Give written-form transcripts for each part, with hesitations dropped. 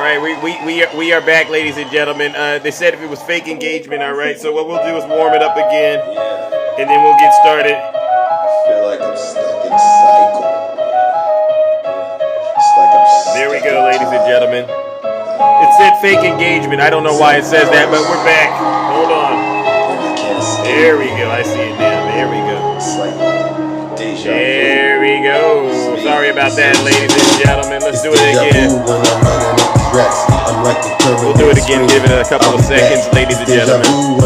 right, we are back, ladies and gentlemen. They said if it was fake engagement, all right. So what we'll do is warm it up again, and then we'll get started. I feel like I'm stuck in a cycle. It's like I'm stuck. There we go, ladies and gentlemen. It said fake engagement. I don't know why it says that, but we're back. Hold on. I can't escape. There we go. I see it now. There we go. It's like deja vu. There we go. Sorry about that, ladies and gentlemen. Let's do it again. We'll do it again. Give it a couple of seconds, ladies and gentlemen. I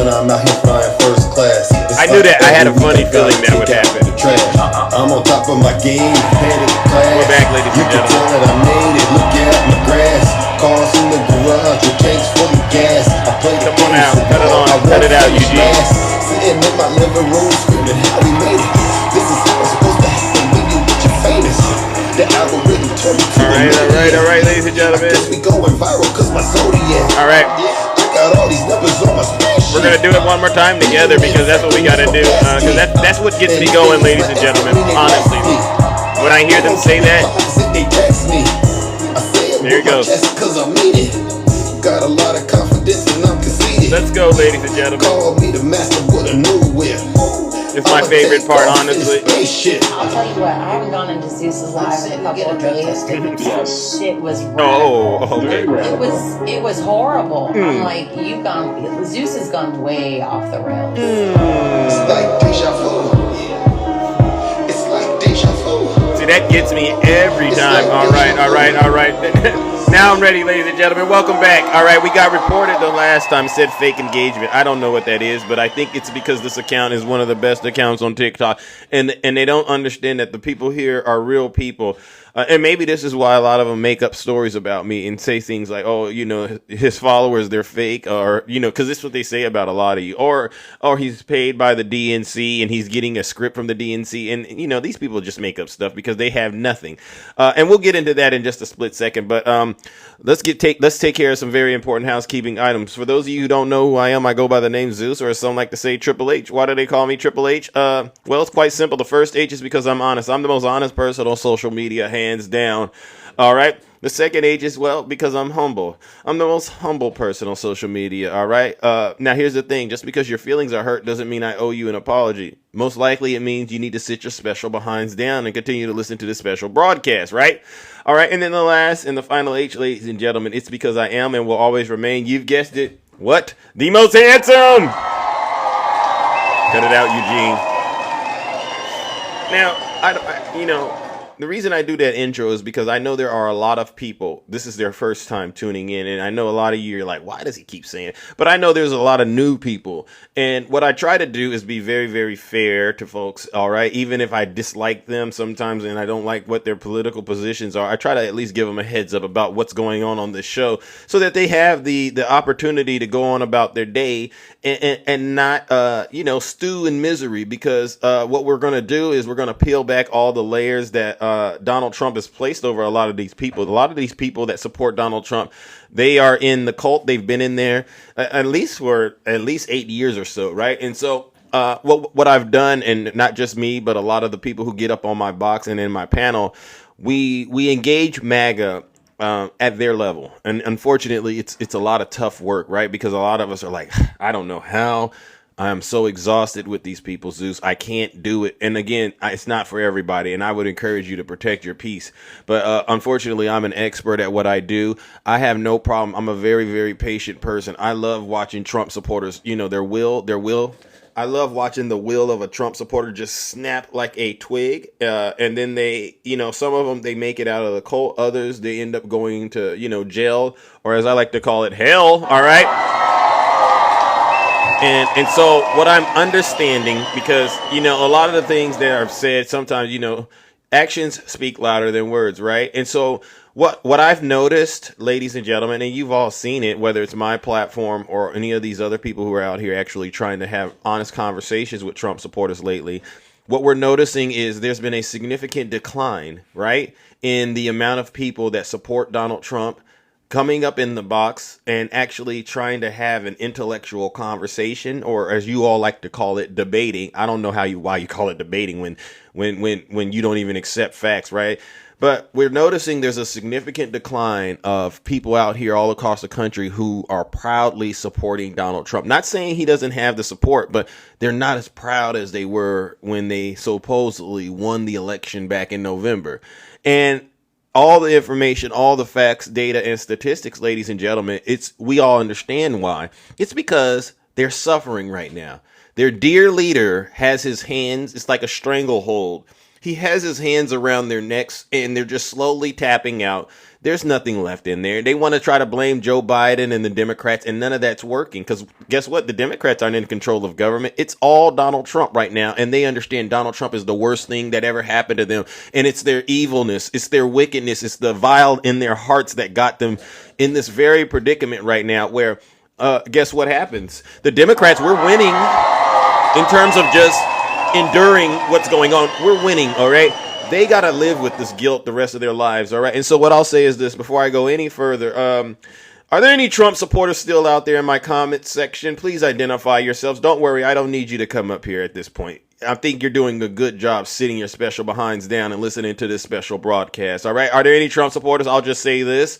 knew that. I had a funny feeling that would happen. I'm on top of my game, head of the class. We're back, ladies and You can tell gentlemen. that I made it. Look at my grass. Cars in the garage with tanks full of gas. I play the Come on game out. so Cut it well, on. I Cut it won't out, finish Eugene. last. Sitting in my living room screaming how we made it. This is how it's supposed to happen when you get your famous. The algorithm turned me to All right, ladies and gentlemen. we going viral cause my zodiac. All right. I got all these numbers on my spreadsheet. We're gonna do it one more time together because that's what we gotta do. Because that's what gets me going, ladies and gentlemen. Honestly, when I hear them say that, they text me. I say it There it with my goes. chest cause I mean it. Got a lot of confidence and I'm conceited. let's go, ladies and gentlemen. Call me the master with a new whip. It's my favorite part, honestly. Spaceship. I'll tell you what, I haven't gone into Zeus's live in a couple of days. Yes. Shit was Oh, radical. okay. It was horrible. I'm like, Zeus has gone way off the rails. It's like deja vu. It's like deja vu. See, that gets me every time. All right. Now I'm ready, ladies and gentlemen. Welcome back. All right, we got reported the last time. It said fake engagement. I don't know what that is, but I think it's because this account is one of the best accounts on TikTok, and they don't understand that the people here are real people. And maybe this is why a lot of them make up stories about me and say things like, "Oh, his followers, they're fake," or because this is what they say about a lot of you, or he's paid by the DNC and he's getting a script from the DNC, and these people just make up stuff because they have nothing. And we'll get into that in just a split second, but let's take care of some very important housekeeping items. For those of you who don't know who I am, I go by the name Zeus, or as some like to say, Triple H. Why do they call me Triple H? Well, it's quite simple. The first H is because I'm honest. I'm the most honest person on social media, hands down. All right. The second H is, well, because I'm humble. I'm the most humble person on social media. All right. Now, here's the thing. Just because your feelings are hurt doesn't mean I owe you an apology. Most likely it means you need to sit your special behinds down and continue to listen to this special broadcast. Right. All right. And then the last and the final H, ladies and gentlemen, it's because I am and will always remain, you've guessed it, what? The most handsome. Cut it out, Eugene. Now, the reason I do that intro is because I know there are a lot of people, this is their first time tuning in, and I know a lot of you are like, why does he keep saying it? But I know there's a lot of new people, and what I try to do is be very, very fair to folks, all right? Even if I dislike them sometimes and I don't like what their political positions are, I try to at least give them a heads up about what's going on this show so that they have the opportunity to go on about their day and not, stew in misery, because what we're going to do is we're going to peel back all the layers that Donald Trump has placed over a lot of these people. A lot of these people that support Donald Trump, they are in the cult. They've been in there at least for 8 years or so, right? And so what I've done, and not just me, but a lot of the people who get up on my box and in my panel, we engage MAGA at their level. And unfortunately, it's a lot of tough work, right? Because a lot of us are like, I don't know how. I'm so exhausted with these people, Zeus. I can't do it. And again, it's not for everybody. And I would encourage you to protect your peace. But unfortunately, I'm an expert at what I do. I have no problem. I'm a very, very patient person. I love watching Trump supporters, their will. I love watching the will of a Trump supporter just snap like a twig. And then they, some of them, they make it out of the cult. Others, they end up going to, jail, or as I like to call it, hell. All right. And so what I'm understanding, because, a lot of the things that are said, sometimes, actions speak louder than words, right? And so what I've noticed, ladies and gentlemen, and you've all seen it, whether it's my platform or any of these other people who are out here actually trying to have honest conversations with Trump supporters lately, what we're noticing is there's been a significant decline, right, in the amount of people that support Donald Trump coming up in the box and actually trying to have an intellectual conversation, or as you all like to call it, debating. I don't know why you call it debating when you don't even accept facts, right? But we're noticing there's a significant decline of people out here all across the country who are proudly supporting Donald Trump. Not saying he doesn't have the support, but they're not as proud as they were when they supposedly won the election back in November. And all the information, all the facts, data, and statistics, ladies and gentlemen, we all understand why. It's because they're suffering right now. Their dear leader has his hands, it's like a stranglehold. He has his hands around their necks and they're just slowly tapping out. There's nothing left in there. They want to try to blame Joe Biden and the Democrats, and none of that's working because guess what? The Democrats aren't in control of government. It's all Donald Trump right now, and they understand Donald Trump is the worst thing that ever happened to them, and it's their evilness, it's their wickedness, it's the vile in their hearts that got them in this very predicament right now where guess what happens? The Democrats, we're winning in terms of just enduring what's going on. We're winning, all right? They got to live with this guilt the rest of their lives, all right? And so what I'll say is this before I go any further. Are there any Trump supporters still out there in my comments section? Please identify yourselves. Don't worry, I don't need you to come up here at this point. I think you're doing a good job sitting your special behinds down and listening to this special broadcast, all right? Are there any Trump supporters? I'll just say this.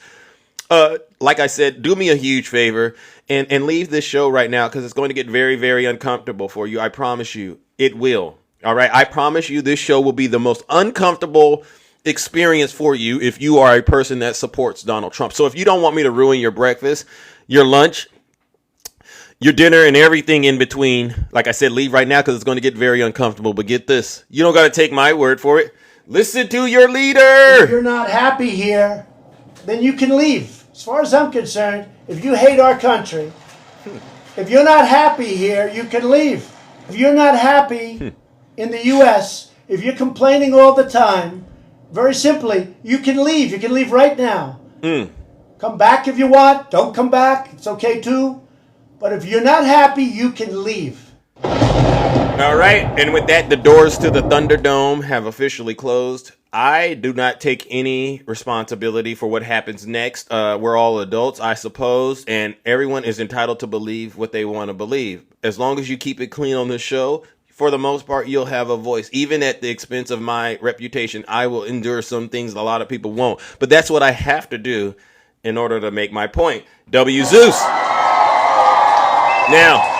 Like I said, do me a huge favor and leave this show right now because it's going to get very, very uncomfortable for you. I promise you. It will. All right. I promise you this show will be the most uncomfortable experience for you if you are a person that supports Donald Trump. So if you don't want me to ruin your breakfast, your lunch, your dinner, and everything in between, like I said, leave right now because it's going to get very uncomfortable. But get this. You don't got to take my word for it. Listen to your leader. If you're not happy here, then you can leave. As far as I'm concerned, if you hate our country, if you're not happy here, you can leave. If you're not happy in the U.S., if you're complaining all the time, very simply, you can leave. You can leave right now. Come back if you want. Don't come back. It's okay too. But if you're not happy, you can leave. All right. And with that, the doors to the Thunderdome have officially closed. I do not take any responsibility for what happens next. We're all adults, I suppose, and everyone is entitled to believe what they want to believe. As long as you keep it clean on this show, for the most part, you'll have a voice. Even at the expense of my reputation, I will endure some things a lot of people won't. But that's what I have to do in order to make my point. W. Zeus. Now,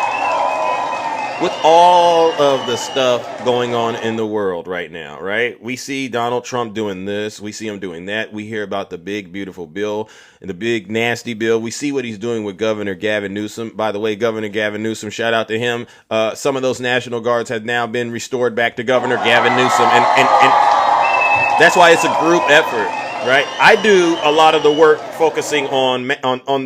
with all of the stuff going on in the world right now, right? We see Donald Trump doing this. We see him doing that. We hear about the big, beautiful bill and the big, nasty bill. We see what he's doing with Governor Gavin Newsom. By the way, Governor Gavin Newsom, shout out to him. Some of those National Guards have now been restored back to Governor Gavin Newsom. And that's why it's a group effort. Right, I do a lot of the work focusing on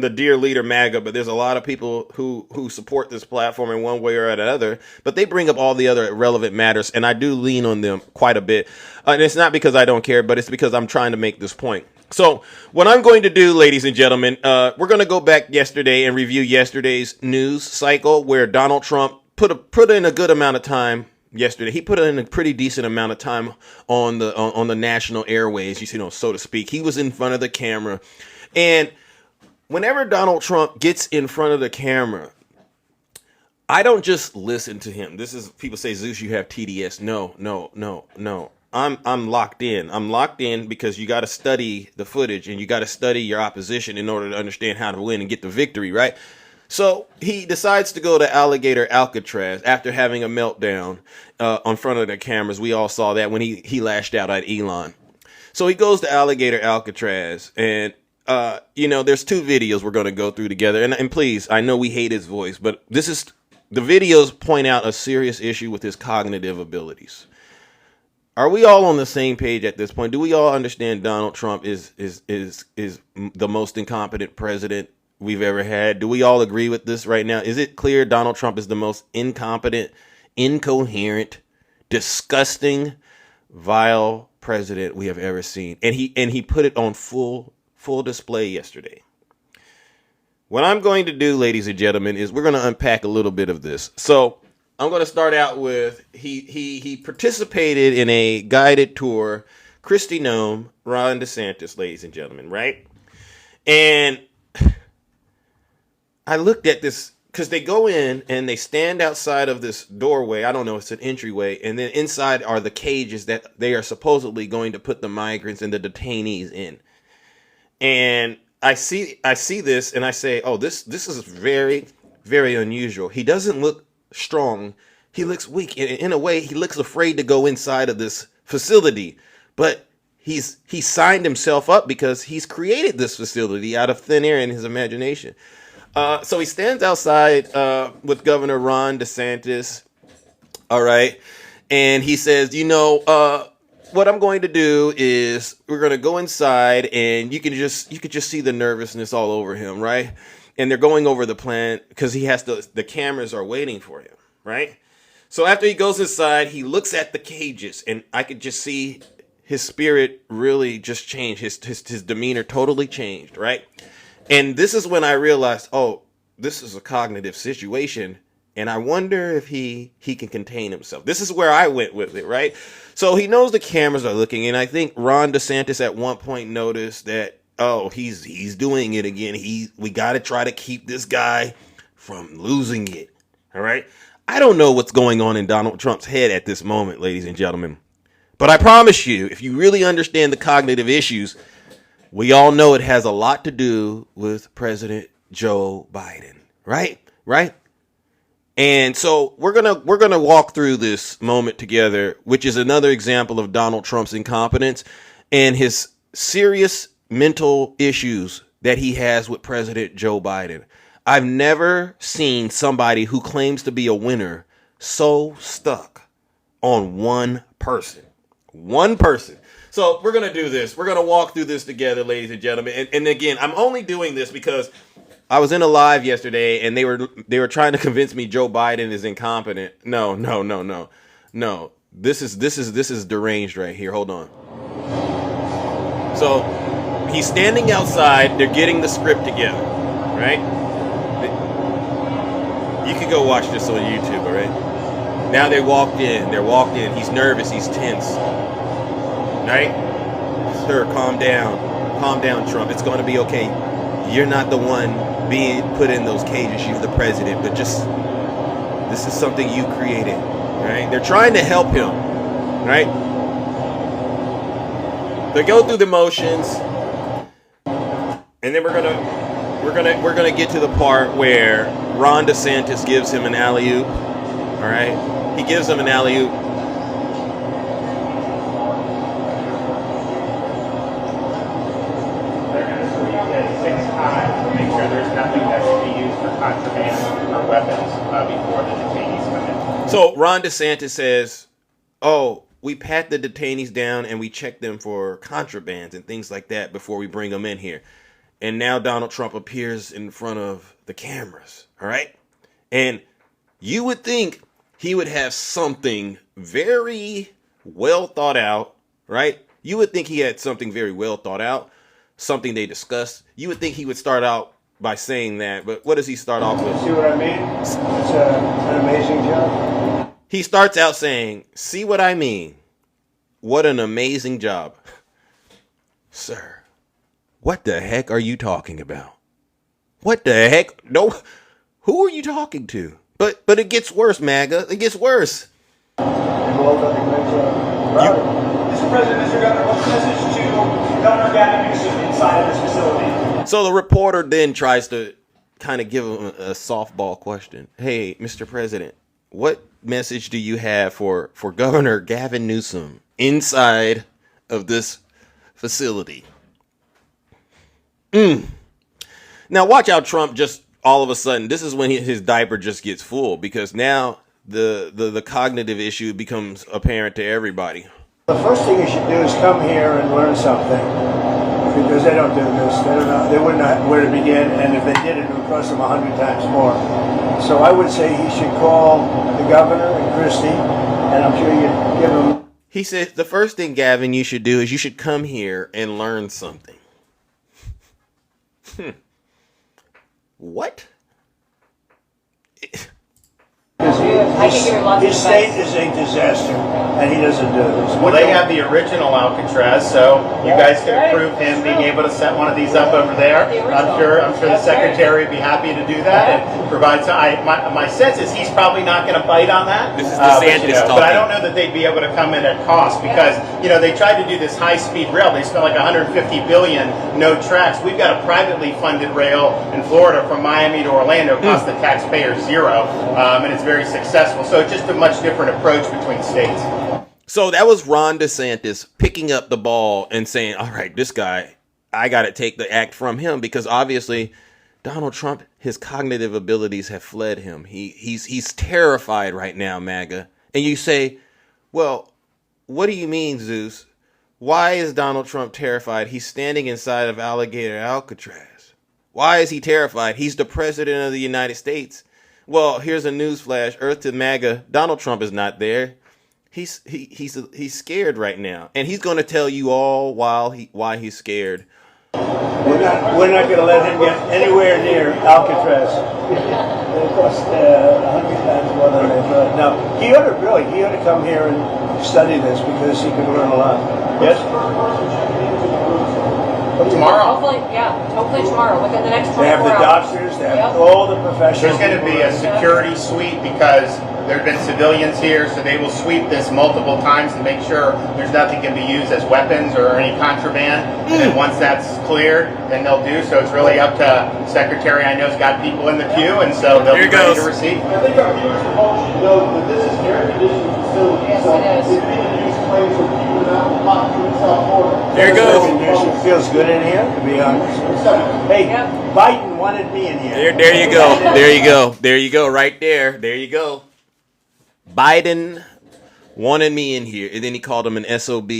the dear leader MAGA, but there's a lot of people who support this platform in one way or another. But they bring up all the other relevant matters, and I do lean on them quite a bit. And it's not because I don't care, but it's because I'm trying to make this point. So what I'm going to do, ladies and gentlemen, we're going to go back yesterday and review yesterday's news cycle where Donald Trump put in a good amount of time. Yesterday, he put in a pretty decent amount of time on the national airways, so to speak. He was in front of the camera. And whenever Donald Trump gets in front of the camera, I don't just listen to him. This is, people say, Zeus, you have TDS. No. I'm locked in. I'm locked in because you got to study the footage and you got to study your opposition in order to understand how to win and get the victory, right? So he decides to go to Alligator Alcatraz after having a meltdown on front of the cameras. We all saw that when he lashed out at Elon. So he goes to Alligator Alcatraz and, there's two videos we're going to go through together. And please, I know we hate his voice, but the videos point out a serious issue with his cognitive abilities. Are we all on the same page at this point? Do we all understand Donald Trump is the most incompetent president we've ever had? Do we all agree with this right now? Is it clear Donald Trump is the most incompetent, incoherent, disgusting, vile president we have ever seen? And he put it on full display yesterday. What I'm going to do, ladies and gentlemen, is we're going to unpack a little bit of this. So I'm going to start out with he participated in a guided tour, Kristi Noem, Ron DeSantis, ladies and gentlemen, right? And I looked at this because they go in and they stand outside of this doorway. I don't know, it's an entryway. And then inside are the cages that they are supposedly going to put the migrants and the detainees in. And I see this and I say, oh, this is very, very unusual. He doesn't look strong. He looks weak. In a way, he looks afraid to go inside of this facility. But he signed himself up because he's created this facility out of thin air in his imagination. So he stands outside with Governor Ron DeSantis. All right. And he says, what I'm going to do is we're going to go inside and you could just see the nervousness all over him. Right. And they're going over the plan because the cameras are waiting for him. Right. So after he goes inside, he looks at the cages and I could just see his spirit really just change. His demeanor totally changed. Right. And this is when I realized, oh, this is a cognitive situation. And I wonder if he can contain himself. This is where I went with it, right? So he knows the cameras are looking. And I think Ron DeSantis at one point noticed that, oh, he's doing it again. We got to try to keep this guy from losing it. All right. I don't know what's going on in Donald Trump's head at this moment, ladies and gentlemen. But I promise you, if you really understand the cognitive issues, we all know it has a lot to do with President Joe Biden, right? Right? And so we're gonna walk through this moment together, which is another example of Donald Trump's incompetence and his serious mental issues that he has with President Joe Biden. I've never seen somebody who claims to be a winner so stuck on one person. One person. So we're going to do this. We're going to walk through this together, ladies and gentlemen. And again, I'm only doing this because I was in a live yesterday and they were trying to convince me Joe Biden is incompetent. No. This is deranged right here. Hold on. So he's standing outside. They're getting the script together, right? You can go watch this on YouTube, all right? Now they walked in. They're walked in. He's nervous. He's tense. Right? Sir, calm down. Calm down, Trump. It's going to be okay. You're not the one being put in those cages. You're the president. But just, this is something you created. Right? They're trying to help him. Right? They go through the motions. And then we're gonna get to the part where Ron DeSantis gives him an alley-oop. All right? He gives him an alley-oop. So Ron DeSantis says, oh, we pat the detainees down and we check them for contrabands and things like that before we bring them in here. And now Donald Trump appears in front of the cameras. All right. And you would think he would have something very well thought out. Right. You would think he had something very well thought out, something they discussed. You would think he would start out by saying that. But what does he start off with? See what I mean? It's an amazing job. He starts out saying, see what I mean? What an amazing job. Sir, what the heck are you talking about? What the heck? No, who are you talking to? But it gets worse, MAGA. It gets worse. Well done, great job. Mr. President, Mr. Governor, what's the message to Governor Gavin Newsom inside of this facility? So the reporter then tries to kind of give him a softball question. Hey, Mr. President, what message do you have for Governor Gavin Newsom inside of this facility? Now watch out, Trump just all of a sudden, this is when his diaper just gets full, because now the cognitive issue becomes apparent to everybody. The first thing you should do is come here and learn something, because they don't do this. They don't know. They wouldn't know where to begin, and if they did, it would cost them 100 times more. So I would say he should call the governor and Christie, and I'm sure you'd give him. He said the first thing, Gavin, you should do is you should come here and learn something. What? I can give you lots of His state advice. is a disaster, and he doesn't do this. Well, they have the original Alcatraz, so you guys could approve him being able to set one of these up over there. I'm sure the secretary would be happy to do that and provide some. My sense is he's probably not going to bite on that. This is DeSantis but I talking. don't know that they'd be able to come in at cost because they tried to do this high-speed rail. They spent like 150 billion, no tracks. We've got a privately funded rail in Florida from Miami to Orlando, cost the taxpayers zero, and it's very successful. So it's just a much different approach between states. So that was Ron DeSantis picking up the ball and saying, all right, this guy, I got to take the act from him because obviously Donald Trump, his cognitive abilities have fled him. He's terrified right now, MAGA. And you say, well, what do you mean, Zeus? Why is Donald Trump terrified? He's standing inside of Alligator Alcatraz. Why is he terrified? He's the president of the United States. Well, here's a newsflash. Earth to MAGA. Donald Trump is not there. He's scared right now, and he's going to tell you all why he's scared. We're not going to let him get anywhere near Alcatraz. It'll cost 100 times more than they thought. No, he ought to come here and study this because he could learn a lot. Yes? Tomorrow. Hopefully tomorrow. Within the next 24 They have the hours. doctors, they have all the professionals. There's going to be a security sweep because there have been civilians here, so they will sweep this multiple times to make sure there's nothing can be used as weapons or any contraband. And then once that's cleared, then they'll do. So it's really up to Secretary. I know's got people in the queue, and so they'll Here be ready goes. to receive. I think our viewers at home should know that this is an air-conditioned facility. Yes, so it is. It's being used claims from Cuban out hot in South Florida. There it goes. It feels good in here, to be honest. Hey, Yep. Biden wanted me in here. There you go. There you go. There you go. Right there. There you go. Biden wanted me in here, and then he called him an SOB.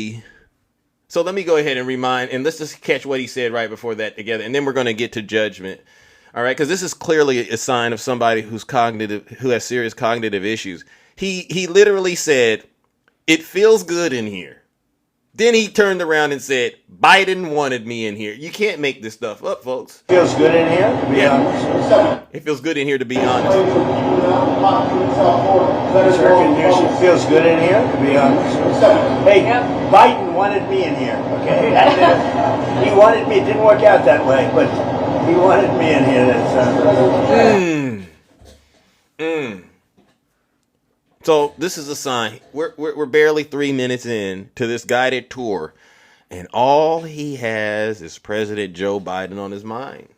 So let me go ahead and remind, and let's just catch what he said right before that together, and then we're going to get to judgment. All right, because this is clearly a sign of somebody who has serious cognitive issues. He literally said, "It feels good in here." Then he turned around and said, "Biden wanted me in here." You can't make this stuff up, folks. Feels good in here, to be honest. It feels good in here, to be honest. Claims from Cuban out hot in South Florida. This air conditioning feels good in here, to be honest. Hey, Biden wanted me in here, okay? And, he wanted me. It didn't work out that way, but he wanted me in here. So this is a sign. We're barely 3 minutes in to this guided tour, and all he has is President Joe Biden on his mind,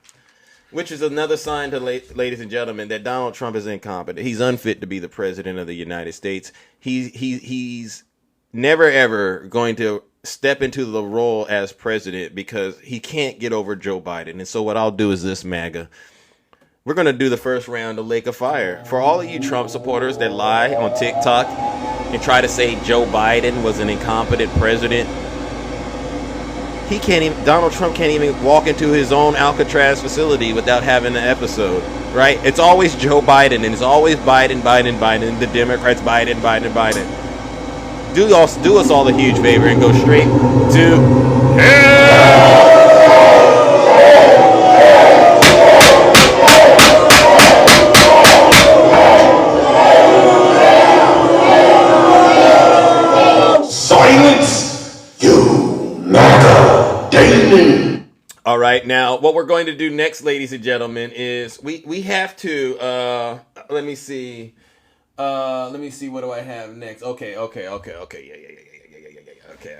which is another sign to ladies and gentlemen that Donald Trump is incompetent. He's unfit to be the president of the United States. He's never ever going to step into the role as president because he can't get over Joe Biden. And so what I'll do is this, MAGA. We're going to do the first round of Lake of Fire. For all of you Trump supporters that lie on TikTok and try to say Joe Biden was an incompetent president, Donald Trump can't even walk into his own Alcatraz facility without having an episode, right? It's always Joe Biden, and it's always Biden, the Democrats, Biden. Do us all a huge favor and go straight to hell. Silence, you MAGA demon. All right, now what we're going to do next, ladies and gentlemen, is we have to let me see what do I have next. Okay, yeah. Okay,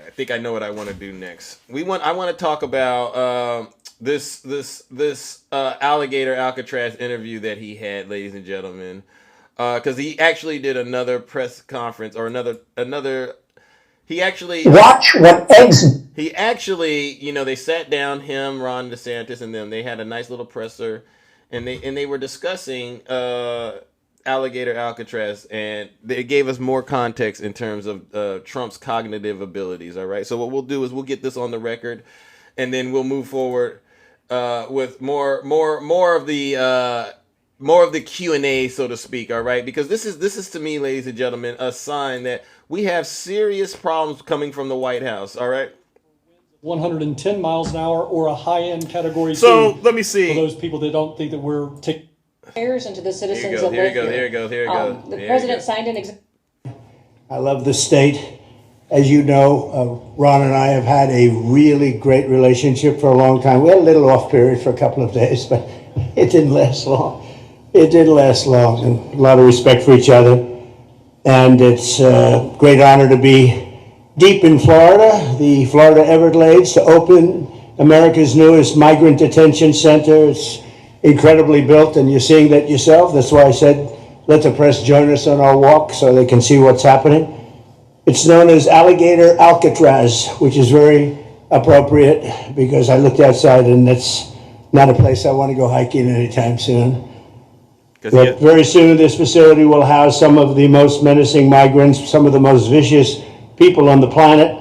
I think I know what I want to do next. I want to talk about this Alligator Alcatraz interview that he had, ladies and gentlemen, because he actually did another press conference or another. He actually watch what eggs. He actually, they sat down, him, Ron DeSantis, and them. They had a nice little presser, and they were discussing Alligator Alcatraz, and they gave us more context in terms of Trump's cognitive abilities. All right, so what we'll do is we'll get this on the record, and then we'll move forward with more of the Q&A, so to speak. All right, because this is to me, ladies and gentlemen, a sign that we have serious problems coming from the White House. All right. 110 miles an hour or a high-end category. So two let me see. For those people that don't think that we're taking. And to the citizens goes, that here live it goes, here. here it goes, here it goes. The Here it president goes. signed an I love the state. As you know, Ron and I have had a really great relationship for a long time. We had a little off period for a couple of days, but it didn't last long. It didn't last long, and a lot of respect for each other. And it's a great honor to be deep in Florida, the Florida Everglades, to open America's newest migrant detention center. It's incredibly built, and you're seeing that yourself. That's why I said, let the press join us on our walk so they can see what's happening. It's known as Alligator Alcatraz, which is very appropriate because I looked outside and it's not a place I want to go hiking anytime soon. But very soon this facility will house some of the most menacing migrants, some of the most vicious people on the planet.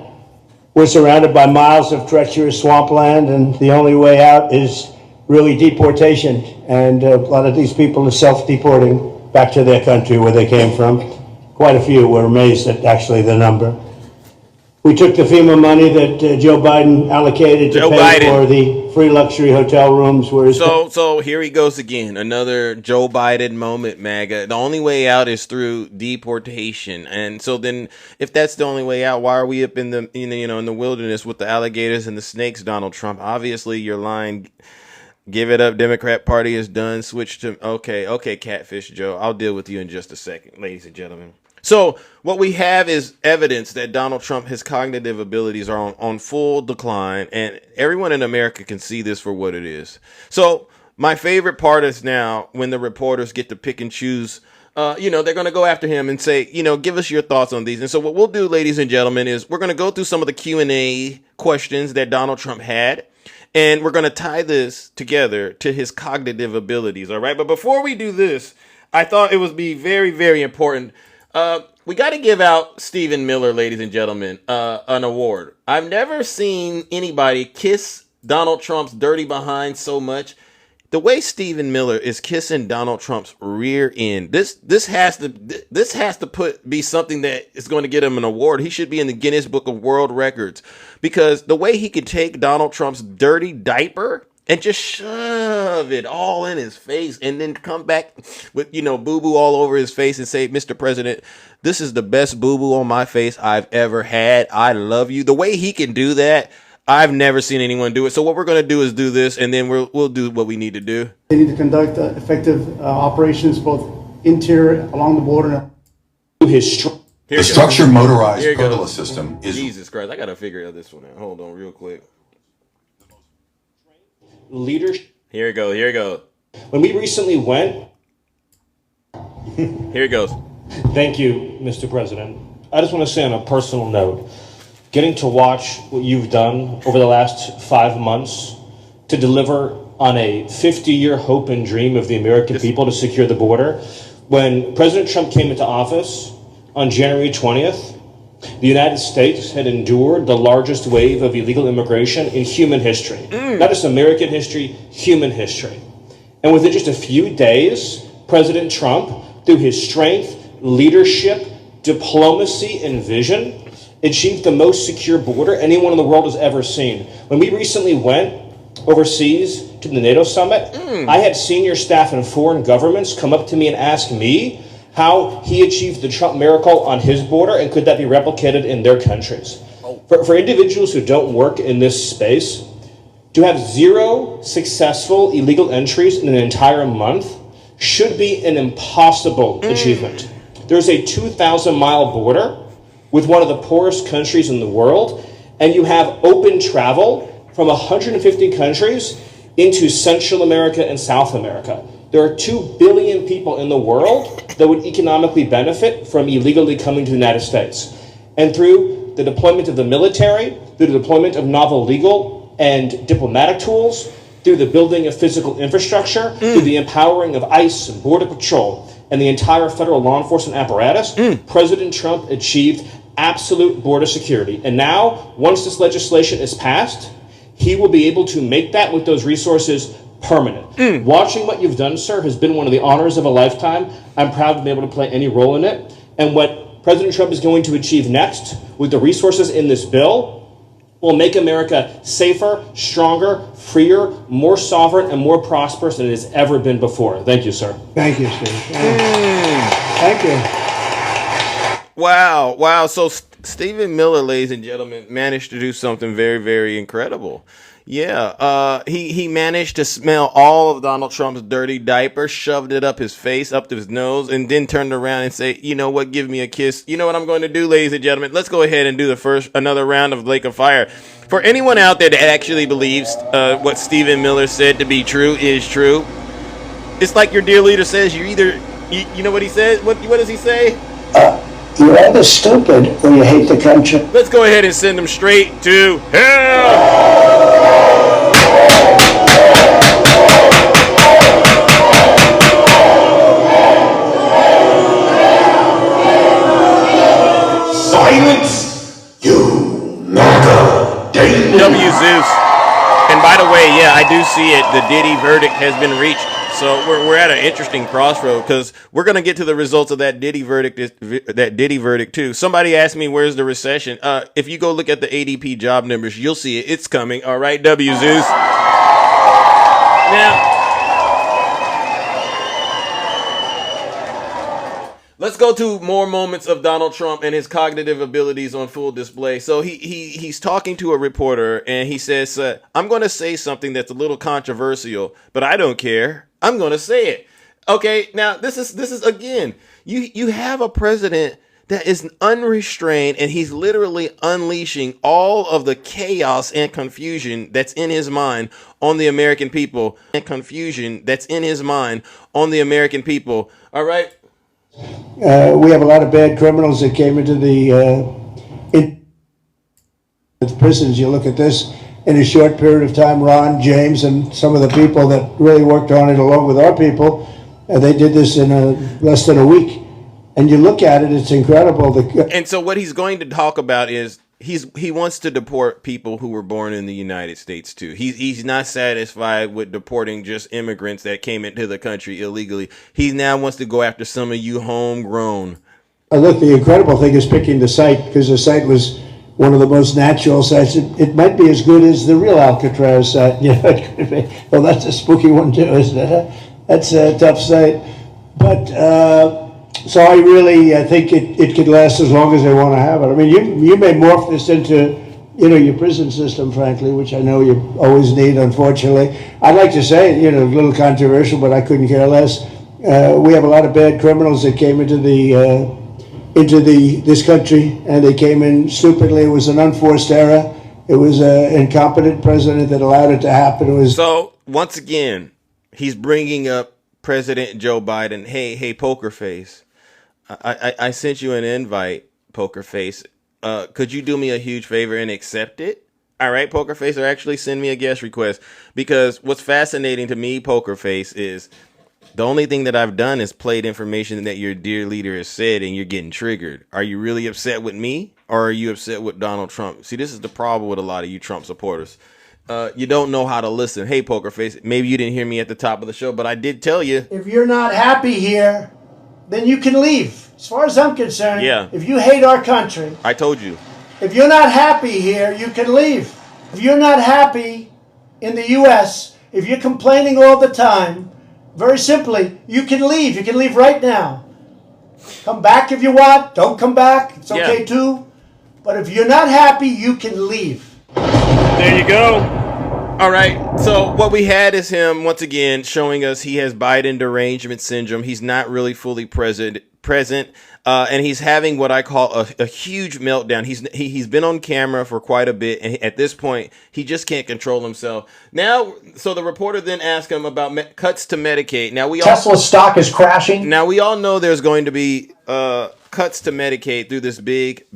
We're surrounded by miles of treacherous swampland, and the only way out is really deportation. And a lot of these people are self-deporting back to their country where they came from. Quite a few. We're amazed at actually the number. We took the FEMA money that Joe Biden allocated to pay for the free luxury hotel rooms. So here he goes again. Another Joe Biden moment, MAGA. The only way out is through deportation. And so then, if that's the only way out, why are we up in the in the wilderness with the alligators and the snakes, Donald Trump? Obviously, you're lying. Give it up. Democrat Party is done. Switch to okay, Catfish Joe. I'll deal with you in just a second, ladies and gentlemen. So what we have is evidence that Donald Trump, his cognitive abilities are on full decline, and everyone in America can see this for what it is. So my favorite part is now when the reporters get to pick and choose. They're going to go after him and say, give us your thoughts on these. And so what we'll do, ladies and gentlemen, is we're going to go through some of the Q&A questions that Donald Trump had. And we're going to tie this together to his cognitive abilities. All right. But before we do this, I thought it would be very, very important. We got to give out Stephen Miller, ladies and gentlemen, an award. I've never seen anybody kiss Donald Trump's dirty behind so much. The way Stephen Miller is kissing Donald Trump's rear end, this has to be something that is going to get him an award. He should be in the Guinness Book of World Records, because the way he could take Donald Trump's dirty diaper and just shove it all in his face and then come back with, boo-boo all over his face and say, Mr. President, this is the best boo-boo on my face I've ever had. I love you. The way he can do that, I've never seen anyone do it. So what we're going to do is do this, and then we'll do what we need to do. They need to conduct effective operations both interior, along the border. The structured motorized pergola system is... Jesus Christ, I got to figure this one out. Hold on real quick. Leadership. Here it goes. When we recently went... Here it goes. Thank you, Mr. President. I just want to say on a personal note, getting to watch what you've done over the last 5 months to deliver on a 50-year hope and dream of the American people to secure the border. When President Trump came into office on January 20th, the United States had endured the largest wave of illegal immigration in human history. Not just American history, human history. And within just a few days, President Trump, through his strength, leadership, diplomacy, and vision, achieved the most secure border anyone in the world has ever seen. When we recently went overseas to the NATO summit, I had senior staff in foreign governments come up to me and ask me how he achieved the Trump miracle on his border, and could that be replicated in their countries. For individuals who don't work in this space, to have 0 successful illegal entries in an entire month should be an impossible achievement. There's a 2,000-mile border with one of the poorest countries in the world, and you have open travel from 150 countries into Central America and South America. There are 2 billion people in the world that would economically benefit from illegally coming to the United States. And through the deployment of the military, through the deployment of novel legal and diplomatic tools, through the building of physical infrastructure, through the empowering of ICE and Border Patrol, and the entire federal law enforcement apparatus, President Trump achieved absolute border security. And now, once this legislation is passed, he will be able to make that with those resources permanent. Watching what you've done, sir, has been one of the honors of a lifetime. I'm proud to be able to play any role in it. And what President Trump is going to achieve next with the resources in this bill will make America safer, stronger, freer, more sovereign, and more prosperous than it has ever been before. Thank you, sir. Thank you, Steve. Thank you. Wow, wow. So Stephen Miller, ladies and gentlemen, managed to do something very, very incredible. Yeah, he managed to smell all of Donald Trump's dirty diaper, shoved it up his face, up to his nose, and then turned around and say, "You know what? Give me a kiss." You know what I'm going to do, ladies and gentlemen? Let's go ahead and do another round of Lake of Fire. For anyone out there that actually believes what Stephen Miller said to be true is true, it's like your dear leader says. You know what he says? What does he say? You're either stupid or you hate the country. Let's go ahead and send him straight to hell. Silence, you MAGA Daily. W. Zeus. And by the way, yeah, I do see it. The Diddy verdict has been reached. So we're at an interesting crossroad because we're going to get to the results of that Diddy verdict too. Somebody asked me, where's the recession? If you go look at the ADP job numbers, you'll see it. It's coming. All right, W. Zeus. Now, let's go to more moments of Donald Trump and his cognitive abilities on full display. So he's talking to a reporter and he says, I'm going to say something that's a little controversial, but I don't care. I'm going to say it. Okay, now this is again, you have a president that is unrestrained and he's literally unleashing all of the chaos and confusion that's in his mind on the American people. All right. We have a lot of bad criminals that came into the prisons. You look at this in a short period of time, Ron, James, and some of the people that really worked on it along with our people, they did this in less than a week. And you look at it, it's incredible. And so what he's going to talk about is he wants to deport people who were born in the United States too. He's not satisfied with deporting just immigrants that came into the country illegally. He now wants to go after some of you homegrown. Look, the incredible thing is picking the site, because the site was one of the most natural sites. It might be as good as the real Alcatraz site. You know, it could be. Well, that's a spooky one too, isn't it? That's a tough site. But so I really think it could last as long as they want to have it. I mean, you may morph this into, your prison system, frankly, which I know you always need, unfortunately. I'd like to say, a little controversial, but I couldn't care less. We have a lot of bad criminals that came into this country, and they came in stupidly. It was an unforced error. It was an incompetent president that allowed it to happen. So once again, he's bringing up President Joe Biden. Hey, Poker Face. I sent you an invite, Poker Face. Could you do me a huge favor and accept it? All right, Poker Face, or actually send me a guest request. Because what's fascinating to me, Poker Face, is the only thing that I've done is played information that your dear leader has said, and you're getting triggered. Are you really upset with me, or are you upset with Donald Trump? See, this is the problem with a lot of you Trump supporters. You don't know how to listen. Hey, Poker Face, maybe you didn't hear me at the top of the show, but I did tell you. If you're not happy here, then you can leave. As far as I'm concerned, yeah. If you hate our country, I told you. If you're not happy here, you can leave. If you're not happy in the U.S., if you're complaining all the time, very simply, you can leave. You can leave right now. Come back if you want. Don't come back. It's okay too. But if you're not happy, you can leave. There you go. All right. So what we had is him once again showing us he has Biden derangement syndrome. He's not really fully present. And he's having what I call a huge meltdown. He's been on camera for quite a bit, and at this point, he just can't control himself. Now, so the reporter then asked him about cuts to Medicaid. Now Tesla stock is crashing. Now we all know there's going to be cuts to Medicaid through this big,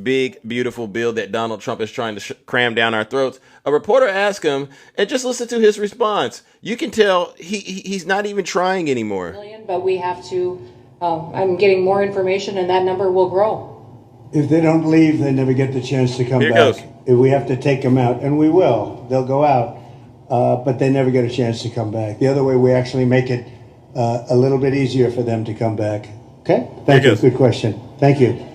beautiful bill that Donald Trump is trying to cram down our throats. A reporter asked him, and just listen to his response. You can tell he's not even trying anymore. But we have to. I'm getting more information, and that number will grow. If they don't leave, they never get the chance to come back. Goes. If we have to take them out, and we will, they'll go out, but they never get a chance to come back. The other way, we actually make it a little bit easier for them to come back. Okay? Thank you. Good question. Thank you.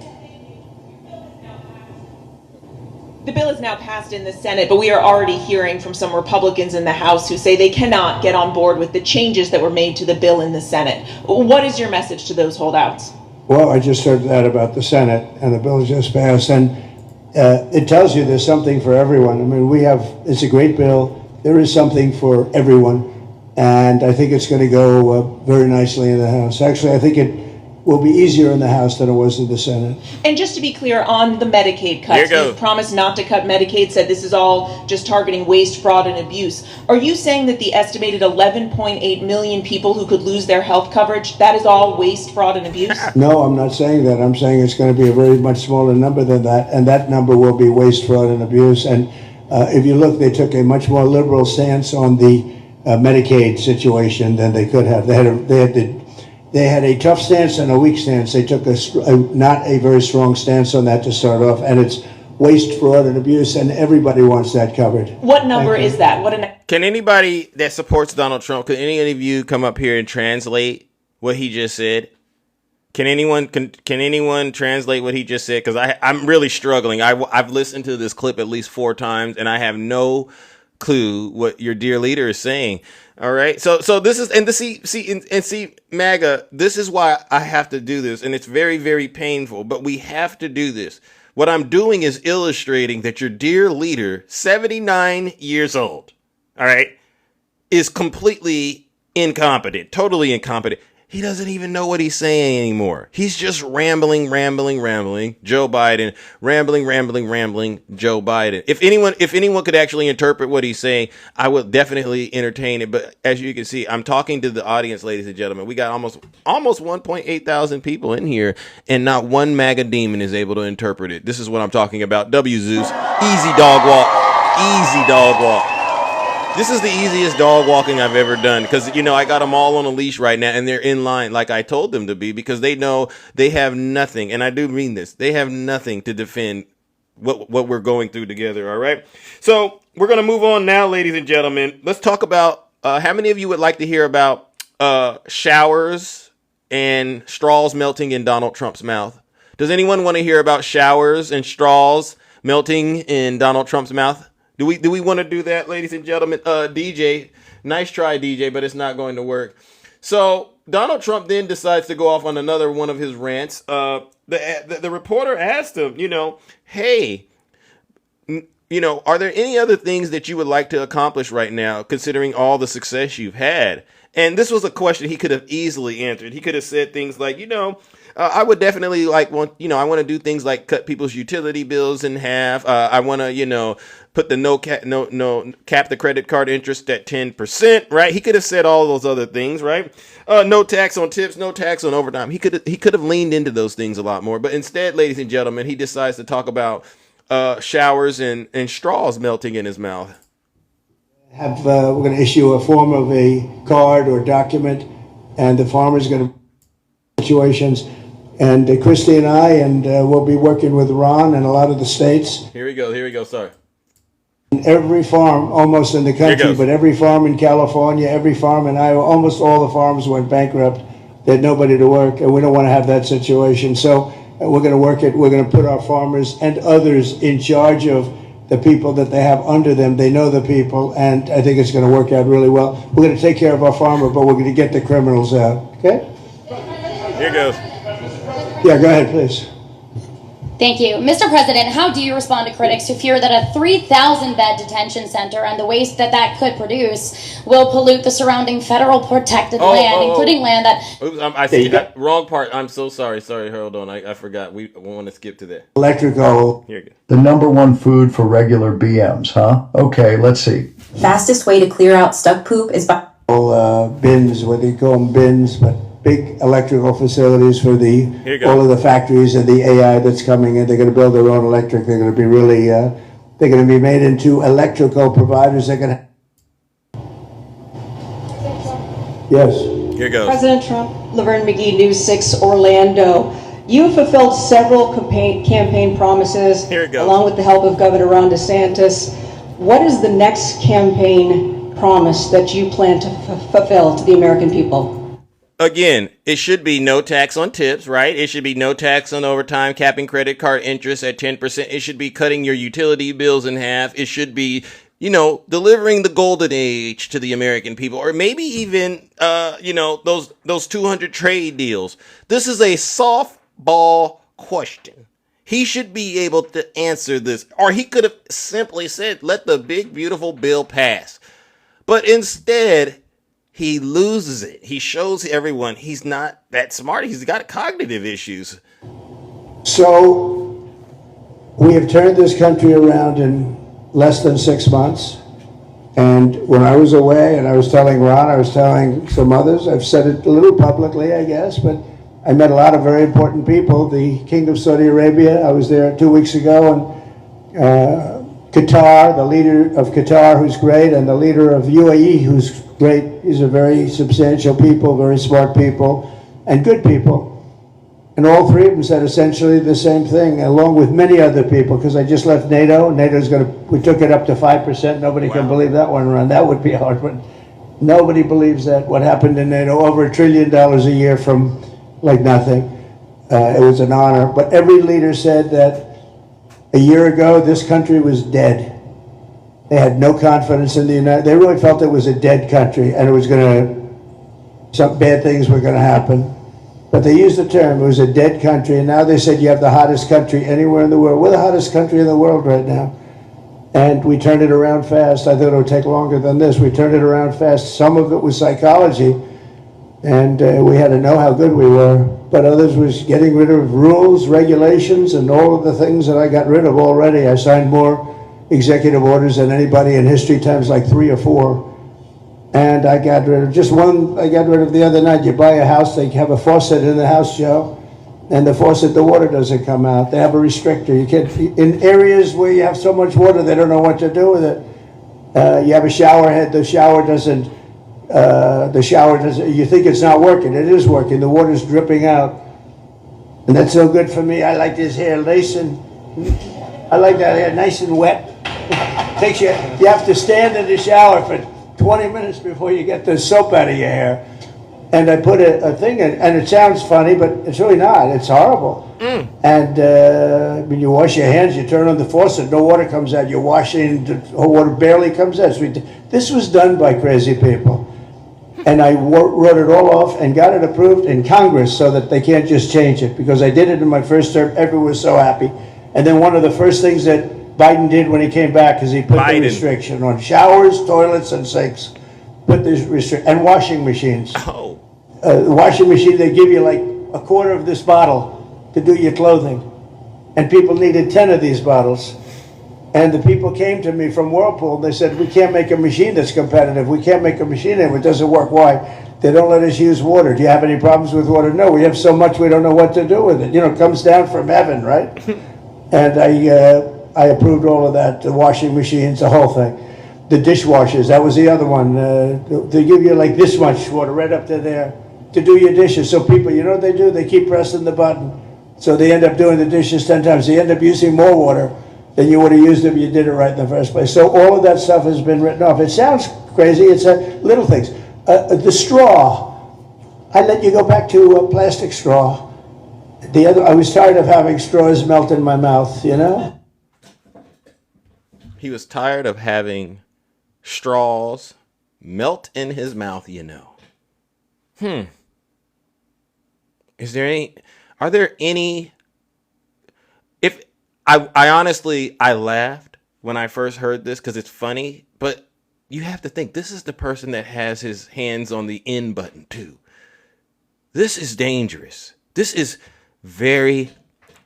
The bill is now passed in the Senate, but we are already hearing from some Republicans in the House who say they cannot get on board with the changes that were made to the bill in the Senate. What is your message to those holdouts? Well, I just heard that about the Senate, and the bill just passed, and it tells you there's something for everyone. I mean, it's a great bill. There is something for everyone, and I think it's going to go very nicely in the House. Actually, I think it will be easier in the House than it was in the Senate. And just to be clear on the Medicaid cuts, you've promised not to cut Medicaid, said this is all just targeting waste, fraud, and abuse. Are you saying that the estimated 11.8 million people who could lose their health coverage, that is all waste, fraud, and abuse? No, I'm not saying that. I'm saying it's going to be a very much smaller number than that, and that number will be waste, fraud, and abuse. And if you look, they took a much more liberal stance on the Medicaid situation than they could have. They had a tough stance and a weak stance. They took not a very strong stance on that to start off, and it's waste, fraud, and abuse, and everybody wants that covered. What number is that? Can anybody that supports Donald Trump, could any of you come up here and translate what he just said? Can anyone translate what he just said? Because I'm really struggling. I've listened to this clip at least 4 times, and I have no clue what your dear leader is saying. All right. So this is, and see, MAGA, this is why I have to do this. And it's very, very painful, but we have to do this. What I'm doing is illustrating that your dear leader, 79 years old, all right, is completely incompetent, totally incompetent. He doesn't even know what he's saying anymore. He's just rambling. Joe Biden, rambling. Joe Biden. If anyone could actually interpret what he's saying, I would definitely entertain it. But as you can see, I'm talking to the audience, ladies and gentlemen. We got almost 1.8 thousand people in here, and not one MAGA demon is able to interpret it. This is what I'm talking about. W Zeus, easy dog walk. This is the easiest dog walking I've ever done because, I got them all on a leash right now and they're in line like I told them to be because they know they have nothing. And I do mean this. They have nothing to defend what we're going through together. All right. So we're going to move on now, ladies and gentlemen. Let's talk about how many of you would like to hear about showers and straws melting in Donald Trump's mouth? Does anyone want to hear about showers and straws melting in Donald Trump's mouth? Do we want to do that, ladies and gentlemen? DJ, nice try, DJ, but it's not going to work. So Donald Trump then decides to go off on another one of his rants. The reporter asked him, hey, are there any other things that you would like to accomplish right now, considering all the success you've had? And this was a question he could have easily answered. He could have said things like, I would definitely I want to do things like cut people's utility bills in half. I want to, put the cap the credit card interest at 10%, right? He could have said all those other things, right? No tax on tips, no tax on overtime. He could have leaned into those things a lot more. But instead, ladies and gentlemen, he decides to talk about showers and straws melting in his mouth. We're going to issue a form of a card or document, and the farmer's going to situations. And Christy and I, we'll be working with Ron and a lot of the states. Here we go. Sorry. Every farm almost in the country, but every farm in California, every farm in Iowa, almost all the farms went bankrupt. They had nobody to work, and we don't want to have that situation. So we're going to work it. We're going to put our farmers and others in charge of the people that they have under them. They know the people, and I think it's going to work out really well. We're going to take care of our farmer, but we're going to get the criminals out. Okay? Here goes. Yeah, go ahead, please. Thank you. Mr. President, how do you respond to critics who fear that a 3,000-bed detention center and the waste that could produce will pollute the surrounding federal protected land, including land that... Oops, I see that. Wrong part. I'm so sorry. Hold on. I forgot. We want to skip to that. Electrical. Here you go. The number one food for regular BMs, huh? Okay, let's see. Fastest way to clear out stuck poop is by... Bins, what they call them bins, but big electrical facilities for all of the factories and the AI that's coming in. They're going to build their own electric. They're going to be really, they're going to be made into electrical providers. They're going to... Yes. Here goes. President Trump, Laverne McGee, News 6, Orlando. You fulfilled several campaign promises, along with the help of Governor Ron DeSantis. What is the next campaign promise that you plan to fulfill to the American people? again, it should be no tax on tips, right? It should be no tax on overtime, capping credit card interest at 10%. It should be cutting your utility bills in half. It should be, delivering the golden age to the American people, or maybe even, those 200 trade deals. This is a softball question. He should be able to answer this, or he could have simply said, let the big, beautiful bill pass. But instead, he loses it. He shows everyone he's not that smart. He's got cognitive issues. So we have turned this country around in less than 6 months. And when I was away, and I was telling Ron, I was telling some others, I've said it a little publicly, I guess, but I met a lot of very important people. The King of Saudi Arabia, I was there 2 weeks ago, and Qatar, the leader of Qatar, who's great, and the leader of UAE, who's great. These are very substantial people, very smart people, and good people. And all three of them said essentially the same thing, along with many other people, because I just left NATO. We took it up to 5%. Nobody can believe that one, Ron. That would be hard, but nobody believes that what happened in NATO, over $1 trillion a year from like nothing. It was an honor. But every leader said that a year ago, this country was dead. They had no confidence in the United. They really felt it was a dead country, and it was some bad things were going to happen. But they used the term, it was a dead country, and now they said you have the hottest country anywhere in the world. We're the hottest country in the world right now. And we turned it around fast. I thought it would take longer than this. We turned it around fast. Some of it was psychology, and we had to know how good we were. But others was getting rid of rules, regulations, and all of the things that I got rid of already. I signed more executive orders than anybody in history, times like 3 or 4. And I got rid of just one. I got rid of the other night. You buy a house, they have a faucet in the house, Joe, and the faucet, the water doesn't come out. They have a restrictor. You can't, in areas where you have so much water, they don't know what to do with it. You have a shower head, the shower doesn't, you think it's not working. It is working. The water's dripping out. And that's so good for me. I like this hair I like that hair nice and wet. You have to stand in the shower for 20 minutes before you get the soap out of your hair. And I put a thing in, and it sounds funny, but it's really not. It's horrible. And when you wash your hands, you turn on the faucet, no water comes out. You're washing, the water barely comes out. This was done by crazy people. And I wrote it all off and got it approved in Congress so that they can't just change it, because I did it in my first term. Everyone was so happy. And then one of the first things that Biden did when he came back is he put the restriction on showers, toilets, and sinks. Put this restriction, and washing machines. The washing machine, they give you like a quarter of this bottle to do your clothing. And people needed 10 of these bottles. And the people came to me from Whirlpool, and they said, we can't make a machine that's competitive. We can't make a machine that doesn't work. Why? They don't let us use water. Do you have any problems with water? No, we have so much we don't know what to do with it. It comes down from heaven, right? And I approved all of that, the washing machines, the whole thing. The dishwashers, that was the other one. They give you like this much water right up to there to do your dishes. So people, you know what they do? They keep pressing the button. So they end up doing the dishes 10 times. They end up using more water than you would have used if you did it right in the first place. So all of that stuff has been written off. It sounds crazy. It's little things. The straw, I let you go back to a plastic straw. I was tired of having straws melt in my mouth, He was tired of having straws melt in his mouth, Are there any, I honestly, I laughed when I first heard this because it's funny, but you have to think, this is the person that has his hands on the N button too. This is dangerous. This is very,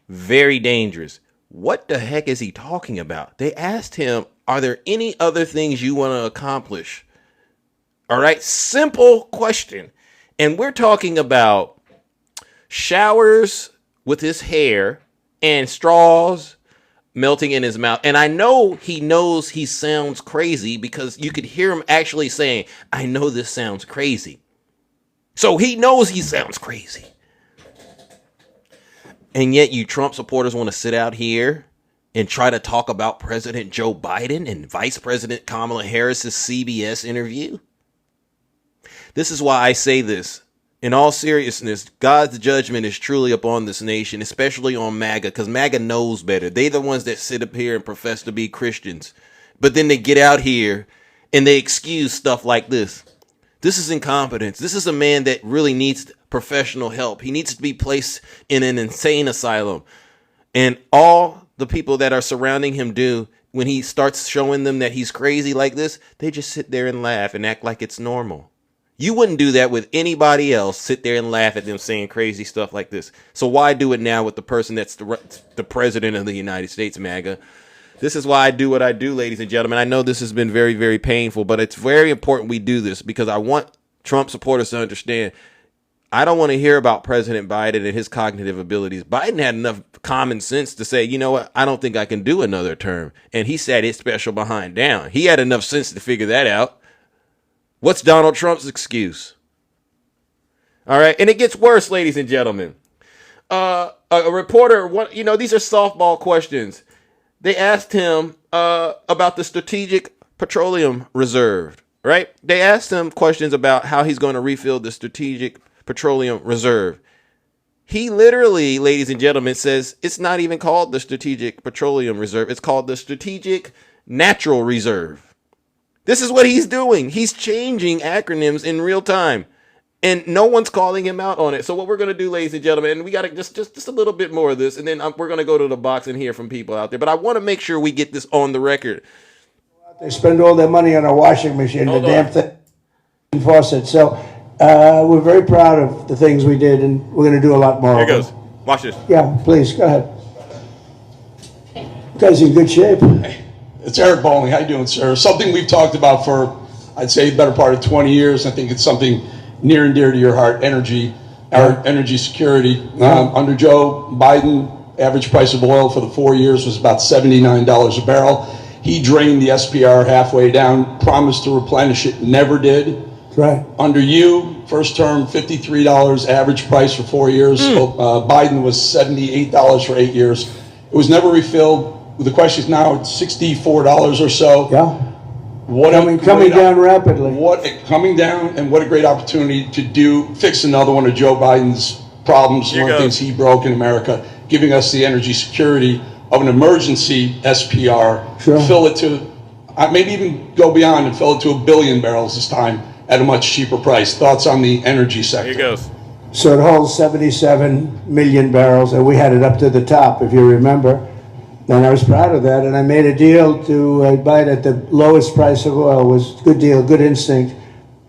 very dangerous. What the heck is he talking about? They asked him, are there any other things you want to accomplish? All right. Simple question. And we're talking about showers with his hair and straws melting in his mouth. And I know he knows he sounds crazy because you could hear him actually saying, I know this sounds crazy. So he knows he sounds crazy. And yet you Trump supporters want to sit out here and try to talk about President Joe Biden and Vice President Kamala Harris's CBS interview. This is why I say this. in all seriousness, God's judgment is truly upon this nation, especially on MAGA, because MAGA knows better. They're the ones that sit up here and profess to be Christians, but then they get out here and they excuse stuff like this. This is incompetence. This is a man that really needs professional help. He needs to be placed in an insane asylum. And all the people that are surrounding him do, when he starts showing them that he's crazy like this, they just sit there and laugh and act like it's normal. You wouldn't do that with anybody else, sit there and laugh at them saying crazy stuff like this. So why do it now with the person that's the president of the United States, MAGA? This is why I do what I do, ladies and gentlemen. I know this has been very, very painful, but it's very important we do this because I want Trump supporters to understand. I don't want to hear about President Biden and his cognitive abilities. Biden had enough common sense to say, you know what, I don't think I can do another term. And he sat his special behind down. He had enough sense to figure that out. What's Donald Trump's excuse? All right. And it gets worse, ladies and gentlemen. A reporter, these are softball questions. They asked him about the Strategic Petroleum Reserve, right? They asked him questions about how he's going to refill the Strategic Petroleum Reserve. He literally, ladies and gentlemen, says it's not even called the Strategic Petroleum Reserve. It's called the Strategic Natural Reserve. This is what he's doing. He's changing acronyms in real time. And no one's calling him out on it. So what we're going to do, ladies and gentlemen, and we got to just a little bit more of this, and then we're going to go to the box and hear from people out there. But I want to make sure we get this on the record. They spend all their money on a washing machine, damn thing, faucet. So we're very proud of the things we did, and we're going to do a lot more. Here it goes. Watch this. Yeah, please, go ahead. You guys in good shape. It's Eric Bowling. How you doing, sir? Something we've talked about for, I'd say, the better part of 20 years. I think it's something near and dear to your heart, energy, our energy security. Under Joe Biden, average price of oil for the 4 years was about $79 a barrel. He drained the SPR halfway down, promised to replenish it, never did. Right. Under you, first term, $53 average price for 4 years. Biden was $78 for 8 years. It was never refilled. The question is now it's $64 or so. Yeah. Coming down rapidly. Coming down, and what a great opportunity to fix another one of Joe Biden's problems, one of the things he broke in America, giving us the energy security of an emergency SPR, fill it to, maybe even go beyond and fill it to 1 billion barrels this time at a much cheaper price. Thoughts on the energy sector? Here goes. So it holds 77 million barrels, and we had it up to the top, if you remember. And I was proud of that, and I made a deal to buy it at the lowest price of oil. It was a good deal, good instinct,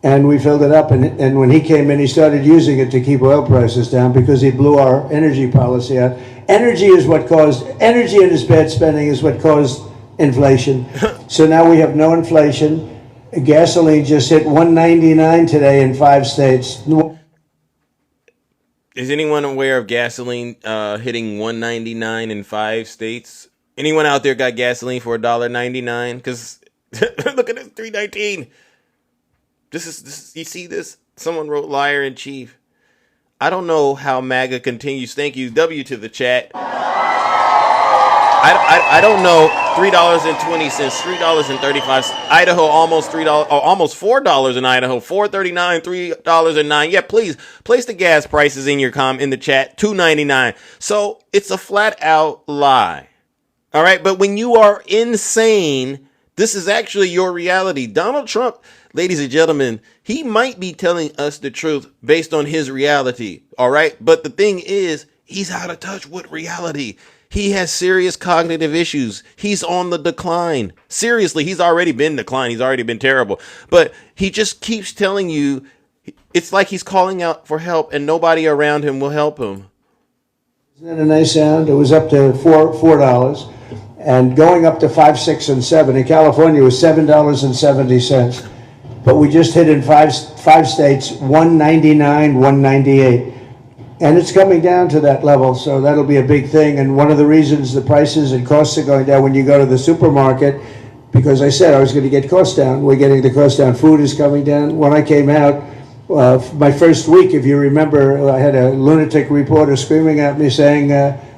and we filled it up. And when he came in, he started using it to keep oil prices down because he blew our energy policy out. Energy and his bad spending is what caused inflation. So now we have no inflation. Gasoline just hit $1.99 today in 5 states. Is anyone aware of gasoline hitting $1.99 in 5 states? Anyone out there got gasoline for $1.99? Because look at this, $3.19. This is you see this? Someone wrote liar in chief. I don't know how MAGA continues. Thank you, W to the chat. I don't know. $3.20, $3.35. Idaho almost $3, almost $4 in Idaho. $4.39, $3.09. Yeah, please place the gas prices in your in the chat. $2.99. So it's a flat out lie. All right, but when you are insane, this is actually your reality. Donald Trump, ladies and gentlemen, he might be telling us the truth based on his reality. All right, but the thing is, he's out of touch with reality. He has serious cognitive issues. He's on the decline. Seriously, he's already been declined. He's already been terrible. But he just keeps telling you, it's like he's calling out for help and nobody around him will help him. Isn't that a nice sound? It was up to $4 and going up to 5, 6, and 7. In California, it was $7.70. But we just hit in five states, $1.99, $1.98. And it's coming down to that level, so that'll be a big thing. And one of the reasons the prices and costs are going down when you go to the supermarket, because I said I was going to get costs down. We're getting the costs down. Food is coming down. When I came out, my first week, if you remember, I had a lunatic reporter screaming at me saying,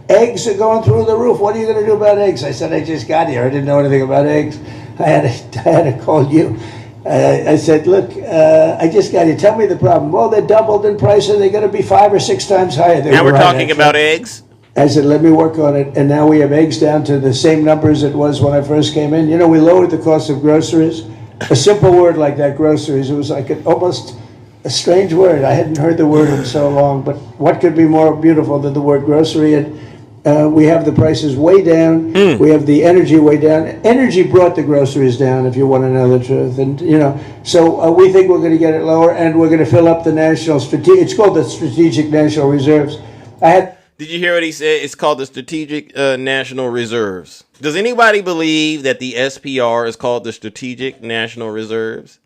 eggs are going through the roof. What are you going to do about eggs? I said, I just got here. I didn't know anything about eggs. I had to call you. I said, look, I just got to tell me the problem. Well, they're doubled in price and they're going to be 5 or 6 times higher. Now we're talking about eggs. I said, let me work on it. And now we have eggs down to the same numbers it was when I first came in. You know, we lowered the cost of groceries. A simple word like that, groceries, it was like almost a strange word. I hadn't heard the word in so long, but what could be more beautiful than the word grocery? And we have the prices way down. We have the energy way down. Energy brought the groceries down, if you want to know the truth. And, you know, so we think we're going to get it lower, and we're going to fill up the it's called the Strategic National Reserves. Did you hear what he said? It's called the Strategic National Reserves. Does anybody believe that the SPR is called the Strategic National Reserves?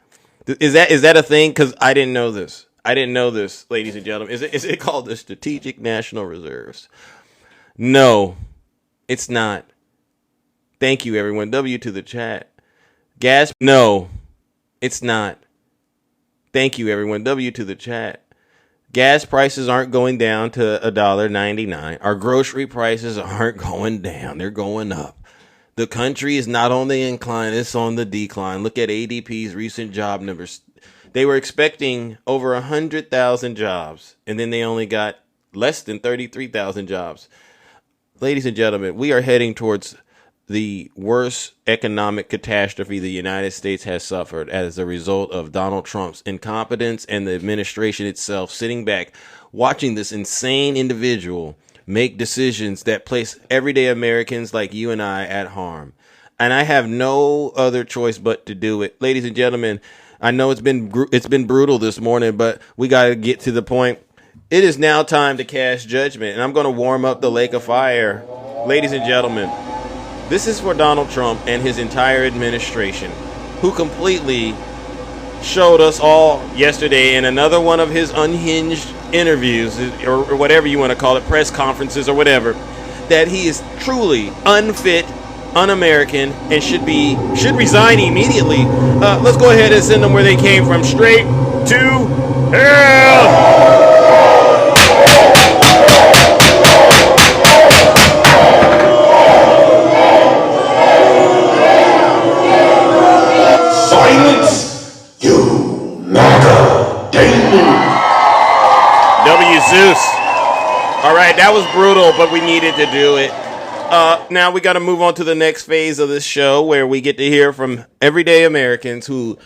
Is that a thing? Because I didn't know this. I didn't know this, ladies and gentlemen. Is it called the Strategic National Reserves? No, it's not. Thank you, everyone. W to the chat. Gas. No, it's not. Thank you, everyone. W to the chat. Gas prices aren't going down to $1.99. Our grocery prices aren't going down. They're going up. The country is not on the incline. It's on the decline. Look at ADP's recent job numbers. They were expecting over 100,000 jobs, and then they only got less than 33,000 jobs. Ladies and gentlemen, we are heading towards the worst economic catastrophe the United States has suffered as a result of Donald Trump's incompetence and the administration itself sitting back, watching this insane individual make decisions that place everyday Americans like you and I at harm. And I have no other choice but to do it. Ladies and gentlemen, I know it's been brutal this morning, but we got to get to the point. It is now time to cast judgment, and I'm going to warm up the lake of fire. Ladies and gentlemen, this is for Donald Trump and his entire administration, who completely showed us all yesterday in another one of his unhinged interviews, or whatever you want to call it, press conferences or whatever, that he is truly unfit, un-American, and should resign immediately. Let's go ahead and send them where they came from, straight to hell. Silence, you MAGA demon. W. Zeus. All right, that was brutal, but we needed to do it. Now we got to move on to the next phase of this show, where we get to hear from everyday Americans who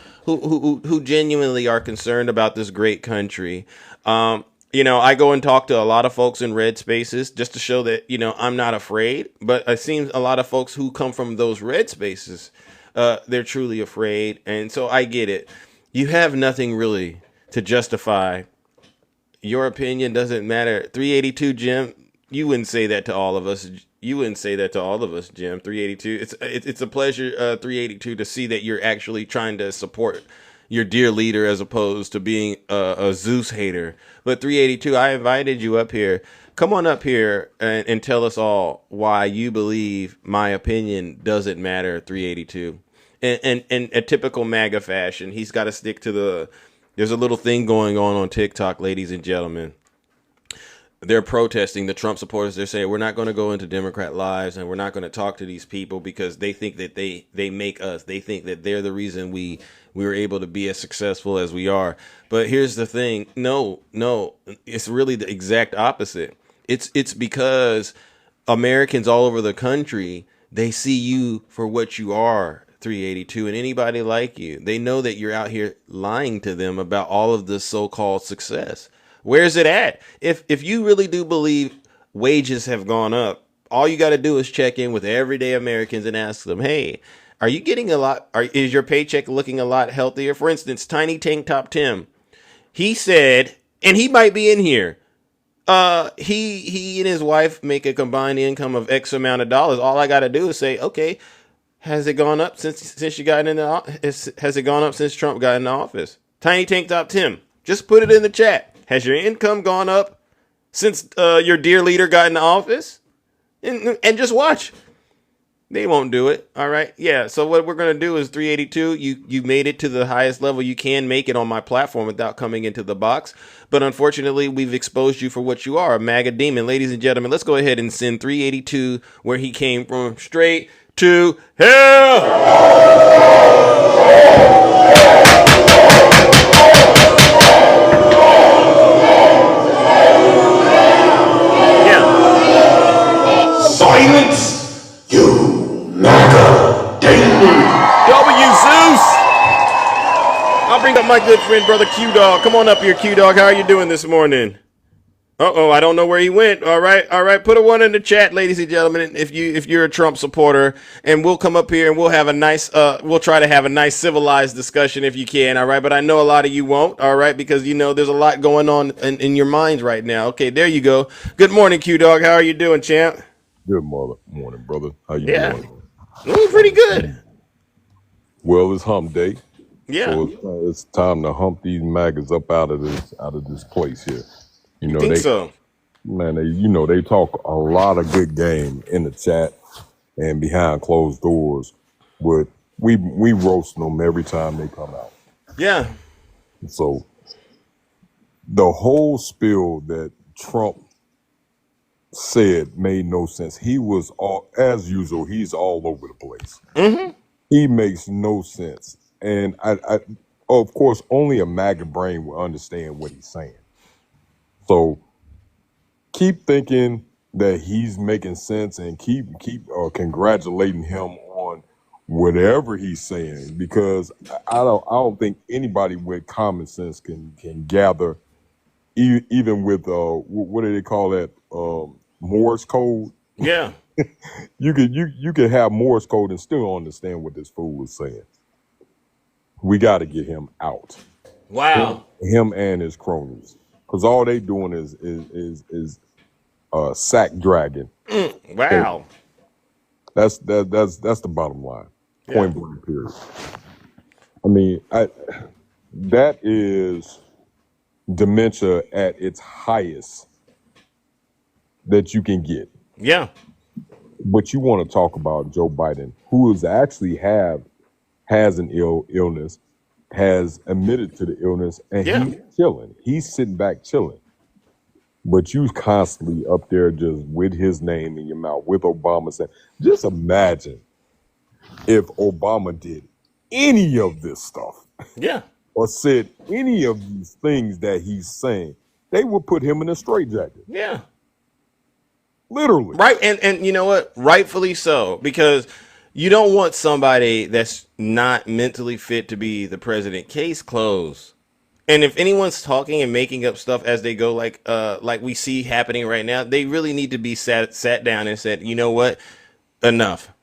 genuinely are concerned about this great country. You know, I go and talk to a lot of folks in red spaces just to show that, you know, I'm not afraid. But it seems a lot of folks who come from those red spaces, they're truly afraid. And so I get it. You have nothing really to justify. Your opinion doesn't matter. 382, Jim, you wouldn't say that to all of us. You wouldn't say that to all of us, Jim. 382. It's a pleasure, 382, to see that you're actually trying to support your dear leader as opposed to being a Zeus hater. But 382, I invited you up here. Come on up here and tell us all why you believe my opinion doesn't matter, 382. And a typical MAGA fashion, he's got to stick to there's a little thing going on TikTok, ladies and gentlemen. They're protesting, the Trump supporters. They're saying, we're not going to go into Democrat lives and we're not going to talk to these people because they think that they make us. They think that they're the reason we were able to be as successful as we are. But here's the thing. No, it's really the exact opposite. It's because Americans all over the country, they see you for what you are, 382, and anybody like you. They know that you're out here lying to them about all of this so-called success. Where's it at? If you really do believe wages have gone up, all you got to do is check in with everyday Americans and ask them, hey, are you getting a lot? Is your paycheck looking a lot healthier? For instance, Tiny Tank Top Tim, he said, and he might be in here, he and his wife make a combined income of X amount of dollars. All I got to do is say, okay, has it gone up since you got in the office? Has it gone up since Trump got in the office? Tiny Tank Top Tim, just put it in the chat. Has your income gone up since your dear leader got in the office? And just watch. They won't do it. All right. Yeah. So what we're going to do is 382. You made it to the highest level you can make it on my platform without coming into the box. But unfortunately, we've exposed you for what you are, a MAGA demon. Ladies and gentlemen, let's go ahead and send 382 where he came from, straight to hell. I'll bring up my good friend, brother Q Dog. Come on up here, Q Dog. How are you doing this morning? Uh-oh, I don't know where he went. All right. Put a one in the chat, ladies and gentlemen, if you're a Trump supporter, and we'll come up here and we'll have a nice we'll try to have a nice civilized discussion if you can, all right? But I know a lot of you won't, all right, because there's a lot going on in your minds right now. Okay, there you go. Good morning, Q Dog. How are you doing, champ? Good morning, brother. How you doing? Doing pretty good. Well, it's hump day. Yeah. So it's time to hump these maggots up out of this place here. You think so? Man, they talk a lot of good game in the chat and behind closed doors, but we roast them every time they come out. Yeah. So the whole spiel that Trump said made no sense. He was as usual. He's all over the place. Mm-hmm. He makes no sense, and I of course only a MAGA brain will understand what he's saying. So keep thinking that he's making sense and keep congratulating him on whatever he's saying, because I don't think anybody with common sense can gather even with what do they call that, Morse code. Yeah. You could have Morse code and still understand what this fool is saying. We got to get him out. Wow. Him and his cronies. Because all they doing is sack dragging. Wow. That's the bottom line. Point blank period. I mean, that is dementia at its highest that you can get. Yeah. But you want to talk about Joe Biden, who is actually has an illness, has admitted to the illness, and he's chilling. He's sitting back chilling. But you constantly up there just with his name in your mouth, with Obama saying, just imagine if Obama did any of this stuff. Yeah. Or said any of these things that he's saying, they would put him in a straitjacket. Yeah. Literally. Right. And you know what? Rightfully so, because you don't want somebody that's not mentally fit to be the president. Case closed. And if anyone's talking and making up stuff as they go, like we see happening right now, they really need to be sat down and said, you know what? Enough.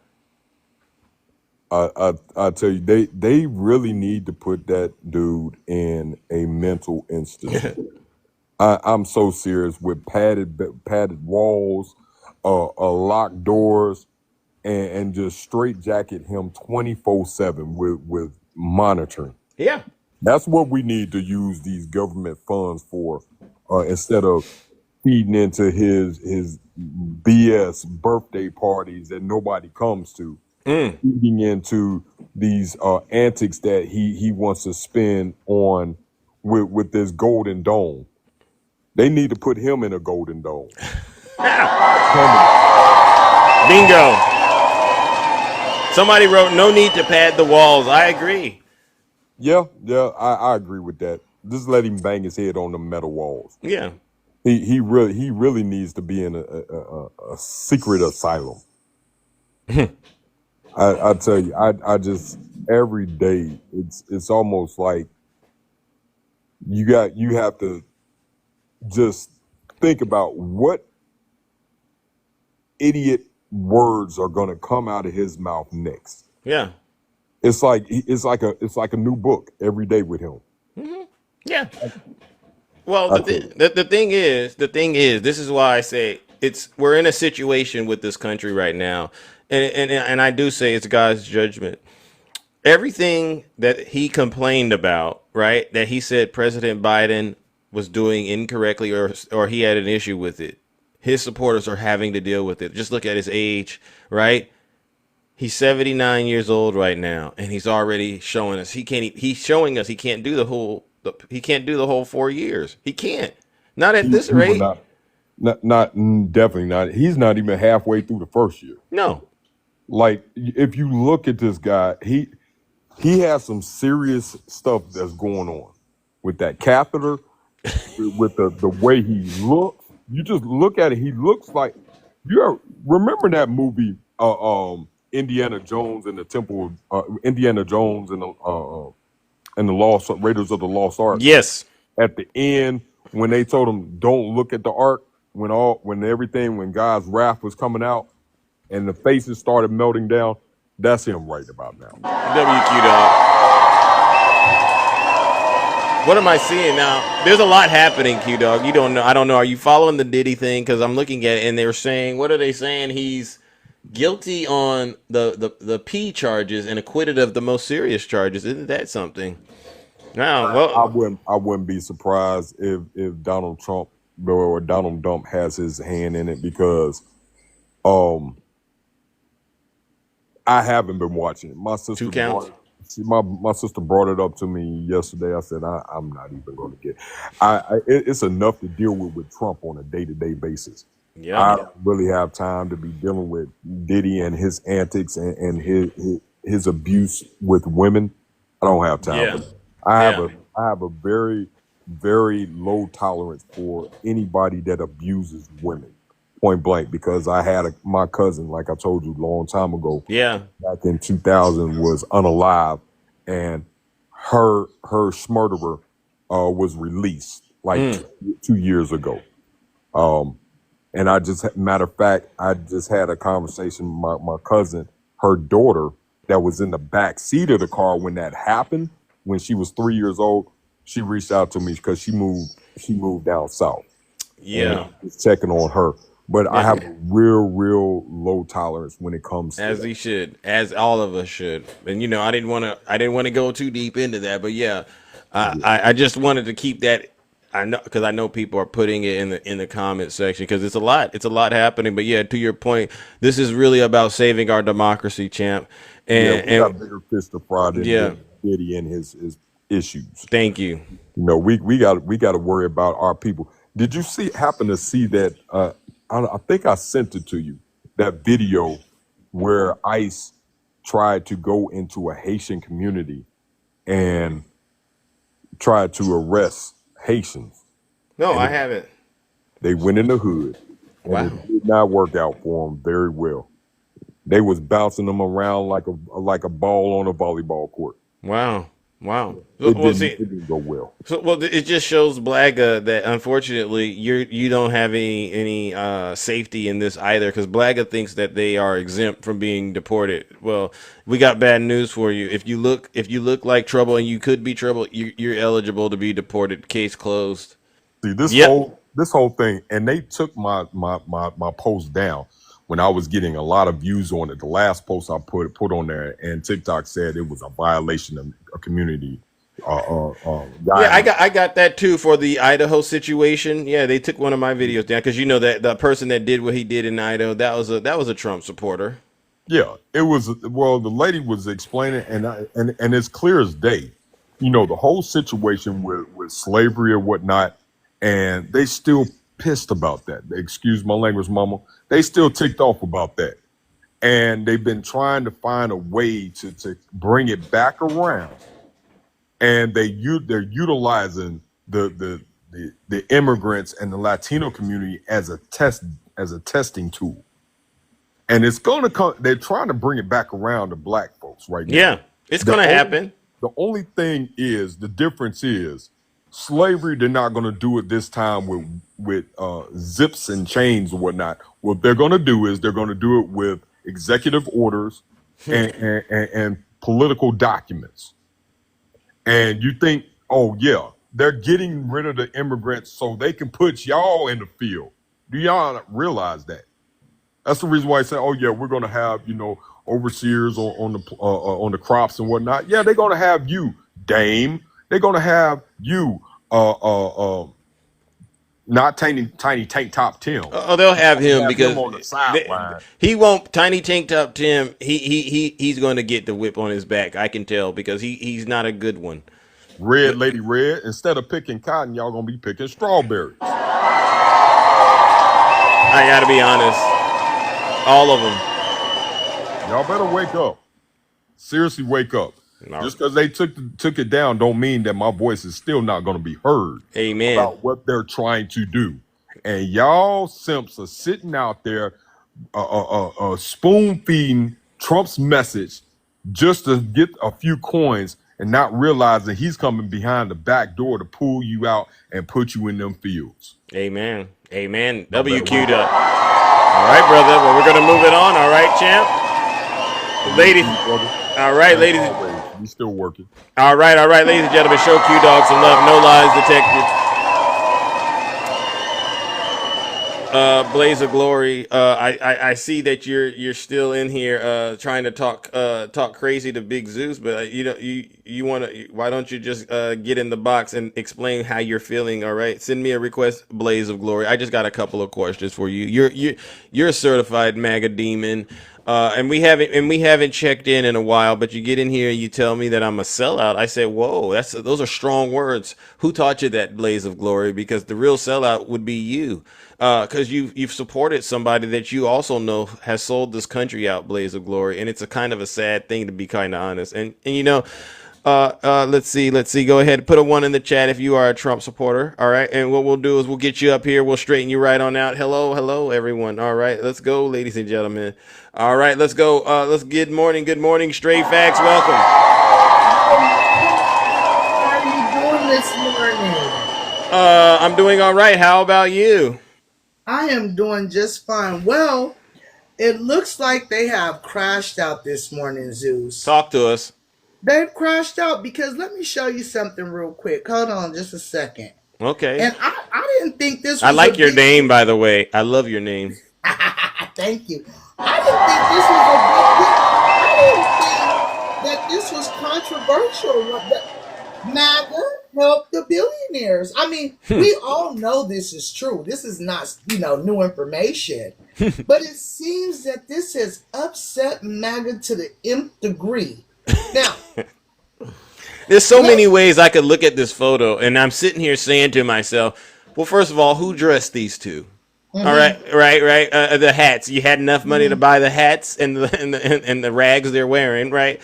I tell you, they really need to put that dude in a mental institution. I'm so serious, with padded walls, locked doors, and just straight jacket him 24/7 with monitoring. Yeah. That's what we need to use these government funds for, instead of feeding into his BS birthday parties that nobody comes to. Feeding into these antics that he wants to spend on with this golden dome. They need to put him in a golden dome. Bingo. Somebody wrote, no need to pad the walls. I agree. Yeah, I agree with that. Just let him bang his head on the metal walls. Yeah. He really needs to be in a secret asylum. I tell you, I just every day it's almost like you have to just think about what idiot words are going to come out of his mouth next. Yeah. It's like a new book every day with him. Mm-hmm. Yeah. Well, the thing is, this is why I say we're in a situation with this country right now, and I do say it's God's judgment. Everything that he complained about, right? That he said President Biden was doing incorrectly or he had an issue with it. His supporters are having to deal with it. Just look at his age, right? He's 79 years old right now, and he's already showing us he's showing us he can't do the whole 4 years. He can't. Not at this rate. Not definitely not. He's not even halfway through the first year. No. Like, if you look at this guy, he has some serious stuff that's going on with that catheter, with the way he looks. You just look at it. He looks like, remember that movie, Indiana Jones and the Temple, Indiana Jones and and the Lost Raiders of the Lost Ark. Yes. At the end, when they told him don't look at the ark, when God's wrath was coming out, and the faces started melting down, that's him right about now. WQ dog. What am I seeing now? There's a lot happening, Q Dog. You don't know. I don't know. Are you following the Diddy thing? Because I'm looking at it and they're saying, what are they saying? He's guilty on the P charges and acquitted of the most serious charges. Isn't that something? Now, well, I wouldn't be surprised if Donald Trump or Donald Trump has his hand in it, because I haven't been watching it. My sister my sister brought it up to me yesterday. I said I'm not even going to get. It's enough to deal with Trump on a day-to-day basis. Yeah, I don't really have time to be dealing with Diddy and his antics and his abuse with women. I don't have time. Yeah. For that. I have a very, very low tolerance for anybody that abuses women, point blank, because I had my cousin, like I told you a long time ago. Yeah. Back in 2000 was unalive, and her murderer was released like 2 years ago. And matter of fact, I just had a conversation with my cousin, her daughter that was in the back seat of the car when that happened, when she was 3 years old. She reached out to me because she moved down south. Yeah. Just checking on her. But I have a real low tolerance when it comes to as that. he should, as all of us should. And you know, I didn't want to go too deep into that, but yeah, I just wanted to keep that. I know, because I know people are putting it in the comment section, because it's a lot happening. But yeah, to your point, this is really about saving our democracy, champ. And we got bigger fish to fry than Diddy and his issues. Thank you. You know, we got to worry about our people. Did you happen to see that? I think I sent it to you, that video where ICE tried to go into a Haitian community and tried to arrest Haitians. No, I haven't. They went in the hood, and it did not work out for them very well. They was bouncing them around like a ball on a volleyball court. Wow. It didn't go well. So, it just shows Blaga that unfortunately you don't have any safety in this either, because Blaga thinks that they are exempt from being deported. Well, we got bad news for you. If you look like trouble and you could be trouble, you're eligible to be deported. Case closed. See this whole thing, and they took my post down when I was getting a lot of views on it. The last post I put on there, and TikTok said it was a violation of a community. I got that too for the Idaho situation. Yeah, they took one of my videos down because you know that the person that did what he did in Idaho, that was a Trump supporter. Yeah, it was. Well, the lady was explaining, and it's clear as day. You know, the whole situation with slavery or whatnot, and they still pissed about that. Excuse my language, mama. They still ticked off about that. And they've been trying to find a way to bring it back around. And they're utilizing the immigrants and the Latino community as a testing tool. And it's gonna come. They're trying to bring it back around to black folks right now. Yeah, it's gonna happen. The only thing is, the difference is, slavery, they're not going to do it this time with zips and chains and whatnot. What they're going to do is they're going to do it with executive orders and political documents. And you think, oh yeah, they're getting rid of the immigrants so they can put y'all in the field. Do y'all not realize that? That's the reason why I say, oh yeah, we're going to have, overseers on the crops and whatnot. Yeah, they're going to have you, Dame. They're going to have you, not tiny tank top Tim. Oh, they'll have him because him on the sideline. He won't. Tiny tank top Tim. He's going to get the whip on his back. I can tell, because he's not a good one. Red Lady Red. Instead of picking cotton, y'all gonna be picking strawberries. I gotta be honest. All of them. Y'all better wake up. Seriously, wake up. No. Just because they took it down don't mean that my voice is still not going to be heard. Amen. About what they're trying to do. And y'all simps are sitting out there spoon feeding Trump's message just to get a few coins and not realizing he's coming behind the back door to pull you out and put you in them fields. Amen. Amen. WQ'd up. All right, brother. Well, we're going to move it on. All right, champ. Ladies. All right, ladies. We still working. All right, ladies and gentlemen. Show Q-Dog some love. No lies detected. Blaze of Glory. I see that you're still in here trying to talk crazy to Big Zeus, but you want to. Why don't you just get in the box and explain how you're feeling? All right, send me a request, Blaze of Glory. I just got a couple of questions for you. You're a certified MAGA demon. And we haven't checked in a while, but you get in here and you tell me that I'm a sellout. I say, whoa, those are strong words. Who taught you that, Blaze of Glory? Because the real sellout would be you, because you've supported somebody that you also know has sold this country out, Blaze of Glory, and it's a kind of a sad thing, to be kind of honest. And let's see. Go ahead and put a 1 in the chat if you are a Trump supporter. All right. And what we'll do is we'll get you up here. We'll straighten you right on out. Hello, everyone. All right. Let's go, ladies and gentlemen. All right. Let's go. Good morning. Straight Facts. Welcome. How are you doing this morning? I'm doing all right. How about you? I am doing just fine. Well, it looks like they have crashed out this morning, Zeus. Talk to us. They've crashed out because let me show you something real quick. Hold on just a second. Okay. And I didn't think this was I like your name, by the way. I love your name. Thank you. I didn't think this was controversial. MAGA help the billionaires. I mean, we all know this is true. This is not, new information. But it seems that this has upset MAGA to the nth degree. Now, there's so many ways I could look at this photo, and I'm sitting here saying to myself, well, first of all, who dressed these two? Mm-hmm. All right. The hats. You had enough money to buy the hats and the rags they're wearing, right?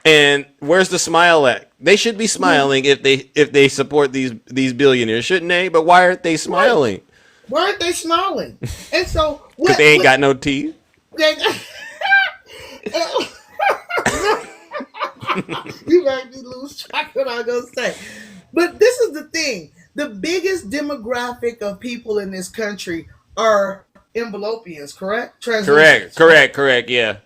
And where's the smile at? They should be smiling if they support these billionaires, shouldn't they? But why aren't they smiling? Why aren't they smiling? And so because they ain't got no teeth. You made me lose track of what I was gonna say. But this is the thing: the biggest demographic of people in this country are envelopians, correct? Correct. Yeah.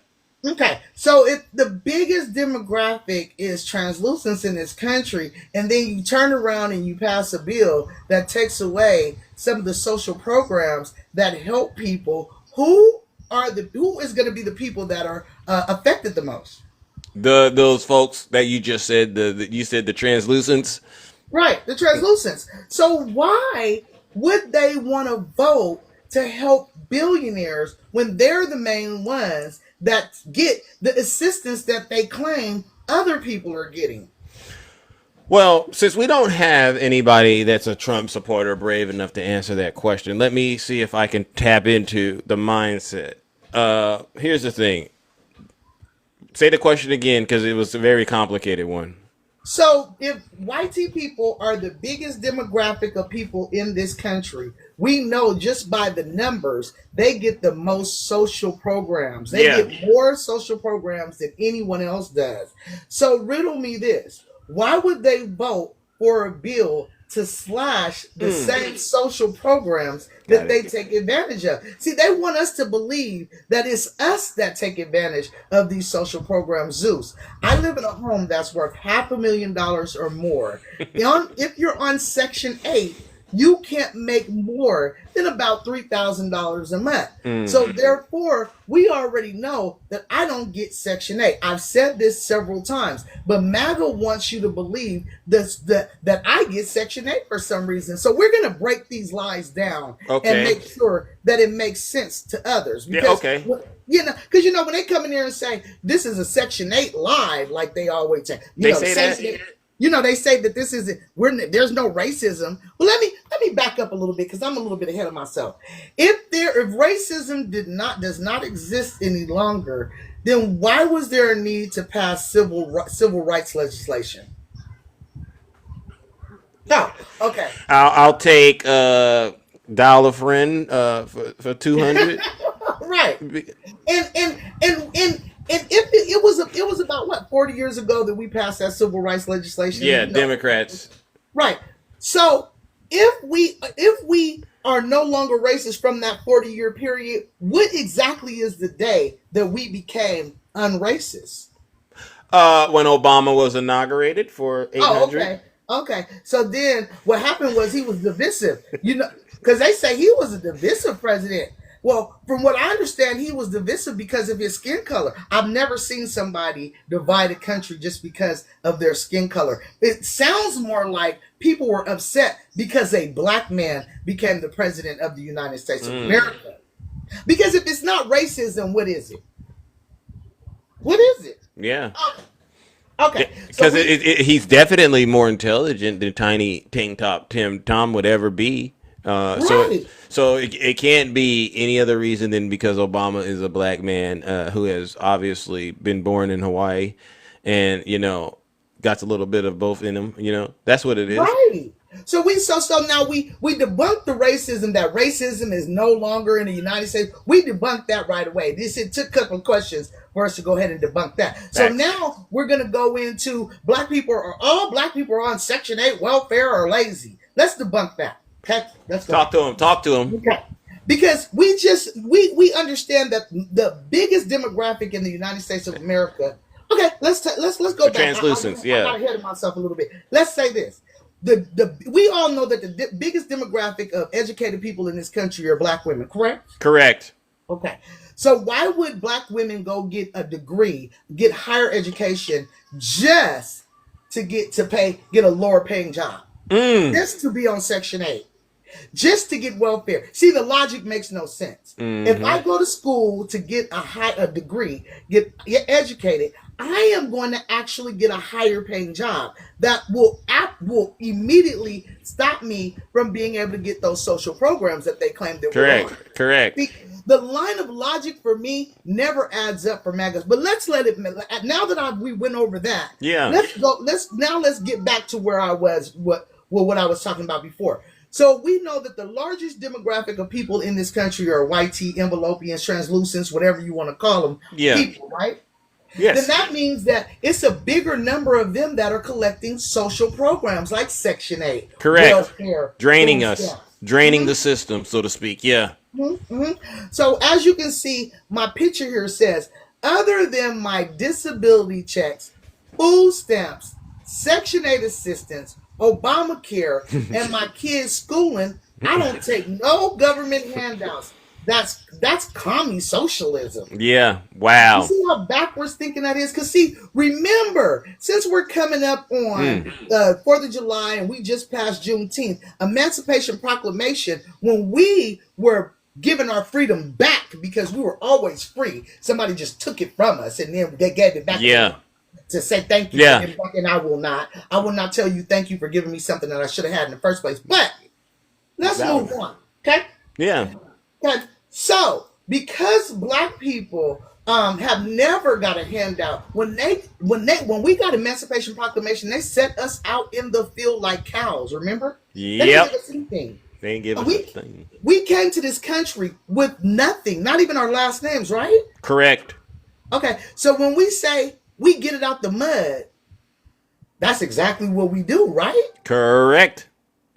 Okay, so if the biggest demographic is translucents in this country, and then you turn around and you pass a bill that takes away some of the social programs that help people, who is going to be the people that are affected the most? Those folks that you just said, you said the translucents, right? The translucents. So why would they want to vote to help billionaires when they're the main ones that get the assistance that they claim other people are getting? Well, since we don't have anybody that's a Trump supporter brave enough to answer that question, let me see if I can tap into the mindset. Here's the thing. Say the question again, because it was a very complicated one. So if white people are the biggest demographic of people in this country, we know just by the numbers, they get the most social programs. They get more social programs than anyone else does. So riddle me this. Why would they vote for a bill to slash the same social programs that they take advantage of? See, they want us to believe that it's us that take advantage of these social programs. Zeus, I live in a home that's worth $500,000 or more. If you're on Section 8, you can't make more than about $3,000 a month. So therefore, we already know that I don't get Section 8. I've said this several times, but MAGA wants you to believe that I get Section 8 for some reason. So we're going to break these lies down and make sure that it makes sense to others. Because, because when they come in here and say, this is a Section 8 lie, like they always say. They say that. They say that this isn't. There's no racism. Well, let me back up a little bit because I'm a little bit ahead of myself. If racism does not exist any longer, then why was there a need to pass civil rights legislation? No. Okay. I'll take dial a friend for 200. Right. And And if it was about what 40 years ago that we passed that civil rights legislation. Yeah, Democrats. Right. So if we are no longer racist from that 40-year period, what exactly is the day that we became unracist? When Obama was inaugurated for 800. Oh, okay. Okay. So then what happened was he was divisive. You know, because they say he was a divisive president. Well, from what I understand, he was divisive because of his skin color. I've never seen somebody divide a country just because of their skin color. It sounds more like people were upset because a black man became the president of the United States of America. Because if it's not racism, what is it? What is it? Yeah. Okay. Because he's definitely more intelligent than Tiny Tank Top Tom would ever be. So it can't be any other reason than because Obama is a black man who has obviously been born in Hawaii and, you know, got a little bit of both in him. You know, that's what it is. Right. So now we debunked the racism, that racism is no longer in the United States. We debunked that right away. It took a couple of questions for us to go ahead and debunk that. So now we're going to go into all black people are on Section 8 welfare or lazy. Let's debunk that. Okay? Let's go. Talk to him. Okay. Because we understand that the biggest demographic in the United States of America. Okay, let's go back. Translucents, I got ahead of myself a little bit. Let's say this. We all know that the biggest demographic of educated people in this country are black women, correct? Correct. Okay. So why would black women go get a degree, get higher education just to get a lower paying job? Just to be on Section 8. Just to get welfare. See, the logic makes no sense. If I go to school to get a degree, get educated, I am going to actually get a higher paying job that will immediately stop me from being able to get those social programs that they claim that we're on. Correct. The line of logic for me never adds up for MAGAs. But let's let it. Now that we went over that, let's go. Let's get back to where I was. What I was talking about before. So we know that the largest demographic of people in this country are white tea, envelopians, translucents, whatever you want to call them. People, right? Yes. Then that means that it's a bigger number of them that are collecting social programs like Section 8. Correct. Welfare, draining us. Draining the system, so to speak. Yeah. So as you can see, my picture here says, other than my disability checks, food stamps, Section 8 assistance, Obamacare, and my kids' schooling, I don't take no government handouts. That's commie socialism. Yeah. Wow. You see how backwards thinking that is? Because see, remember, since we're coming up on 4th of July and we just passed Juneteenth, Emancipation Proclamation, when we were given our freedom back because we were always free, somebody just took it from us and then they gave it back to say thank you. Yeah. And I will not tell you thank you for giving me something that I should have had in the first place. But let's move on. Okay? Yeah. Okay. So, because black people have never got a handout, when we got Emancipation Proclamation, they set us out in the field like cows, remember? They didn't give us anything. They ain't give us anything. We came to this country with nothing, not even our last names, right? Correct. Okay, so when we say we get it out the mud, that's exactly what we do, right? Correct.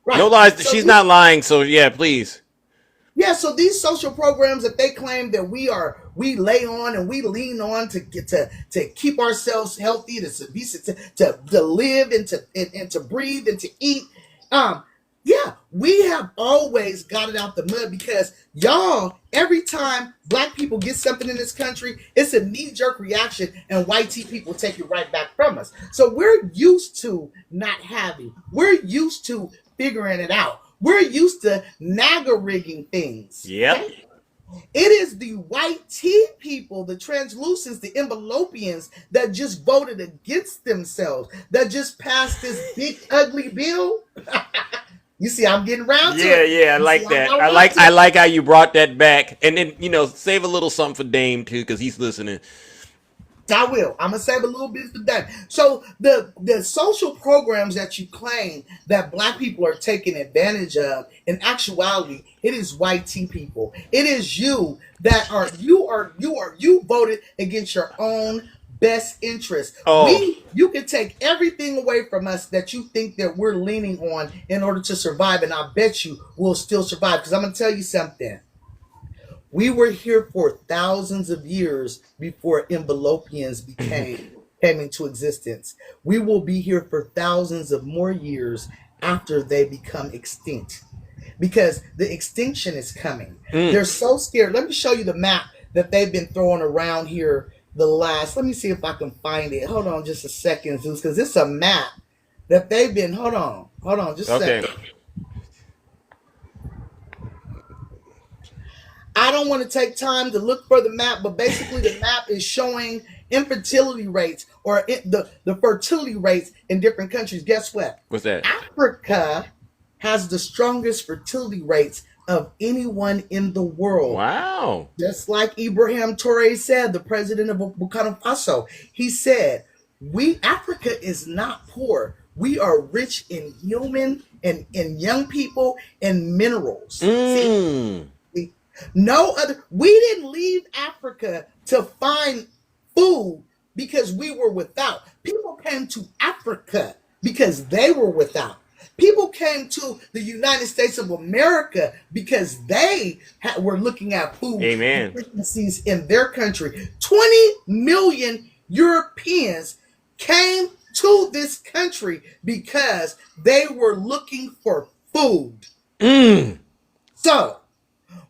Right. No lies. So she's not lying, so yeah, please. Yeah, so these social programs that they claim that we lay on and we lean on to get to keep ourselves healthy, to live and to breathe and to eat. Yeah, we have always got it out the mud because y'all, every time black people get something in this country, it's a knee-jerk reaction and white tea people take it right back from us. So we're used to not having. We're used to figuring it out. We're used to NAGA rigging things. Yep. Okay? It is the white tea people, the translucents, the envelopians that just voted against themselves, that just passed this big ugly bill. You see, I'm getting around to it. Yeah, I like that. I like how you brought that back, and then save a little something for Dame too, because he's listening. I will. I'm gonna save a little bit for that. So the social programs that you claim that black people are taking advantage of, in actuality, it is white tea people. It is you that you voted against your own best interest. You can take everything away from us that you think that we're leaning on in order to survive, and I bet you we'll still survive. Because I'm gonna tell you something. We were here for thousands of years before envelopians came into existence. We will be here for thousands of more years after they become extinct, because the extinction is coming. They're so scared. Let me show you the map that they've been throwing around here let me see if I can find it. Hold on just a second, Zeus, because it's a map that they've been, hold on just a second. I don't want to take time to look for the map, but basically the map is showing infertility rates or the fertility rates in different countries. Guess what? What's that? Africa has the strongest fertility rates of anyone in the world. Wow. Just like Ibrahim Traoré said, the president of Burkina Faso, he said, Africa is not poor. We are rich in human and in young people and minerals. See, we didn't leave Africa to find food because we were without. People came to Africa because they were without. People came to the United States of America because they were looking at food deficiencies in their country. 20 million Europeans came to this country because they were looking for food. So,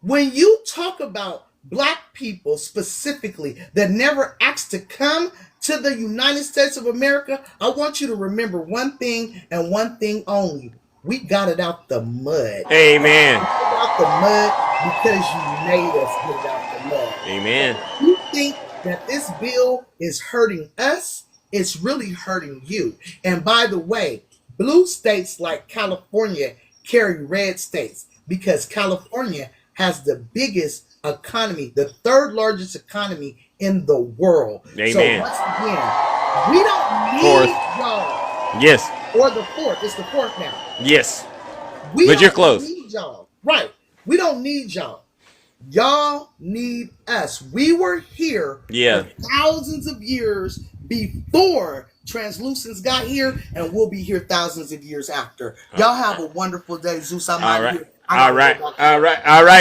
when you talk about black people specifically that never asked to come to the United States of America, I want you to remember one thing and one thing only. We got it out the mud. Amen. We got it out the mud because you made us get it out the mud. Amen. You think that this bill is hurting us? It's really hurting you. And by the way, blue states like California carry red states because California has the biggest economy, the third largest economy in the world. Amen. So once again, we don't need y'all. Yes. Or the fourth. It's the fourth now. Yes. But you're close. Need y'all. Right. We don't need y'all. Y'all need us. We were here for thousands of years before translucents got here, and we'll be here thousands of years after. Y'all have a wonderful day, Zeus. I'm out of here. All right.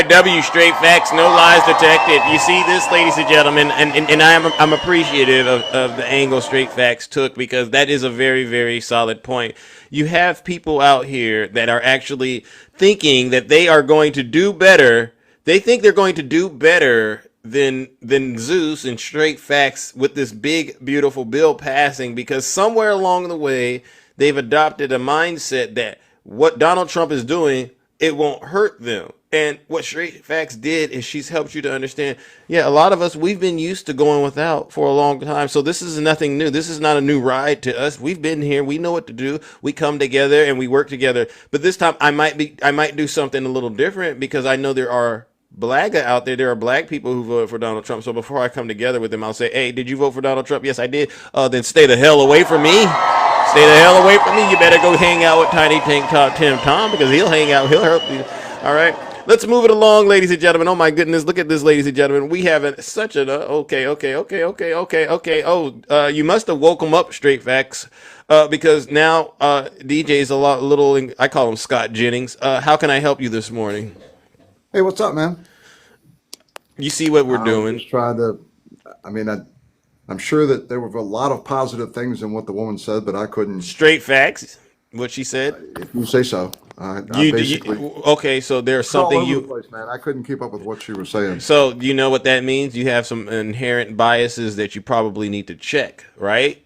W, straight facts, no lies detected. You see this, ladies and gentlemen, and I'm appreciative of the angle Straight Facts took, because that is a very, very solid point. You have people out here that are actually thinking that they are going to do better. They think they're going to do better than Zeus and Straight Facts with this big, beautiful bill passing, because somewhere along the way they've adopted a mindset that what Donald Trump is doing, it won't hurt them. And what Straight Facts did is she's helped you to understand, a lot of us, we've been used to going without for a long time. So this is nothing new. This is not a new ride to us. We've been here. We know what to do. We come together and we work together. But this time I might do something a little different, because I know there are blagga out there. There are black people who voted for Donald Trump. So before I come together with them, I'll say, hey, did you vote for Donald Trump? Yes, I did. Then stay the hell away from me. Stay the hell away from me. You better go hang out with Tiny Tank Top Tim Tom, because he'll hang out. He'll help you. All right. Let's move it along, ladies and gentlemen. Oh, my goodness. Look at this, ladies and gentlemen. We have such an okay. Oh, you must have woke him up, Straight Facts, because now DJ's I call him Scott Jennings. How can I help you this morning? Hey, what's up, man? You see what we're doing. Just trying to, I'm sure that there were a lot of positive things in what the woman said, but I couldn't. Straight facts, what she said. If you say so. Okay, so there's something all over the place, man. I couldn't keep up with what she was saying. So you know what that means? You have some inherent biases that you probably need to check, right?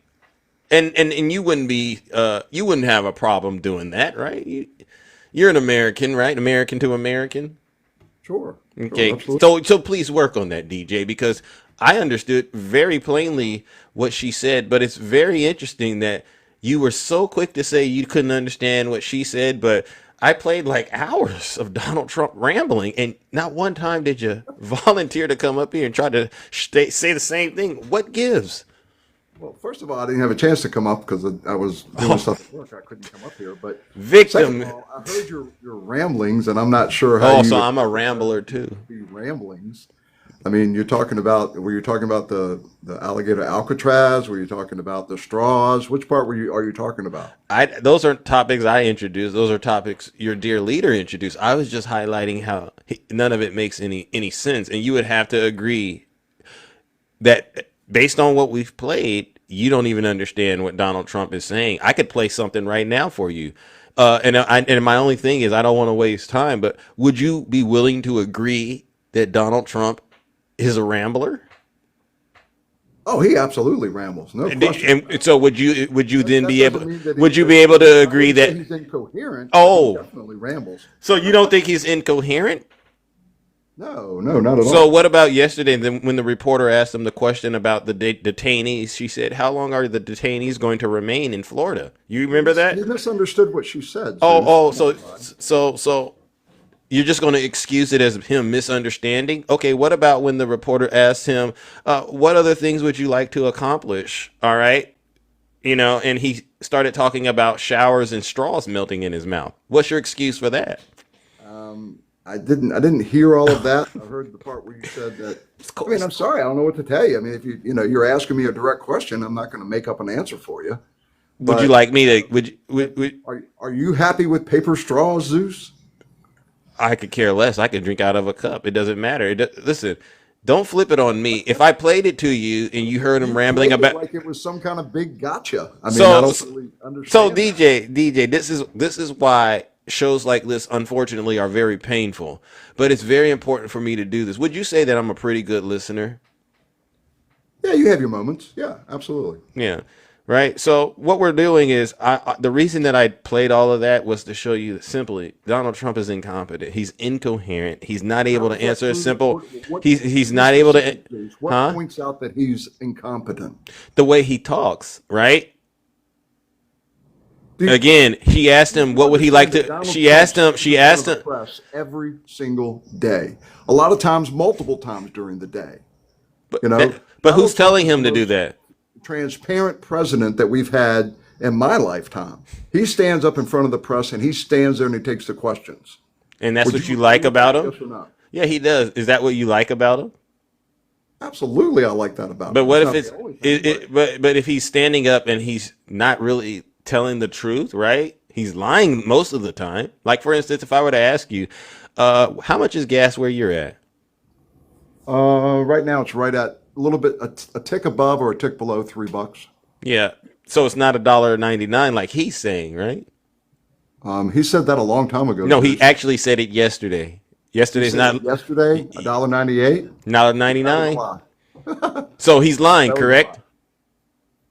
And you wouldn't have a problem doing that, right? You're an American, right? American to American. Sure. Okay. Sure, so please work on that, DJ, because I understood very plainly what she said, but it's very interesting that you were so quick to say you couldn't understand what she said, but I played like hours of Donald Trump rambling, and not one time did you volunteer to come up here and try to say the same thing. What gives? Well, first of all, I didn't have a chance to come up because I was doing stuff at work. I couldn't come up here. But Victim. second of all, I heard your ramblings, and I'm not sure how. Oh, you so I'm a rambler too. be ramblings. I mean, were you talking about the alligator Alcatraz? Were you talking about the straws? Which part are you talking about? Those aren't topics I introduced. Those are topics your dear leader introduced. I was just highlighting how none of it makes any sense. And you would have to agree that based on what we've played, you don't even understand what Donald Trump is saying. I could play something right now for you. And my only thing is I don't want to waste time, but would you be willing to agree that Donald Trump is a rambler? Oh, he absolutely rambles. No question. And so would you then be able to agree that he's incoherent? Oh, he definitely rambles. So you don't think he's incoherent? No, not at all. So what about yesterday when the reporter asked him the question about the detainees? She said, "How long are the detainees going to remain in Florida?" You remember that? You misunderstood what she said. So you're just going to excuse it as him misunderstanding? Okay, what about when the reporter asked him, what other things would you like to accomplish? All right. And he started talking about showers and straws melting in his mouth. What's your excuse for that? I didn't hear all of that. I heard the part where you said that. I mean, I'm sorry, I don't know what to tell you. I mean, if you're asking me a direct question, I'm not going to make up an answer for you. Would you like me to? Are you happy with paper straws, Zeus? I could care less. I could drink out of a cup. It doesn't matter. Listen, don't flip it on me. If I played it to you and you heard him rambling about like it was some kind of big gotcha. I mean, I don't really understand. So DJ, this is why shows like this unfortunately are very painful. But it's very important for me to do this. Would you say that I'm a pretty good listener? Yeah, you have your moments. Yeah, absolutely. Yeah. Right. So what we're doing is the reason that I played all of that was to show you that simply Donald Trump is incompetent. He's incoherent. He's not able to answer a simple. He's not able to. What points out that he's incompetent? The way he talks. Right. Again, he asked him what would he like to. She asked him. Press every single day. A lot of times, multiple times during the day. But who's telling him to do that? Transparent president that we've had in my lifetime. He stands up in front of the press and he stands there and he takes the questions. And that's what you like about him? Yes or not? Yeah, he does. Is that what you like about him? Absolutely, I like that about him. But what if but if he's standing up and he's not really telling the truth, right? He's lying most of the time. Like for instance, if I were to ask you, how much is gas where you're at? Right now it's right at a little bit a tick above or a tick below $3. Yeah. So it's not $1.99 like he's saying, right? He said that a long time ago. No, he actually said it yesterday. Yesterday's not yesterday, $1.98? $1.99. So he's lying, correct?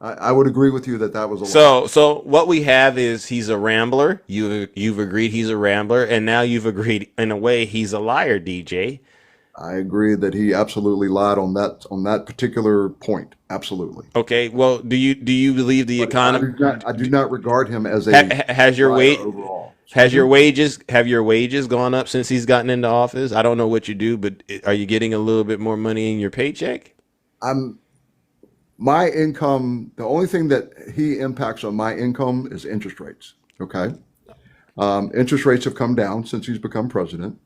I would agree with you that was a lie. So what we have is he's a rambler. You've agreed he's a rambler, and now you've agreed in a way he's a liar, DJ. I agree that he absolutely lied on that particular point. Absolutely. Okay. Well, do you believe the economy? I do not regard him as a have your wages gone up since he's gotten into office? I don't know what you do, but are you getting a little bit more money in your paycheck? My income. The only thing that he impacts on my income is interest rates. Okay. Interest rates have come down since he's become president.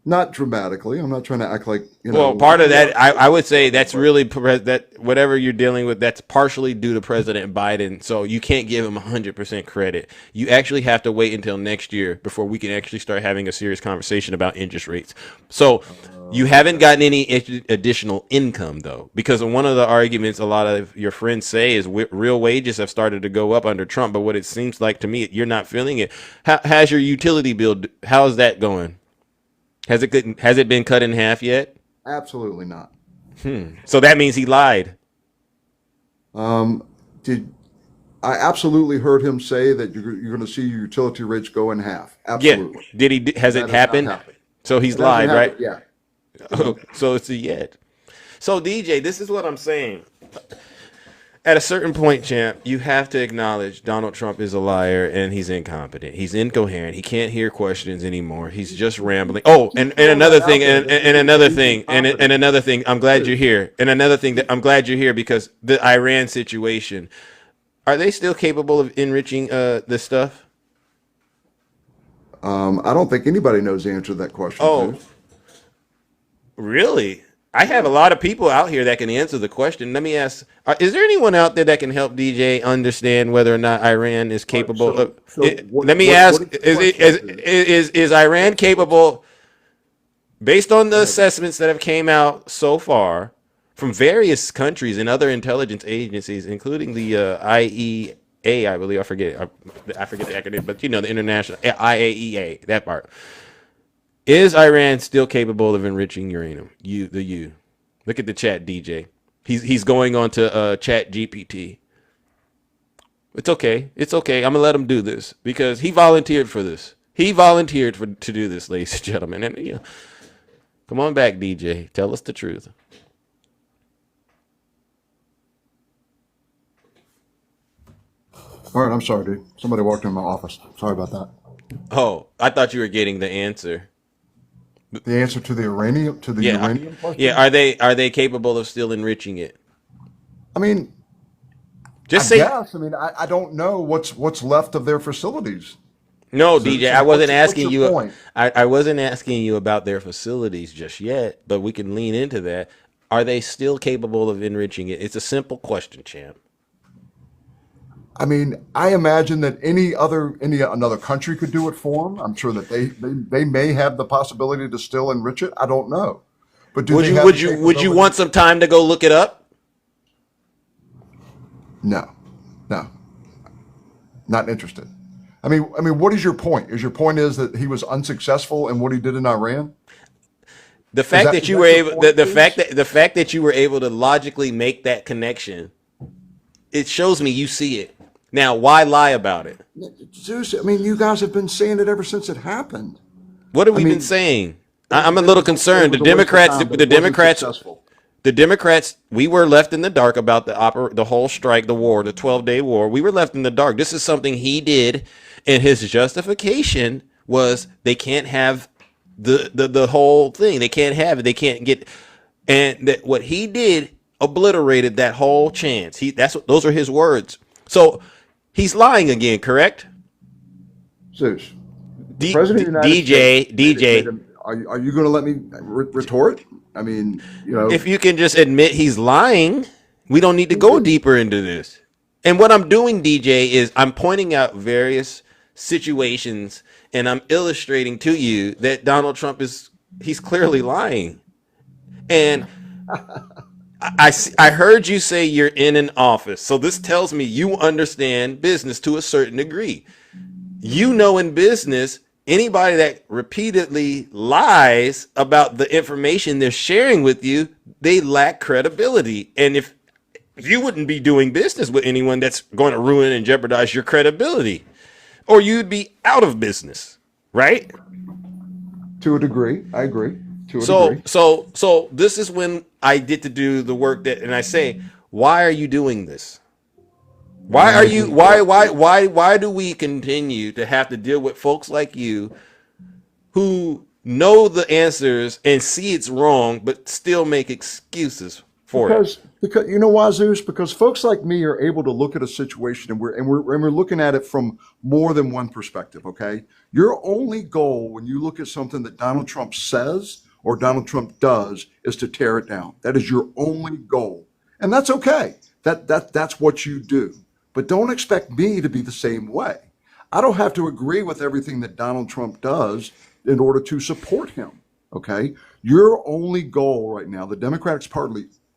Not dramatically. I'm not trying to act like, Well, part of that, I would say that's really that whatever you're dealing with, that's partially due to President Biden. So you can't give him 100% credit. You actually have to wait until next year before we can actually start having a serious conversation about interest rates. So you haven't gotten any additional income, though, because one of the arguments a lot of your friends say is real wages have started to go up under Trump. But what it seems like to me, you're not feeling it. How's your utility bill? How's that going? Has it been cut in half yet? Absolutely not. So that means he lied. I absolutely heard him say that you're going to see your utility rates go in half. Absolutely. Yeah. Has it happened? So he's lied, right? Yeah. So it's a yet. So DJ, this is what I'm saying. at a certain point, champ, you have to acknowledge Donald Trump is a liar and he's incompetent. He's incoherent. He can't hear questions anymore. He's just rambling. Oh, and another thing, and another thing, and another thing. I'm glad you're here. And another thing that I'm glad you're here because the Iran situation. Are they still capable of enriching this stuff? I don't think anybody knows the answer to that question. Oh, really? I have a lot of people out here that can answer the question. Let me ask: is there anyone out there that can help DJ understand whether or not Iran is capable of? Let me ask: is Iran capable, based on the assessments that have came out so far from various countries and other intelligence agencies, including the IEA, I believe, I forget the acronym, but you know, the international IAEA, that part. Is Iran still capable of enriching uranium? Look at the chat, DJ. He's going on to Chat GPT. It's okay. It's okay. I'm gonna let him do this because he volunteered for this. He volunteered to do this, ladies and gentlemen. And you know, come on back, DJ. Tell us the truth. All right, I'm sorry, dude. Somebody walked in my office. Sorry about that. Oh, I thought you were getting the answer. The answer to the uranium uranium question? Yeah, are they capable of still enriching it? I mean, guess. I mean, I don't know what's left of their facilities. No, so, DJ, I wasn't asking you. I wasn't asking you about their facilities just yet, but we can lean into that. Are they still capable of enriching it? It's a simple question, champ. I mean, I imagine that another country could do it for them. I'm sure that they may have the possibility to still enrich it. I don't know. But would you want some time to go look it up? No, not interested. I mean, what is your point? Your point is that he was unsuccessful in what he did in Iran? The fact that you were able, the fact that you were able to logically make that connection, it shows me you see it. Now, why lie about it? Zeus, I mean, you guys have been saying it ever since it happened. What have we been saying? I'm a little concerned. The Democrats, we were left in the dark about the whole strike, the war, the 12-day war. We were left in the dark. This is something he did, and his justification was they can't have the whole thing. They can't have it. They can't get, and that what he did obliterated that whole chance. Those are his words. So he's lying again, correct? Zeus, President of the United States, are you going to let me retort? I mean, you know, if you can just admit he's lying, we don't need to go deeper into this. And what I'm doing, DJ, is I'm pointing out various situations and I'm illustrating to you that Donald Trump he's clearly lying. And I heard you say you're in an office. So this tells me you understand business to a certain degree. You know, in business, anybody that repeatedly lies about the information they're sharing with you, they lack credibility. And if you wouldn't be doing business with anyone that's going to ruin and jeopardize your credibility, or you'd be out of business, right? To a degree, I agree. So this is when I get to do the work and I say, why are you doing this? Why do we continue to have to deal with folks like you who know the answers and see it's wrong, but still make excuses for it? Because you know why, Zeus? Because folks like me are able to look at a situation and we're looking at it from more than one perspective. Okay, your only goal when you look at something that Donald Trump says or Donald Trump does is to tear it down. That is your only goal, and that's okay. That's what you do. But don't expect me to be the same way. I don't have to agree with everything that Donald Trump does in order to support him. Okay, your only goal right now, the Democratic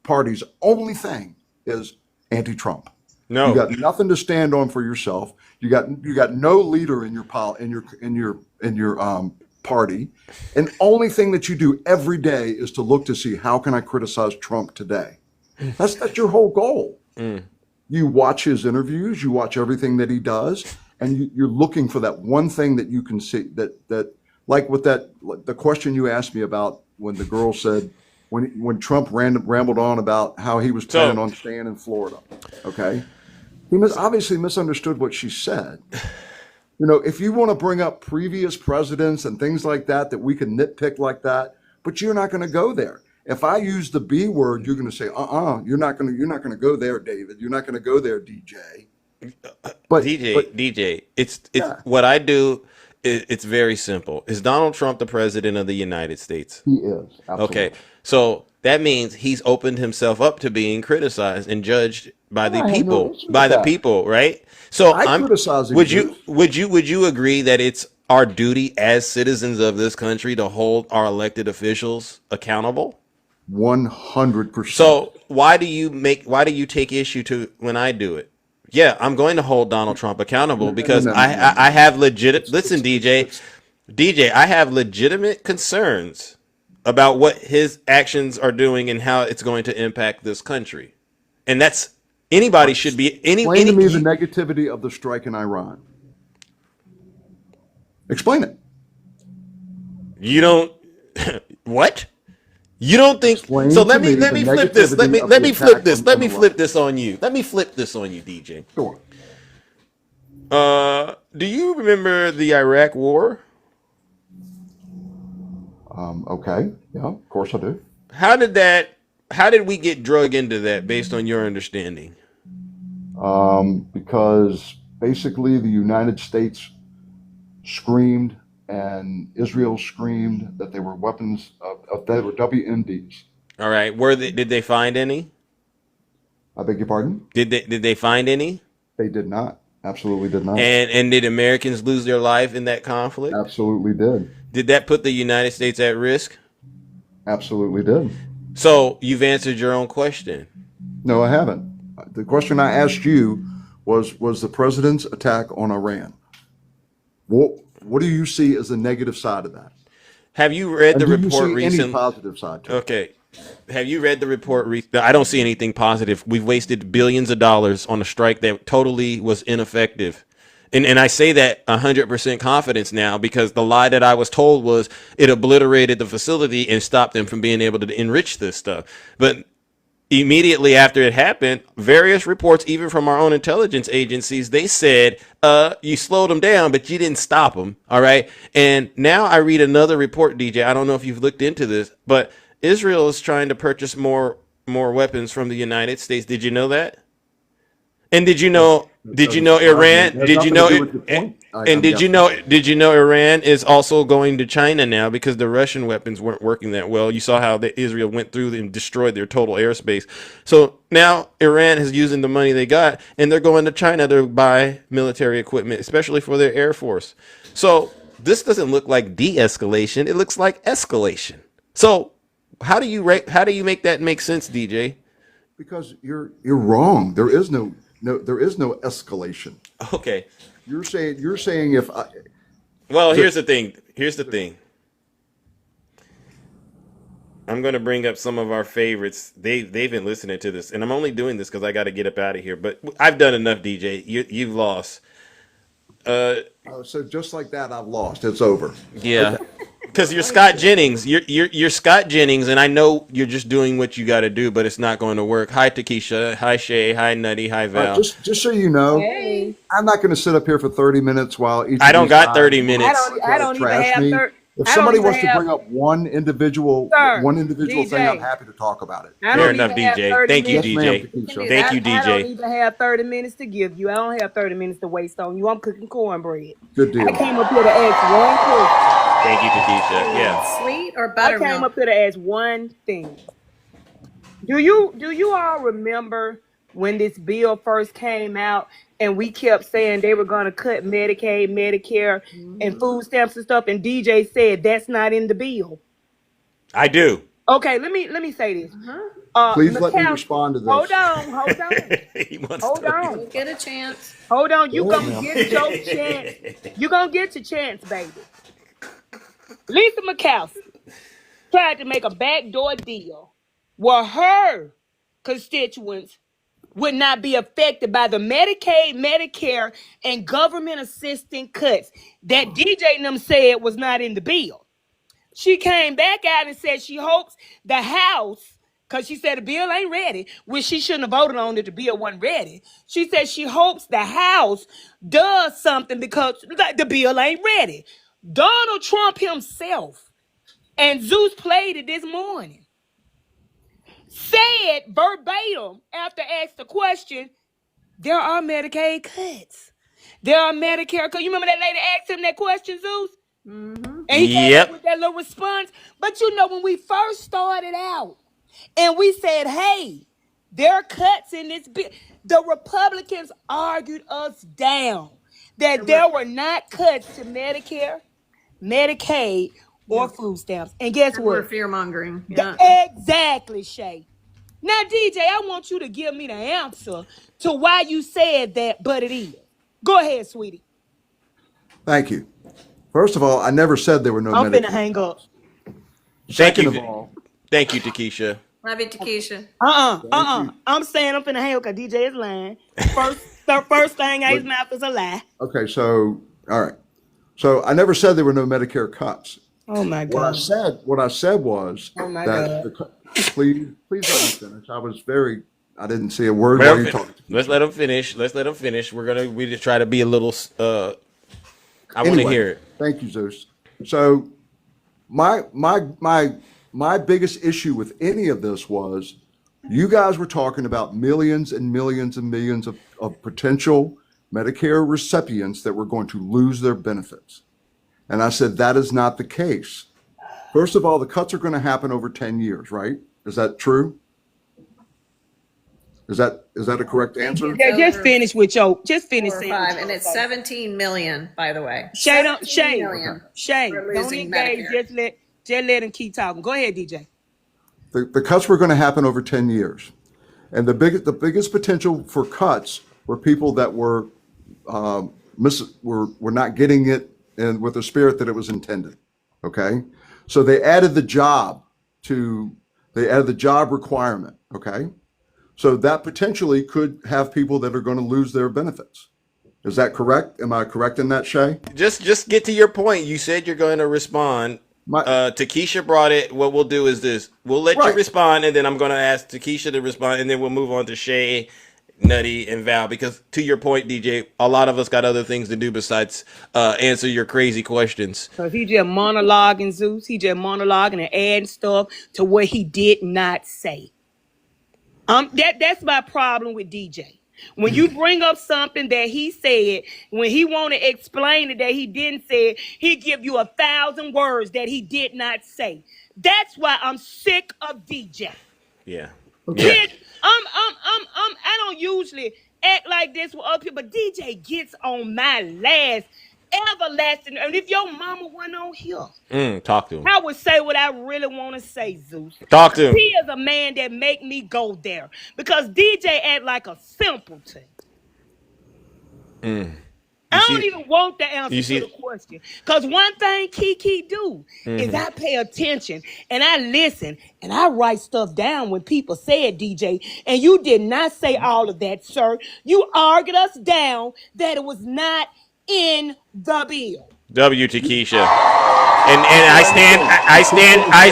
Party's only thing is anti-Trump. No, you got nothing to stand on for yourself. You got no leader in your party, and only thing that you do every day is to look to see how can I criticize Trump today. That's your whole goal. You watch his interviews, you watch everything that he does, and you're looking for that one thing that you can see that like with the question you asked me about when the girl said, when Trump rambled on about how he was planning on staying in Florida. Okay, he obviously misunderstood what she said. You know, if you want to bring up previous presidents and things like that we can nitpick like that, but you're not going to go there. If I use the B word, you're going to say, you're not going to go there, David. You're not going to go there, DJ. But DJ, it's what I do. It's very simple. Is Donald Trump the president of the United States? He is. Absolutely. Okay, so that means he's opened himself up to being criticized and judged by the people, right? So I'm criticizing. Would you agree that it's our duty as citizens of this country to hold our elected officials accountable? 100%. So why do you take issue to when I do it? Yeah, I'm going to hold Donald Trump accountable because I have listen, DJ, I have legitimate concerns about what his actions are doing and how it's going to impact this country. And that's anybody should be Explain to me the negativity of the strike in Iran. Explain it. You don't what? You don't think Explain so? Let me the flip this. Let me negativity flip this. of Let me Iran. flip this on you. Let me flip this on you, DJ. Sure. Do you remember the Iraq War? Okay. Yeah, of course I do. How did we get drug into that based on your understanding? Because basically the United States screamed and Israel screamed that they were weapons they were WMDs. All right. Did they find any? I beg your pardon? Did they find any? They did not. Absolutely did not. And did Americans lose their life in that conflict? Absolutely did. Did that put the United States at risk? Absolutely did. So you've answered your own question. No, I haven't. The question I asked you was the president's attack on Iran. What do you see as the negative side of that? Have you read the report recently? Any positive side to it? Okay. Have you read the report? I don't see anything positive. We've wasted billions of dollars on a strike that totally was ineffective. And I say that 100% confidence now because the lie that I was told was it obliterated the facility and stopped them from being able to enrich this stuff. But immediately after it happened, various reports, even from our own intelligence agencies, they said, you slowed them down, but you didn't stop them. All right. And now I read another report, DJ. I don't know if you've looked into this, but Israel is trying to purchase more weapons from the United States. Did you know that? And did you know Iran? Did you know Iran is also going to China now because the Russian weapons weren't working that well? You saw how Israel went through and destroyed their total airspace. So now Iran is using the money they got and they're going to China to buy military equipment, especially for their air force. So this doesn't look like de-escalation. It looks like escalation. So how do you make that make sense, DJ? Because you're wrong. There is no escalation. Okay. You're saying if I. Well, here's the thing. I'm going to bring up some of our favorites. They've been listening to this, and I'm only doing this because I got to get up out of here. But I've done enough, DJ. You've lost. So just like that, I've lost. It's over. Yeah. Because you're Scott Jennings. You're Scott Jennings, and I know you're just doing what you got to do, but it's not going to work. Hi, Takesha. Hi, Shay. Hi, Nutty. Hi, Val. Just so you know, I'm not going to sit up here for 30 minutes while each. I don't got 30 minutes. I don't even have 30. If somebody wants to bring up one individual DJ, thing, I'm happy to talk about it. Fair enough, DJ. Thank you, DJ. Thank you, DJ. I don't even have 30 minutes to give you. I don't have 30 minutes to waste on you. I'm cooking cornbread. Good deal. I came up here to ask one question. Thank you, Takesha. Yeah. Sweet or buttermilk? I came up here to ask one thing. Do you all remember when this bill first came out and we kept saying they were going to cut Medicaid, Medicare, and food stamps and stuff, and DJ said that's not in the bill? I do. Okay, let me say this. Please let me respond to this. Hold on. Hold on. We'll get a chance. Hold on. You gonna get your chance. You gonna get your chance, baby. Lisa Murkowski tried to make a backdoor deal where her constituents would not be affected by the Medicaid, Medicare, and government assistance cuts that DJ and them said was not in the bill. She came back out and said she hopes the House, because she said the bill ain't ready, which she shouldn't have voted on if the bill wasn't ready. She said she hopes the House does something because the bill ain't ready. Donald Trump himself, and Zeus played it this morning, said verbatim after asked the question, there are Medicaid cuts. There are Medicare cuts. You remember that lady asked him that question, Zeus? And he came up with that little response. But you know, when we first started out and we said, hey, there are cuts in this bill, the Republicans argued us down that there were not cuts to Medicare, Medicaid, or food stamps. And guess what? We're fear-mongering. Yeah. Exactly, Shay. Now, DJ, I want you to give me the answer to why you said that, but it is. Go ahead, sweetie. Thank you. First of all, I never said there were no I'm Medicare. finna hang up. Thank you, Takesha. Love you, Takesha. I'm saying I'm finna hang up because DJ is lying. The first thing out his mouth is a lie. Okay, so, all right. So I never said there were no Medicare cuts. Oh my God. What I said was Oh my that please let me finish. I didn't see a word while you talking. Let's let him finish. We just try to be a little I want to hear it. Thank you, Zeus. So my biggest issue with any of this was you guys were talking about millions and millions and millions of potential Medicare recipients that were going to lose their benefits. And I said, that is not the case. First of all, the cuts are going to happen over 10 years, right? Is that true? Is that a correct answer? Yeah, just finish saying 5, and it's 17 million, by the way. Shay, We're don't losing engage. Medicare. Just let him keep talking. Go ahead, DJ. The cuts were going to happen over 10 years. And the biggest potential for cuts were people that were not getting it and with the spirit that it was intended. Okay? So they added the job requirement. Okay? So that potentially could have people that are going to lose their benefits. Is that correct? Am I correct in that, Shay? Just get to your point. You said you're going to respond. Takesha brought it. What we'll do is this. We'll let you respond, and then I'm going to ask Takesha to respond, and then we'll move on to Shay, Nutty, and Val. Because to your point, DJ, a lot of us got other things to do besides answer your crazy questions. Because he just monologuing, Zeus. He just monologuing and adding stuff to what he did not say. That's my problem with DJ. When you bring up something that he said, when he want to explain it that he didn't say it, he give you 1,000 words that he did not say. That's why I'm sick of DJ. Yeah. Kid, I don't usually act like this with other people, but DJ gets on my last everlasting. And if your mama wasn't on here, talk to him. I would say what I really want to say, Zeus. Talk to him. He is a man that make me go there because DJ act like a simpleton. I don't even want the answer to the question. Because one thing Kiki do is I pay attention and I listen and I write stuff down when people say it, DJ. And you did not say all of that, sir. You argued us down that it was not in the bill. W Takesha. And I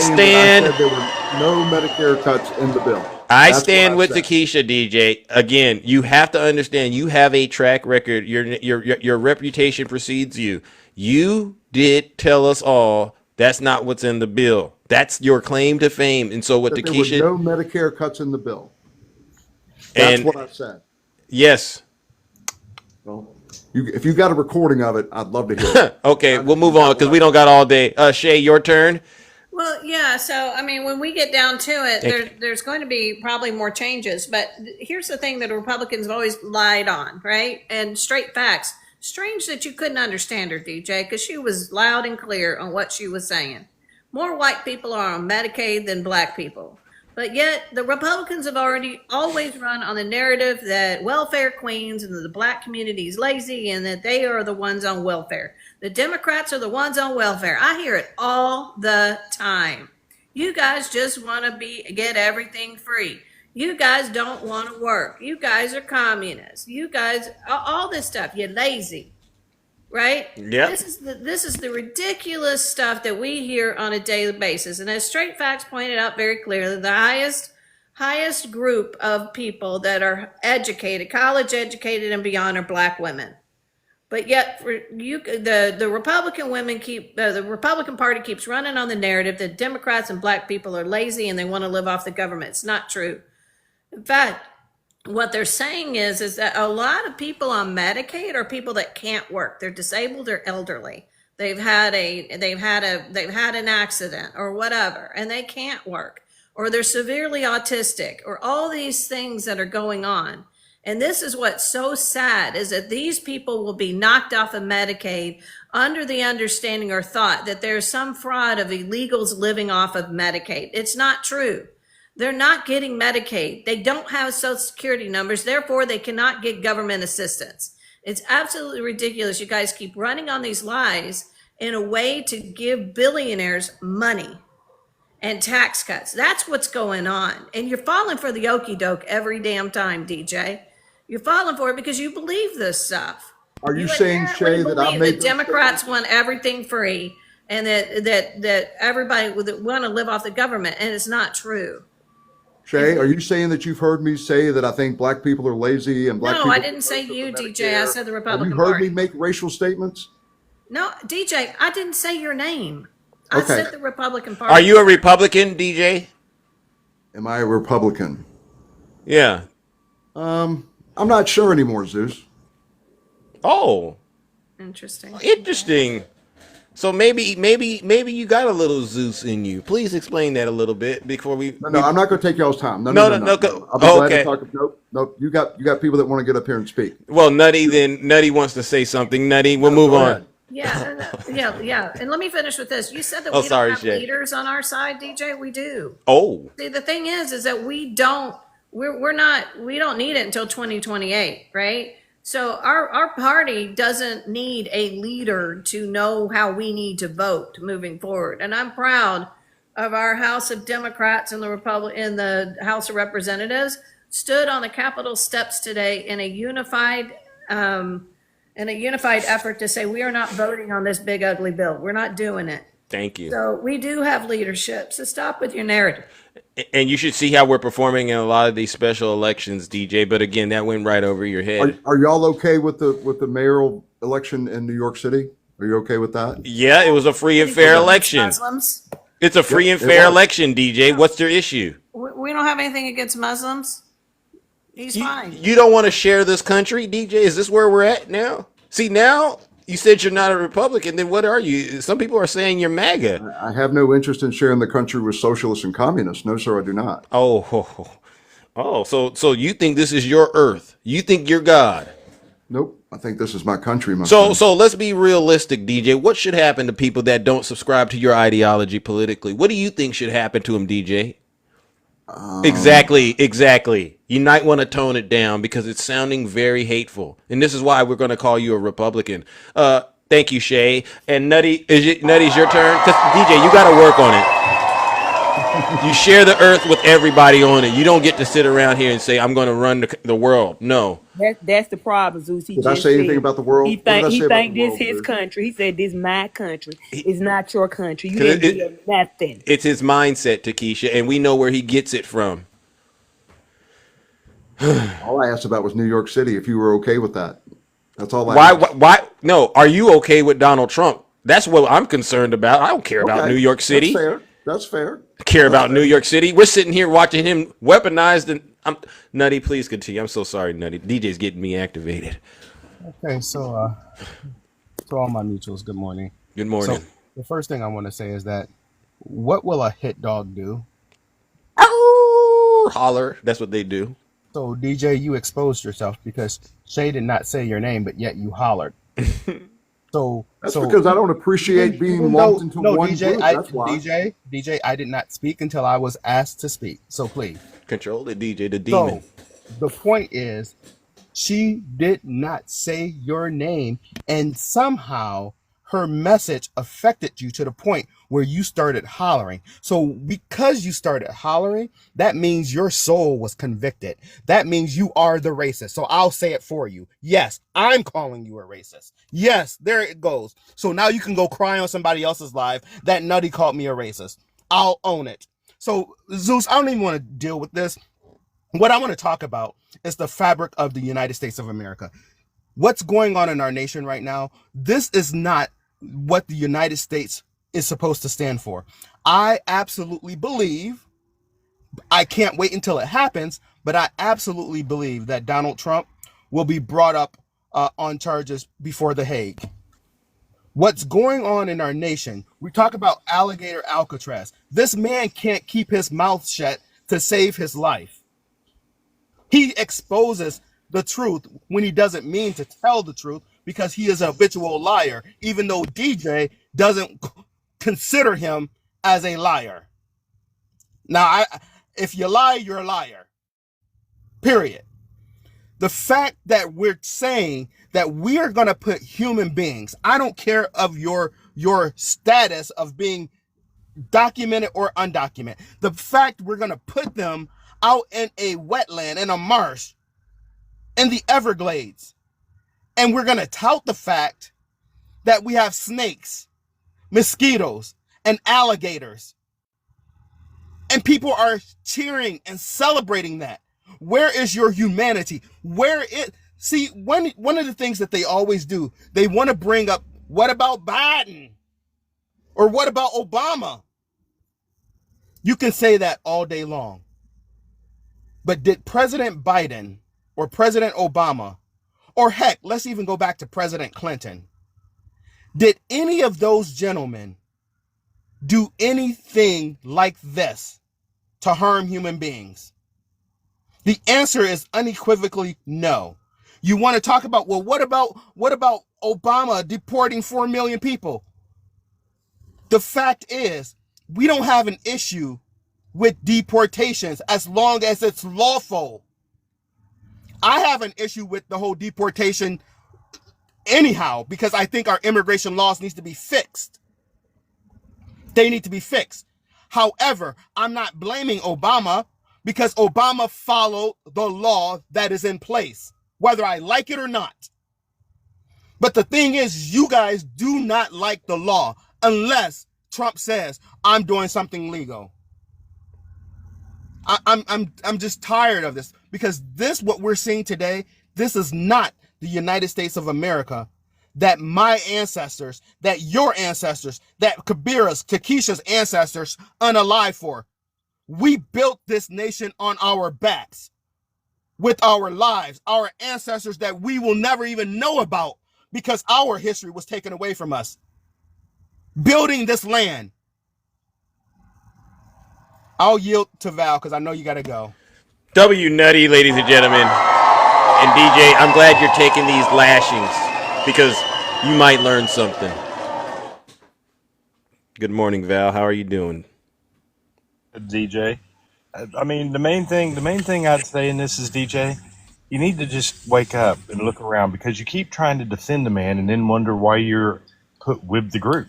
stand. There were no Medicare cuts in the bill. I stand with Takesha, DJ. Again, you have to understand. You have a track record. Your reputation precedes you. You did tell us all that's not what's in the bill. That's your claim to fame. And so what Takesha, there were no Medicare cuts in the bill. That's what I said. Yes. Well, if you got a recording of it, I'd love to hear it. Okay, we'll move on because we don't got all day. Shay, your turn. Well, yeah. So, I mean, when we get down to it, there's going to be probably more changes. But here's the thing that Republicans have always lied on, right? And straight facts. Strange that you couldn't understand her, DJ, because she was loud and clear on what she was saying. More white people are on Medicaid than black people. But yet the Republicans have always run on the narrative that welfare queens and the black community is lazy and that they are the ones on welfare. The Democrats are the ones on welfare. I hear it all the time. You guys just want to get everything free. You guys don't want to work. You guys are communists. You guys, all this stuff, you're lazy. right? Yep. This is the ridiculous stuff that we hear on a daily basis. And as Straight Facts pointed out very clearly, the highest group of people that are educated, college educated and beyond, are black women. But yet, the Republican women the Republican Party keeps running on the narrative that Democrats and black people are lazy and they want to live off the government. It's not true. In fact, what they're saying is that a lot of people on Medicaid are people that can't work. They're disabled or elderly. They've had an accident or whatever, and they can't work, or they're severely autistic, or all these things that are going on. And this is what's so sad, is that these people will be knocked off of Medicaid under the understanding or thought that there's some fraud of illegals living off of Medicaid. It's not true. They're not getting Medicaid. They don't have Social Security numbers. Therefore, they cannot get government assistance. It's absolutely ridiculous. You guys keep running on these lies in a way to give billionaires money and tax cuts. That's what's going on. And you're falling for the okie doke every damn time, DJ. You're falling for it because you believe this stuff. Are you saying, Shay, that I made the Democrats want everything free and that everybody would want to live off the government, and it's not true. Shay, are you saying that you've heard me say that I think black people are lazy and black people? No, I didn't say you, DJ. I said the Republican Have you heard Party. me make racial statements? No, DJ, I didn't say your name. I Okay. said the Republican Party. Are you a Republican, DJ? Am I a Republican? Yeah. I'm not sure anymore, Zeus. Oh, Interesting. interesting. So maybe you got a little Zeus in you. Please explain that a little bit before we. No, I'm not going to take y'all's time. No. I'll be glad Okay. to talk. Nope. You got people that want to get up here and speak. Well, Nutty wants to say something. Nutty, we'll move go on. ahead. Yeah. And let me finish with this. You said that Oh, we sorry, don't have Shay. leaders on our side, DJ. We do. Oh, See, the thing is that we don't need it until 2028, right? So our party doesn't need a leader to know how we need to vote moving forward. And I'm proud of our House of Democrats and the House of Representatives stood on the Capitol steps today in a unified effort to say we are not voting on this big ugly bill. We're not doing it. thank you. So we do have leadership. So stop with your narrative. And you should see how we're performing in a lot of these special elections, DJ. But again, that went right over your head. Are y'all okay with the mayoral election in New York City? Are you okay with that? Yeah, it was a free and fair election. Muslims. It's a free and it fair was. election, DJ. What's their issue? We don't have anything against Muslims. He's fine. You don't want to share this country, DJ? Is this where we're at now? See, now you said you're not a Republican. Then what are you? Some people are saying you're MAGA. I have no interest in sharing the country with socialists and communists. No, sir, I do not. So you think this is your earth? You think you're God? Nope. I think this is my country, my So friend. so let's be realistic, DJ. What should happen to people that don't subscribe to your ideology politically? What do you think should happen to them, DJ? Exactly. You might want to tone it down because it's sounding very hateful. And this is why we're going to call you a Republican. Thank you, Shay. And Nutty's your turn. 'Cause DJ, you got to work on it. You share the earth with everybody on it. You don't get to sit around here and say, I'm going to run the world. No. That's the problem, Zeus. Did I say anything about the world? He What did I say think about the this world, his Zeus? country. He said this my country. It's not your country. You 'Cause didn't do nothing. It's his mindset, Takesha, and we know where he gets it from. All I asked about was New York City, if you were okay with that. That's all I asked. Why? No, are you okay with Donald Trump? That's what I'm concerned about. I don't care about Okay, New York City. That's fair. I care about New York City. We're sitting here watching him weaponized, and Nutty, please continue. I'm so sorry, Nutty. DJ's getting me activated. Okay, so to all my mutuals, good morning. Good morning. So the first thing I want to say is that what will a hit dog do? Holler. That's what they do. So DJ, you exposed yourself because Shay did not say your name, but yet you hollered. That's because I don't appreciate being lumped into one DJ, group. That's why. DJ, I did not speak until I was asked to speak. So please Control the DJ, the demon. So the point is, she did not say your name, and somehow her message affected you to the point where you started hollering. So because you started hollering, that means your soul was convicted. That means you are the racist. So I'll say it for you. Yes, I'm calling you a racist. Yes, there it goes. So now you can go cry on somebody else's live that Nutty called me a racist. I'll own it. So Zeus, I don't even want to deal with this. What I want to talk about is the fabric of the United States of America. What's going on in our nation right now? This is not what the United States is supposed to stand for. I absolutely believe, I can't wait until it happens, but I absolutely believe that Donald Trump will be brought up on charges before The Hague. What's going on in our nation? We talk about alligator Alcatraz. This man can't keep his mouth shut to save his life. He exposes the truth when he doesn't mean to tell the truth because he is a habitual liar, even though DJ doesn't consider him as a liar. Now, if you lie, you're a liar. Period. The fact that we're saying that we are going to put human beings, I don't care of your status of being documented or undocumented. The fact we're going to put them out in a wetland, in a marsh, in the Everglades. And we're going to tout the fact that we have snakes, mosquitoes, and alligators. And people are cheering and celebrating that. Where is your humanity? See, one of the things that they always do, they want to bring up, what about Biden? Or what about Obama? You can say that all day long. But did President Biden or President Obama, or heck, let's even go back to President Clinton, did any of those gentlemen do anything like this to harm human beings? The answer is unequivocally no. You want to talk about, well, what about Obama deporting 4 million people? The fact is, we don't have an issue with deportations as long as it's lawful. I have an issue with the whole deportation anyhow, because I think our immigration laws needs to be fixed. They need to be fixed. However, I'm not blaming Obama because Obama followed the law that is in place, whether I like it or not. But the thing is, you guys do not like the law unless Trump says, I'm doing something legal. I'm just tired of this because what we're seeing today, this is not the United States of America that my ancestors, that your ancestors, that Kabira's, Kakisha's ancestors unalive for. We built this nation on our backs with our lives, our ancestors that we will never even know about because our history was taken away from us. Building this land. I'll yield to Val because I know you got to go. W Nutty, ladies and gentlemen. And DJ, I'm glad you're taking these lashings because you might learn something. Good morning, Val. How are you doing? DJ. I mean, the main thing I'd say in this is, DJ, you need to just wake up and look around because you keep trying to defend the man and then wonder why you're put with the group.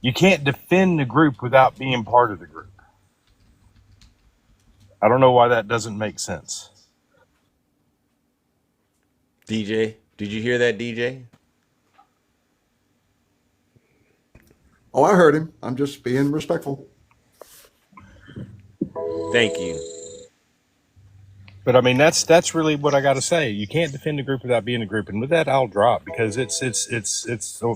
You can't defend the group without being part of the group. I don't know why that doesn't make sense. DJ, did you hear that, DJ? Oh, I heard him. I'm just being respectful. Thank you. But I mean, that's really what I got to say. You can't defend a group without being a group, and with that, I'll drop because it's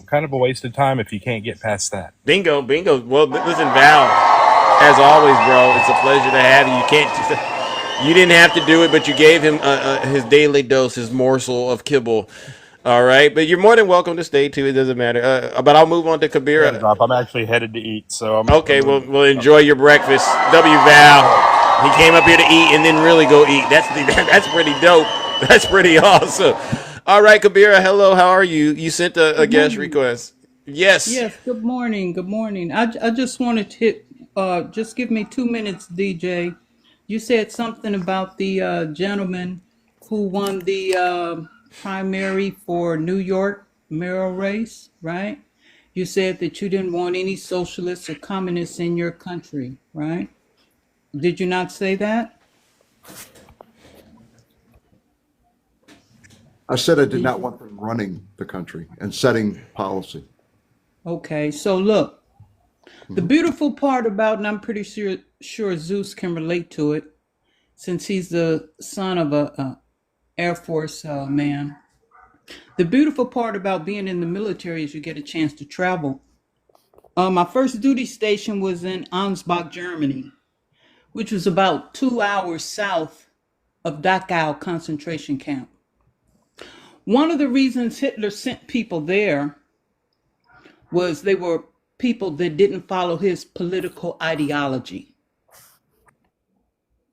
kind of a waste of time if you can't get past that. Bingo. Well, listen, Val, as always, bro, it's a pleasure to have you. You didn't have to do it, but you gave him his daily dose, his morsel of kibble. All right, but you're more than welcome to stay too. It doesn't matter. But I'll move on to Kabira. I'm actually headed to eat, so okay. We'll enjoy your breakfast. W Val. He came up here to eat and then really go eat. That's pretty dope. That's pretty awesome. All right, Kabira, hello. How are you? You sent a guest request. Yes. Yes. Good morning. Good morning. I just wanted to just give me 2 minutes, DJ. You said something about the gentleman who won the primary for New York. mayoral race, right? You said that you didn't want any socialists or communists in your country, right? Did you not say that? I said I did not want them running the country and setting policy. Okay, so look, the beautiful part about, and I'm pretty sure Zeus can relate to it, since he's the son of a Air Force man. The beautiful part about being in the military is you get a chance to travel. My first duty station was in Ansbach, Germany, which was about 2 hours south of Dachau concentration camp. One of the reasons Hitler sent people there was they were people that didn't follow his political ideology.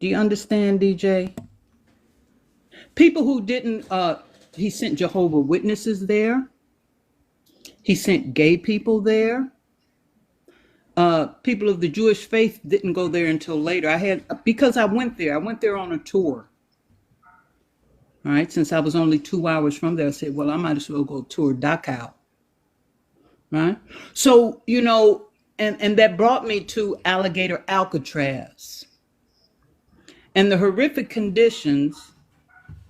Do you understand, DJ? People who didn't, he sent Jehovah Witnesses there. He sent gay people there. People of the Jewish faith didn't go there until later. Because I went there on a tour. All right, since I was only 2 hours from there, I said, well, I might as well go tour Dachau. Right? So, you know, and that brought me to Alligator Alcatraz and the horrific conditions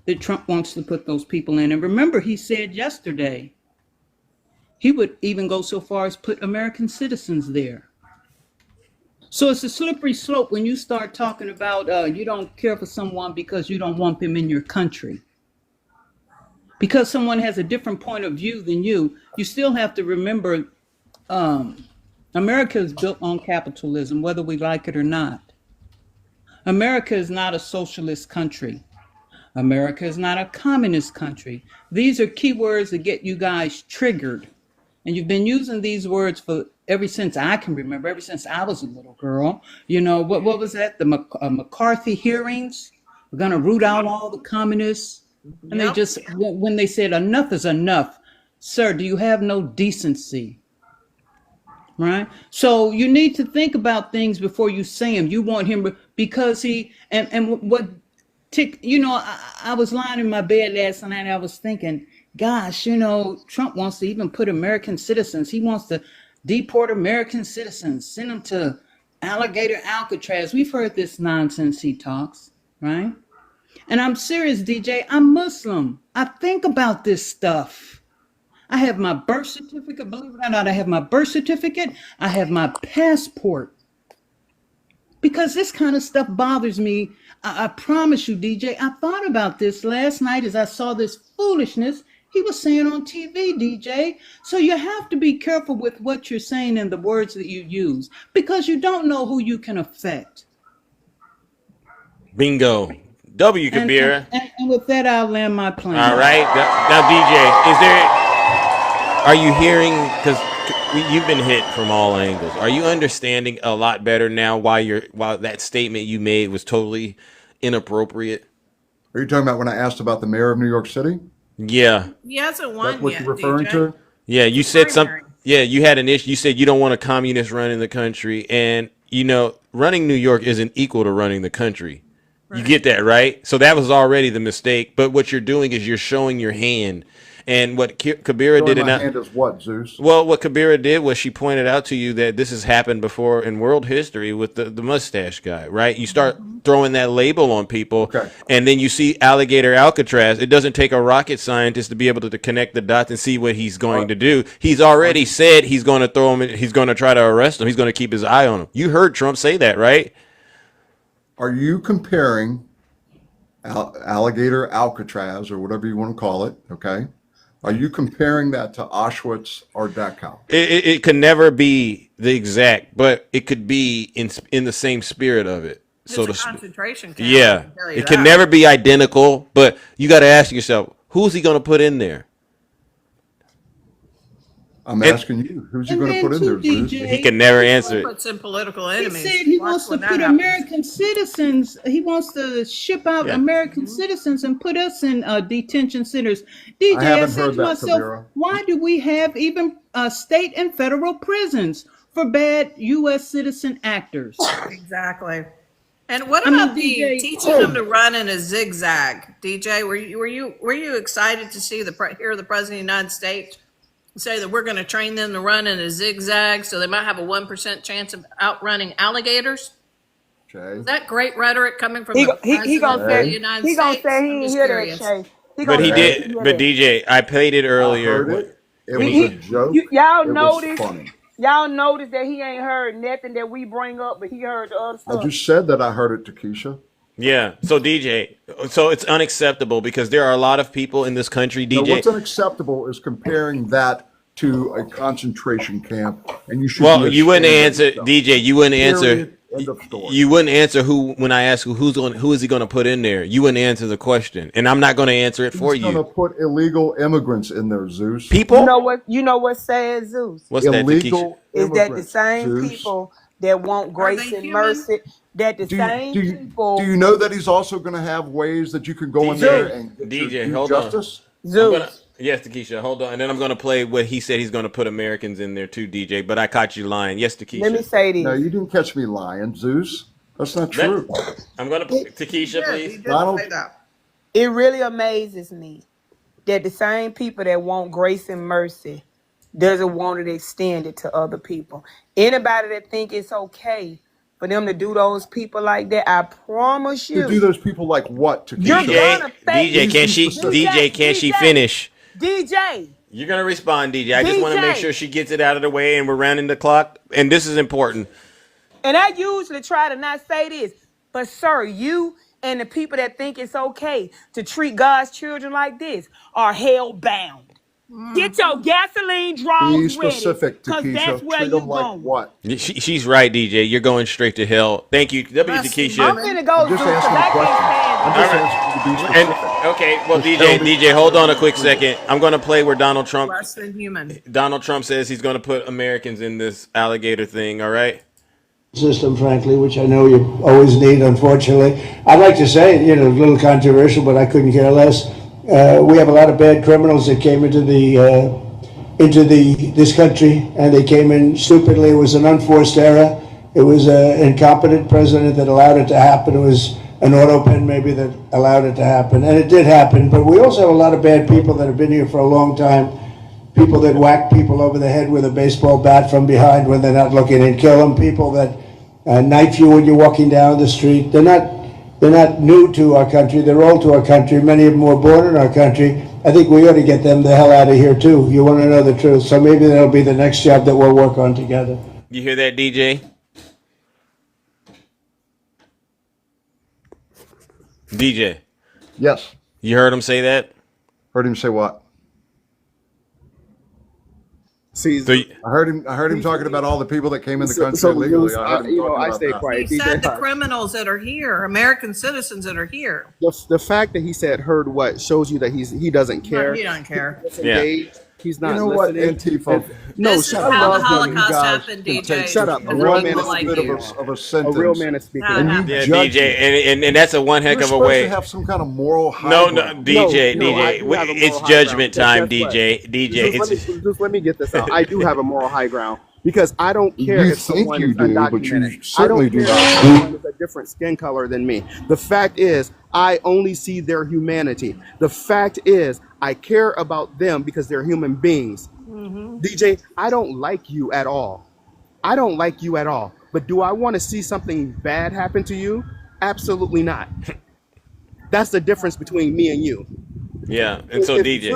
that Trump wants to put those people in. And remember, he said yesterday, he would even go so far as put American citizens there. So it's a slippery slope when you start talking about you don't care for someone because you don't want them in your country. Because someone has a different point of view than you, you still have to remember America is built on capitalism, whether we like it or not. America is not a socialist country. America is not a communist country. These are keywords that get you guys triggered. And you've been using these words for ever since I can remember, ever since I was a little girl. You know, what was that? The McCarthy hearings? We're going to root out all the communists. And they just, when they said enough is enough, sir, do you have no decency? Right? So you need to think about things before you say them. You want him because he, and what, you know, I was lying in my bed last night and I was thinking, gosh, you know, Trump wants to even put American citizens. He wants to deport American citizens, send them to Alligator Alcatraz. We've heard this nonsense he talks, right? And I'm serious, DJ. I'm Muslim. I think about this stuff. I have my birth certificate. Believe it or not, I have my birth certificate. I have my passport. Because this kind of stuff bothers me. I promise you, DJ, I thought about this last night as I saw this foolishness he was saying on TV, DJ. So you have to be careful with what you're saying and the words that you use, because you don't know who you can affect. Bingo. W, Kabir. And with that, I'll land my plane. All right. Now, DJ, are you hearing, because you've been hit from all angles, are you understanding a lot better now why that statement you made was totally inappropriate? Are you talking about when I asked about the mayor of New York City? Yeah. He hasn't won That's what yet, you're referring DJ. to? Yeah, you said something. Yeah, you had an issue. You said you don't want a communist running the country. And, you know, running New York isn't equal to running the country. You get that, right? So that was already the mistake. But what you're doing is you're showing your hand. And what Kabira did, my hand is what, Zeus? Well, what Kabira did was she pointed out to you that this has happened before in world history with the mustache guy, right? You start throwing that label on people, and then you see Alligator Alcatraz. It doesn't take a rocket scientist to be able to connect the dots and see what he's going to do. He's already said he's going to throw him. He's going to try to arrest him. He's going to keep his eye on him. You heard Trump say that, right? Are you comparing Alligator Alcatraz, or whatever you want to call it, okay? Are you comparing that to Auschwitz or Dachau? It could never be the exact, but it could be in the same spirit of it. It's a concentration camp. Yeah, it can never be identical, but you got to ask yourself, who's he going to put in there? I'm asking you, who's he going to put in there, Zeus? He can never answer it. Puts in political enemies. He said he wants to put American citizens, he wants to ship out American citizens and put us in detention centers. DJ, I said to myself, why do we have even state and federal prisons for bad U.S. citizen actors? Exactly. And what about teaching them to run in a zigzag? DJ, were you excited to see hear the President of the United States say that we're going to train them to run in a zigzag, so they might have a 1% chance of outrunning alligators. Okay. Is that great rhetoric coming from He the he president gonna of say the United he gonna States? say he I'm ain't just hear curious. that, Shay. He But gonna he say did. he hear But that. DJ, I played it I earlier. heard it. It He, was he, a joke. y'all It was notice funny. y'all notice that he ain't heard nothing that we bring up, but he heard the other I stuff. just said that I heard it, Takesha. Yeah. So DJ, so it's unacceptable because there are a lot of people in this country. Now, DJ. what's unacceptable is comparing that to a concentration camp, and you should. Well, be you wouldn't ashamed of answer, yourself. DJ. You wouldn't answer. Period. End of story. You wouldn't answer who when I ask who is he going to put in there. You wouldn't answer the question, and I'm not going to answer it for He's going you. to put illegal immigrants in there, Zeus. People. You know what's sad, Zeus? What's that, Takesha? Illegal Is that the immigrants, same Zeus. people that want grace and mercy? That the same people. Do you know that he's also going to have ways that you can go in there and get your DJ, due hold justice? on. Yes, Takesha, hold on, and then I'm going to play what he said he's going to put Americans in there too, DJ. But I caught you lying. Yes, Takesha. Let me say this. No, you didn't catch me lying, Zeus. That's not true. I'm going to Takesha, please. Donald, It really amazes me that the same people that want grace and mercy doesn't want it extended to other people. Anybody that think it's okay for them to do those people like that, I promise you. to do those people like what? To You're gonna face DJ, can she? DJ, can she finish? DJ. You're gonna respond, DJ. I just want to make DJ. sure she gets it out of the way, and we're rounding the clock. And this is important. And I usually try to not say this, but sir, you and the people that think it's okay to treat God's children like this are hell bound. Get your gasoline Be draws ready, specific, because that's Takesha. where Treat you them like going. what? She's right, DJ. You're going straight to hell. Thank you, Takesha. I'm finna go Just through because asking I a question. can't I'm just stand asking you to be And specific. okay, well, Just tell me- DJ, hold on a quick second. I'm gonna play where Donald Trump Less than human. says he's gonna put Americans in this alligator thing. All right. System, frankly, which I know you always need, unfortunately. I'd like to say, a little controversial, but I couldn't care less. We have a lot of bad criminals that came into this country, and they came in stupidly. It was an unforced error. It was an incompetent president that allowed it to happen. It was an auto pen maybe that allowed it to happen, and it did happen. But we also have a lot of bad people that have been here for a long time. People that whack people over the head with a baseball bat from behind when they're not looking and kill them. People that knife you when you're walking down the street. They're not new to our country. They're old to our country. Many of them were born in our country. I think we ought to get them the hell out of here too. You want to know the truth. So maybe that'll be the next job that we'll work on together. You hear that, DJ? DJ. Yes. You heard him say that? Heard him say what? See, I heard him talking about all the people that came in the country illegally. I heard him talking about that. He said the criminals that are here, American citizens that are here. The fact that he said heard what shows you that he doesn't care. He don't care. Yeah. He's not You know what, listening. Antifa? No, This is shut how up. the Holocaust happened, DJ. Shut up. A Because real of man people is like speaking. you. Of a sentence. A real man is speaking. And you Yeah, judge DJ, me. and that's a one heck You're of a supposed way. to have some kind of moral high No, ground. DJ, No, I DJ, do have a it's moral high judgment ground. time, Guess what? DJ. Just let me get this out. I do have a moral high ground because I don't care You if think someone you is do, but you undocumented. certainly I do don't care not. if someone is a different skin color than me. The fact is, I only see their humanity. The fact is, I care about them because they're human beings. DJ, I don't like you at all. I don't like you at all. But do I want to see something bad happen to you? Absolutely not. That's the difference between me and you. Yeah, and so DJ.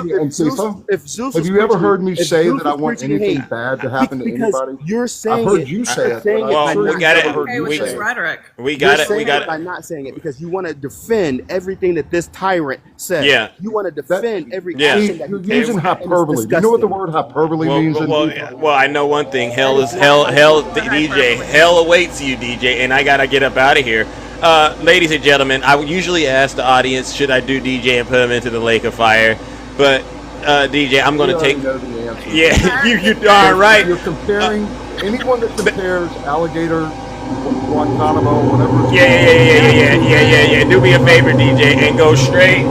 If Have you ever heard me say Zeus that I was want preaching anything hate, bad to happen to because anybody? you're saying I've heard it. you say You're it. saying But it I'm by sure not you've got never it. heard Okay you with say his it. rhetoric. We You're got it. We saying got it by it. not saying it because you want to defend everything that this tyrant said. Yeah. You want to defend every Yeah. action See, that you're he using takes, and it's hyperbole. Do you know what the disgusting. word hyperbole means? Well, I know one thing. Hell is hell. DJ. Hell awaits you, DJ. And I gotta get up out of here. Ladies and gentlemen, I would usually ask the audience, should I do DJ and put him into the lake of fire? But DJ, I'm going to take. Know the answer. Yeah, you darn right. You're comparing anyone that compares alligator, Guantanamo, whatever. Yeah. Do me a favor, DJ, and go straight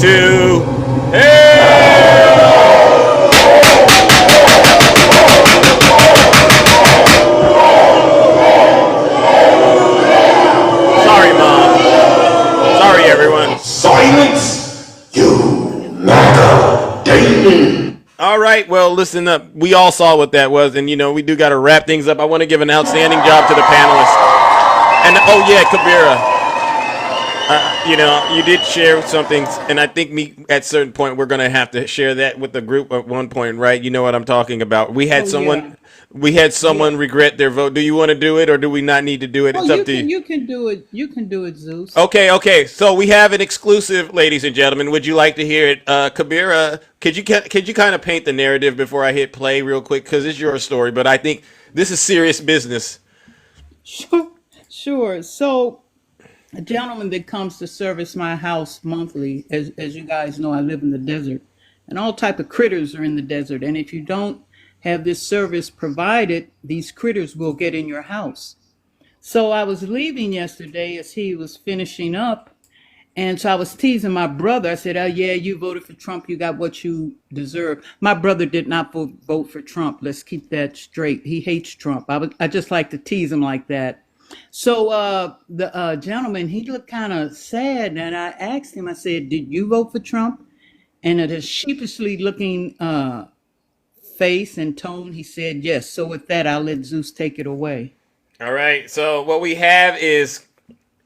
to hell. Sorry, Mom. Sorry, everyone. Silence, you MAGA demon. All right. right. Well, listen up. We all saw what that was, and we do got to wrap things up. I want to give an outstanding job to the panelists. And oh yeah, Kabira. You did share something, and I think at certain point we're gonna have to share that with the group at one point, right? You know what I'm talking about. We had someone regret their vote. Do you want to do it, or do we not need to do it? It's up to you. You can do it. You can do it, Zeus. Okay. So we have an exclusive, ladies and gentlemen. Would you like to hear it? Kabira, could you kind of paint the narrative before I hit play real quick? Because it's your story, but I think this is serious business. Sure. So, a gentleman that comes to service my house monthly, as you guys know, I live in the desert, and all type of critters are in the desert. And if you don't have this service provided, these critters will get in your house. So I was leaving yesterday as he was finishing up, and so I was teasing my brother. I said, "Oh yeah, you voted for Trump. You got what you deserve." My brother did not vote for Trump. Let's keep that straight. He hates Trump. I just like to tease him like that. So the gentleman, he looked kind of sad, and I asked him, I said, "Did you vote for Trump?" And at a sheepishly looking face and tone, he said, "Yes." So with that, I'll let Zeus take it away. All right. So what we have is,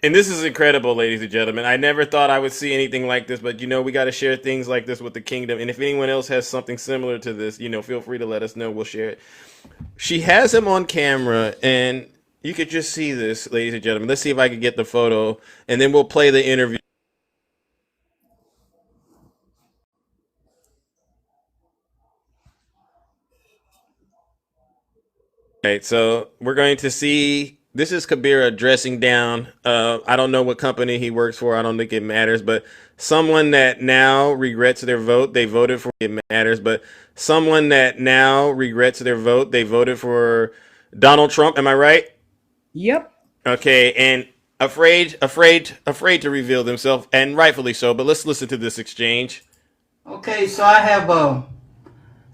and this is incredible, ladies and gentlemen. I never thought I would see anything like this, but we got to share things like this with the kingdom. And if anyone else has something similar to this, feel free to let us know. We'll share it. She has him on camera, and you could just see this, ladies and gentlemen. Let's see if I can get the photo, and then we'll play the interview. Okay, so we're going to see, this is Kabira dressing down. I don't know what company he works for. I don't think it matters, but someone that now regrets their vote. They voted for, it matters, but someone that now regrets their vote. They voted for Donald Trump. Am I right? Yep. Okay, and afraid to reveal themselves, and rightfully so. But let's listen to this exchange. Okay, so I have a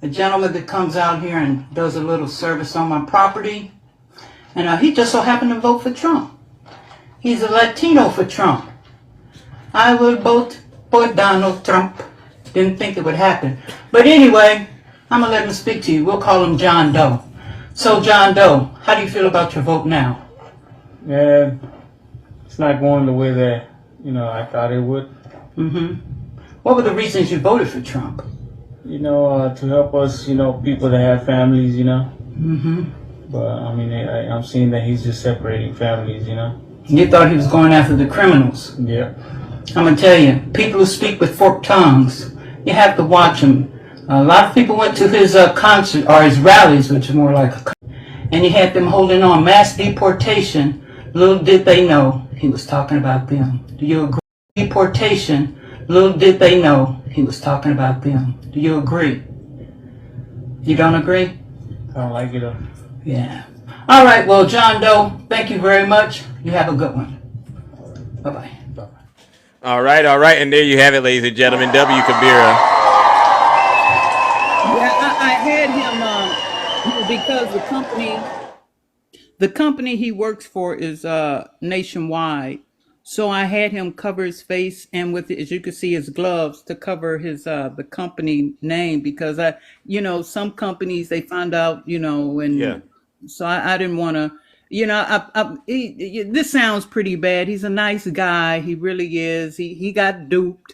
gentleman that comes out here and does a little service on my property, and he just so happened to vote for Trump. He's a Latino for Trump. I would vote for Donald Trump. Didn't think it would happen. But anyway, I'm going to let him speak to you. We'll call him John Doe. So, John Doe, how do you feel about your vote now? Yeah, it's not going the way that, I thought it would. Mm-hmm. What were the reasons you voted for Trump? To help us, people that have families, Mm-hmm. But, I'm seeing that he's just separating families, You thought he was going after the criminals. Yeah. I'm going to tell you, people who speak with forked tongues, you have to watch them. A lot of people went to his concert, or his rallies, which is more like a and he had them holding on mass deportation. Little did they know he was talking about them. Do you agree? Deportation. Little did they know he was talking about them. Do you agree? You don't agree? I don't like it. Yeah. All right. Well, John Doe, thank you very much. You have a good one. Bye-bye. All right. And there you have it, ladies and gentlemen. W. Kabira. Yeah, I had him because the company he works for is nationwide. So I had him cover his face and with, as you can see, his gloves to cover his the company name, because some companies, they find out, and yeah. So I didn't want to, this sounds pretty bad. He's a nice guy. He really is. He got duped.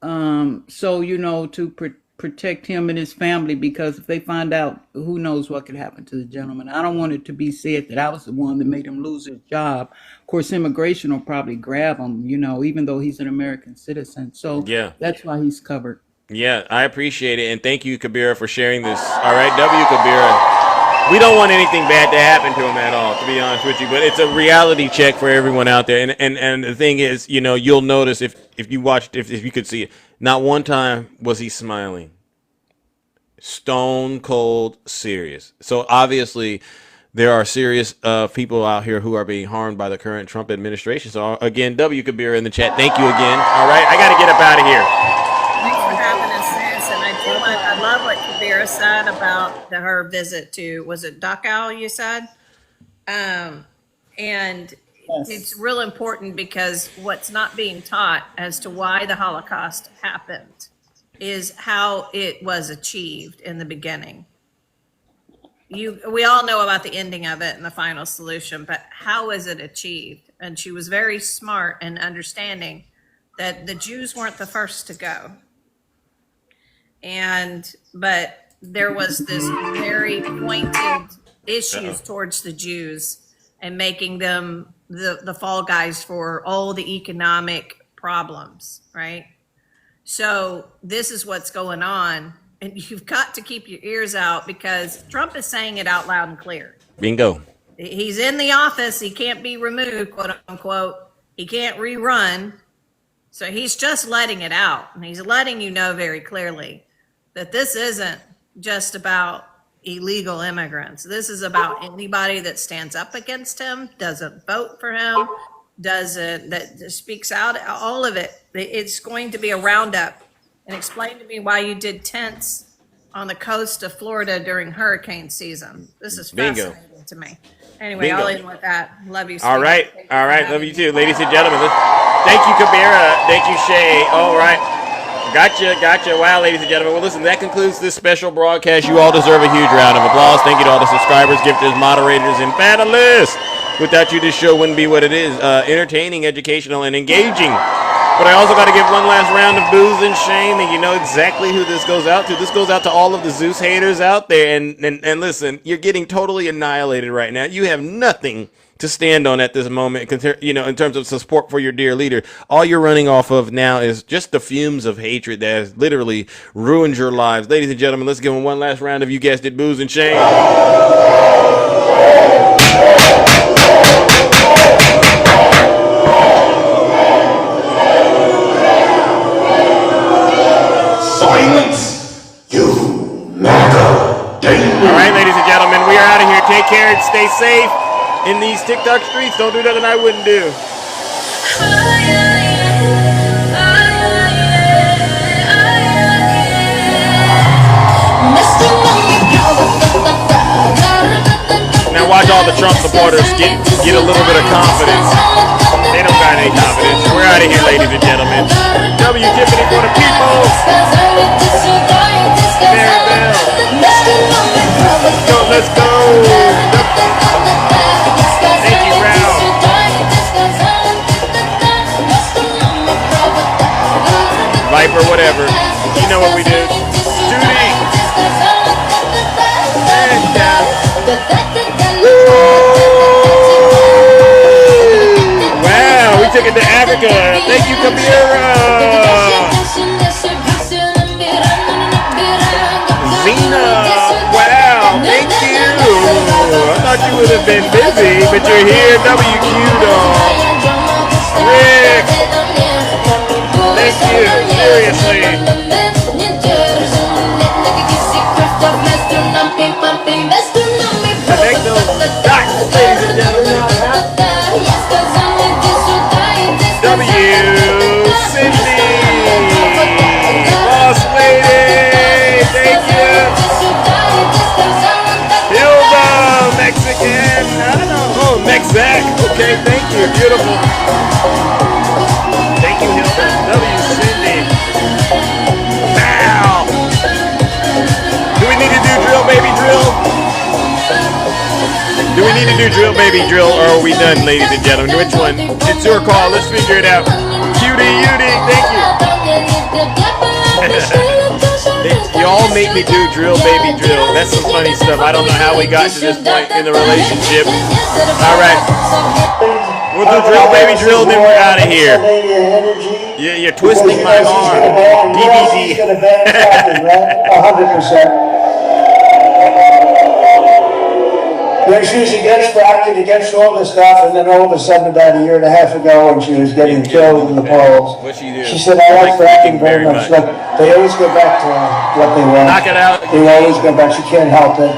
So, to protect him and his family, because if they find out, who knows what could happen to the gentleman. I don't want it to be said that I was the one that made him lose his job. Of course, immigration will probably grab him, even though he's an American citizen. So yeah, that's why he's covered. Yeah, I appreciate it. And thank you, Kabira, for sharing this. All right, W. Kabira. We don't want anything bad to happen to him at all, to be honest with you. But it's a reality check for everyone out there. And the thing is, you'll notice if you watched, if you could see it, not one time was he smiling. Stone cold serious. So obviously there are serious people out here who are being harmed by the current Trump administration. So again, W. Kabira in the chat. Thank you again. All right, I got to get up out of here. Thanks for having us, sis. And I love what Kabira said about her visit to, was it Dachau, you said? And Yes. It's real important, because what's not being taught as to why the Holocaust happened is how it was achieved in the beginning. We all know about the ending of it and the final solution, but how was it achieved? And she was very smart in understanding that the Jews weren't the first to go. But there was this very pointed issues towards the Jews and making them the fall guys for all the economic problems, right? So this is what's going on. And you've got to keep your ears out because Trump is saying it out loud and clear. Bingo. He's in the office. He can't be removed, quote unquote. He can't rerun. So he's just letting it out. And he's letting you know very clearly that this isn't just about illegal immigrants. This is about anybody that stands up against him, doesn't vote for him, that speaks out, all of it. It's going to be a roundup. And explain to me why you did tents on the coast of Florida during hurricane season. This is fascinating to me. Anyway, Bingo. I'll end with that. Love you. All sweetie. right. Love you too, ladies and gentlemen. Thank you, Kabira. Thank you, Shay. All right. Gotcha. Wow, ladies and gentlemen. Well, listen, that concludes this special broadcast. You all deserve a huge round of applause. Thank you to all the subscribers, gifters, moderators, and panelists. Without you, this show wouldn't be what it is. Entertaining, educational, and engaging. But I also got to give one last round of booze and shame, and you know exactly who this goes out to. This goes out to all of the Zeus haters out there. And listen, you're getting totally annihilated right now. You have nothing to stand on at this moment, you know, in terms of support for your dear leader. All you're running off of now is just the fumes of hatred that has literally ruined your lives. Ladies and gentlemen, let's give them one last round of, you guessed it, booze and shame. Silence, you MAGA demon. All right, ladies and gentlemen, we are out of here. Take care and stay safe in these TikTok streets. Don't do nothing I wouldn't do. Now watch all the Trump supporters get a little bit of confidence. They don't got any confidence. We're out of here, ladies and gentlemen. W. Tiffany for the people. Mary Bell. Let's go. Thank you, Ralph. Viper, whatever. You know what we do. Judy. Wow, we took it to Africa. Thank you, Kabira. Zena. Wow, thank you. I thought you would have been busy, but you're here. WQ dog. Rick. Thank you. Seriously. Connect those dots, ladies and gentlemen. W. Cindy. Boss lady. Thank you. Hilda. Mexican. I don't know. Oh, Mexac. Okay, thank you. Beautiful. Thank you, Hilda. W. Cindy. Wow. Do we need to do drill, baby, drill? Do we need to do drill, baby, drill, or are we done, ladies and gentlemen? Which one? It's your call. Let's figure it out. Cutie, thank you. Y'all make me do drill, baby, drill. That's some funny stuff. I don't know how we got to this point in the relationship. All right. We'll do drill, baby, drill, then we're out of here. Yeah, you're twisting my arm. DVD. 100%. She gets fractured against all this stuff, and then all of a sudden, about a year and a half ago, when she was getting killed in the polls, she said, "I like fracking very much." Look, they always go back to what they want. Knock it out. They always go back. She can't help it.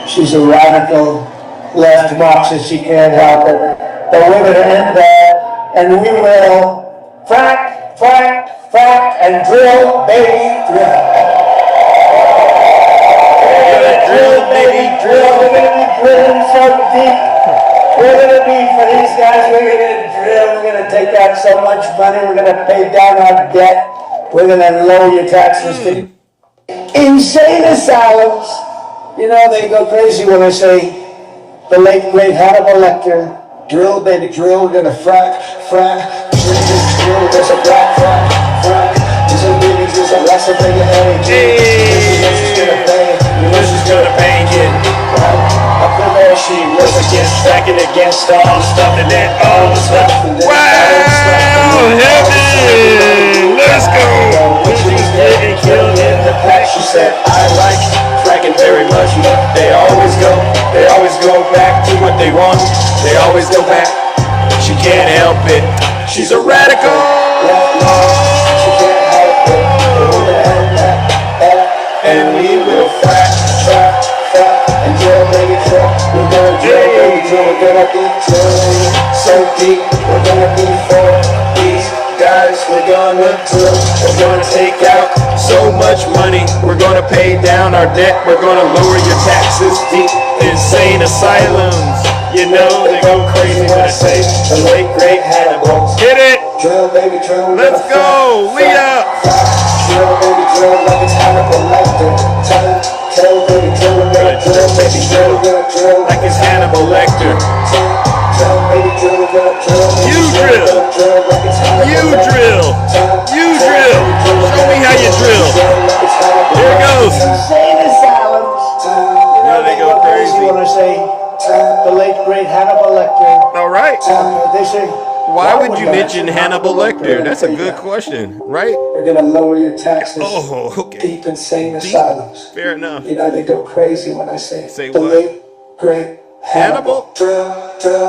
She's a radical left Marxist. She can't help it. But we're going to end that, and we will frack, and drill, baby, drill. Drill, baby, drill. We're going to be drilling so deep. We're going to be, for these guys, we're going to drill. We're going to take out so much money. We're going to pay down our debt. We're going to lower your taxes to insane asylums. You know, they go crazy when I say the late, great Hannibal Lecter. Drill, baby, drill. We're going to frack. Drill, there's a frack. There's a meeting, there's a lesson for your age. This is going to bang. This is going to bang it. Up the there she was stacking against all the stuff and then all the stuff. Wow, heaven, let's go. She's getting killed in the pack. She said, I like fracking very much, but they always go back to what they want. They always go back. She can't help it. She's a radical. She can't help it. And we will frack. And drill, baby, drill. We're gonna drill, baby, drill. We're gonna be drilling so deep. We're gonna be for these guys. We're gonna drill. We're gonna take out so much money. We're gonna pay down our debt. We're gonna lower your taxes. Deep insane asylums. You know they go crazy when I say the late great Hannibal. Hit it. Drill, baby, drill. Let's go. Lead up. Drill, baby, drill like it's Hannibal Lecter. Tell, baby, drill, we're gonna drill, baby, drill, we're gonna drill like it's Hannibal Lecter. Tell, baby, drill, we're gonna drill. You drill. You drill. You drill. Show me how you drill. Here it goes. Insane asylums. Now they go crazy. When I say the late great Hannibal Lecter. All right. They say, why would you mention Hannibal Lecter? That's a good question, right? They're gonna lower your taxes. Oh, okay. Deep insane asylums. Fair enough. You know they go crazy when I say the what? Late great Hannibal. Drill, baby,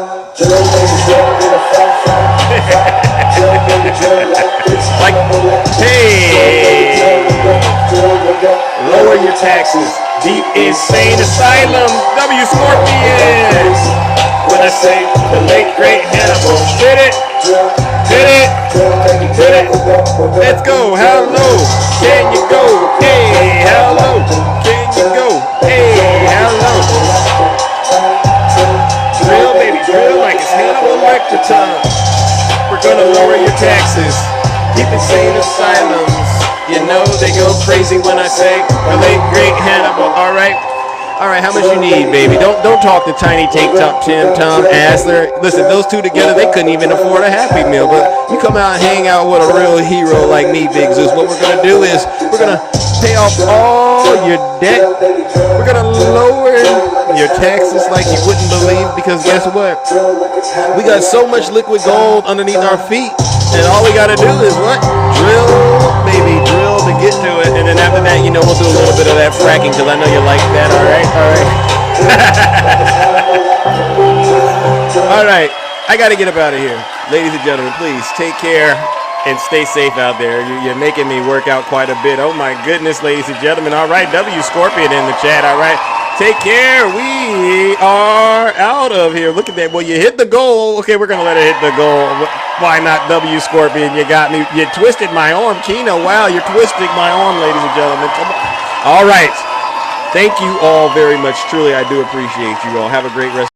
drill, like, hey, lower your taxes. Deep insane asylum. W Scorpions. When I say the late great Hannibal, hit it. Let's go. How low can you go? Hey, how low can you go? Hey, how low? Drill, baby, drill like it's Hannibal Lecter time. We're gonna lower your taxes. Deep insane asylums. You know they go crazy when I say the late great Hannibal. All right, how much you need, baby? Don't talk to Tiny Tank Top Tim Tom Asler. Listen, those two together, they couldn't even afford a Happy Meal. But you come out and hang out with a real hero like me, Big Zeus. What we're gonna do is we're gonna pay off all your debt. We're gonna lower your taxes like you wouldn't believe, because guess what? We got so much liquid gold underneath our feet, and all we gotta do is what? Drill, baby, drill to get to it. And then after that, you know, we'll do a little bit of that fracking, because I know you like that. All right. I gotta get up out of here. Ladies and gentlemen, please take care and stay safe out there. You're making me work out quite a bit. Oh my goodness, ladies and gentlemen. All right, W Scorpion in the chat. All right, take care. We are out of here. Look at that. Well, you hit the goal. Okay, we're gonna let it hit the goal. Why not, W Scorpion? You got me. You twisted my arm, Kino. Wow, you're twisting my arm, ladies and gentlemen. Come on. All right. Thank you all very much. Truly, I do appreciate you all. Have a great rest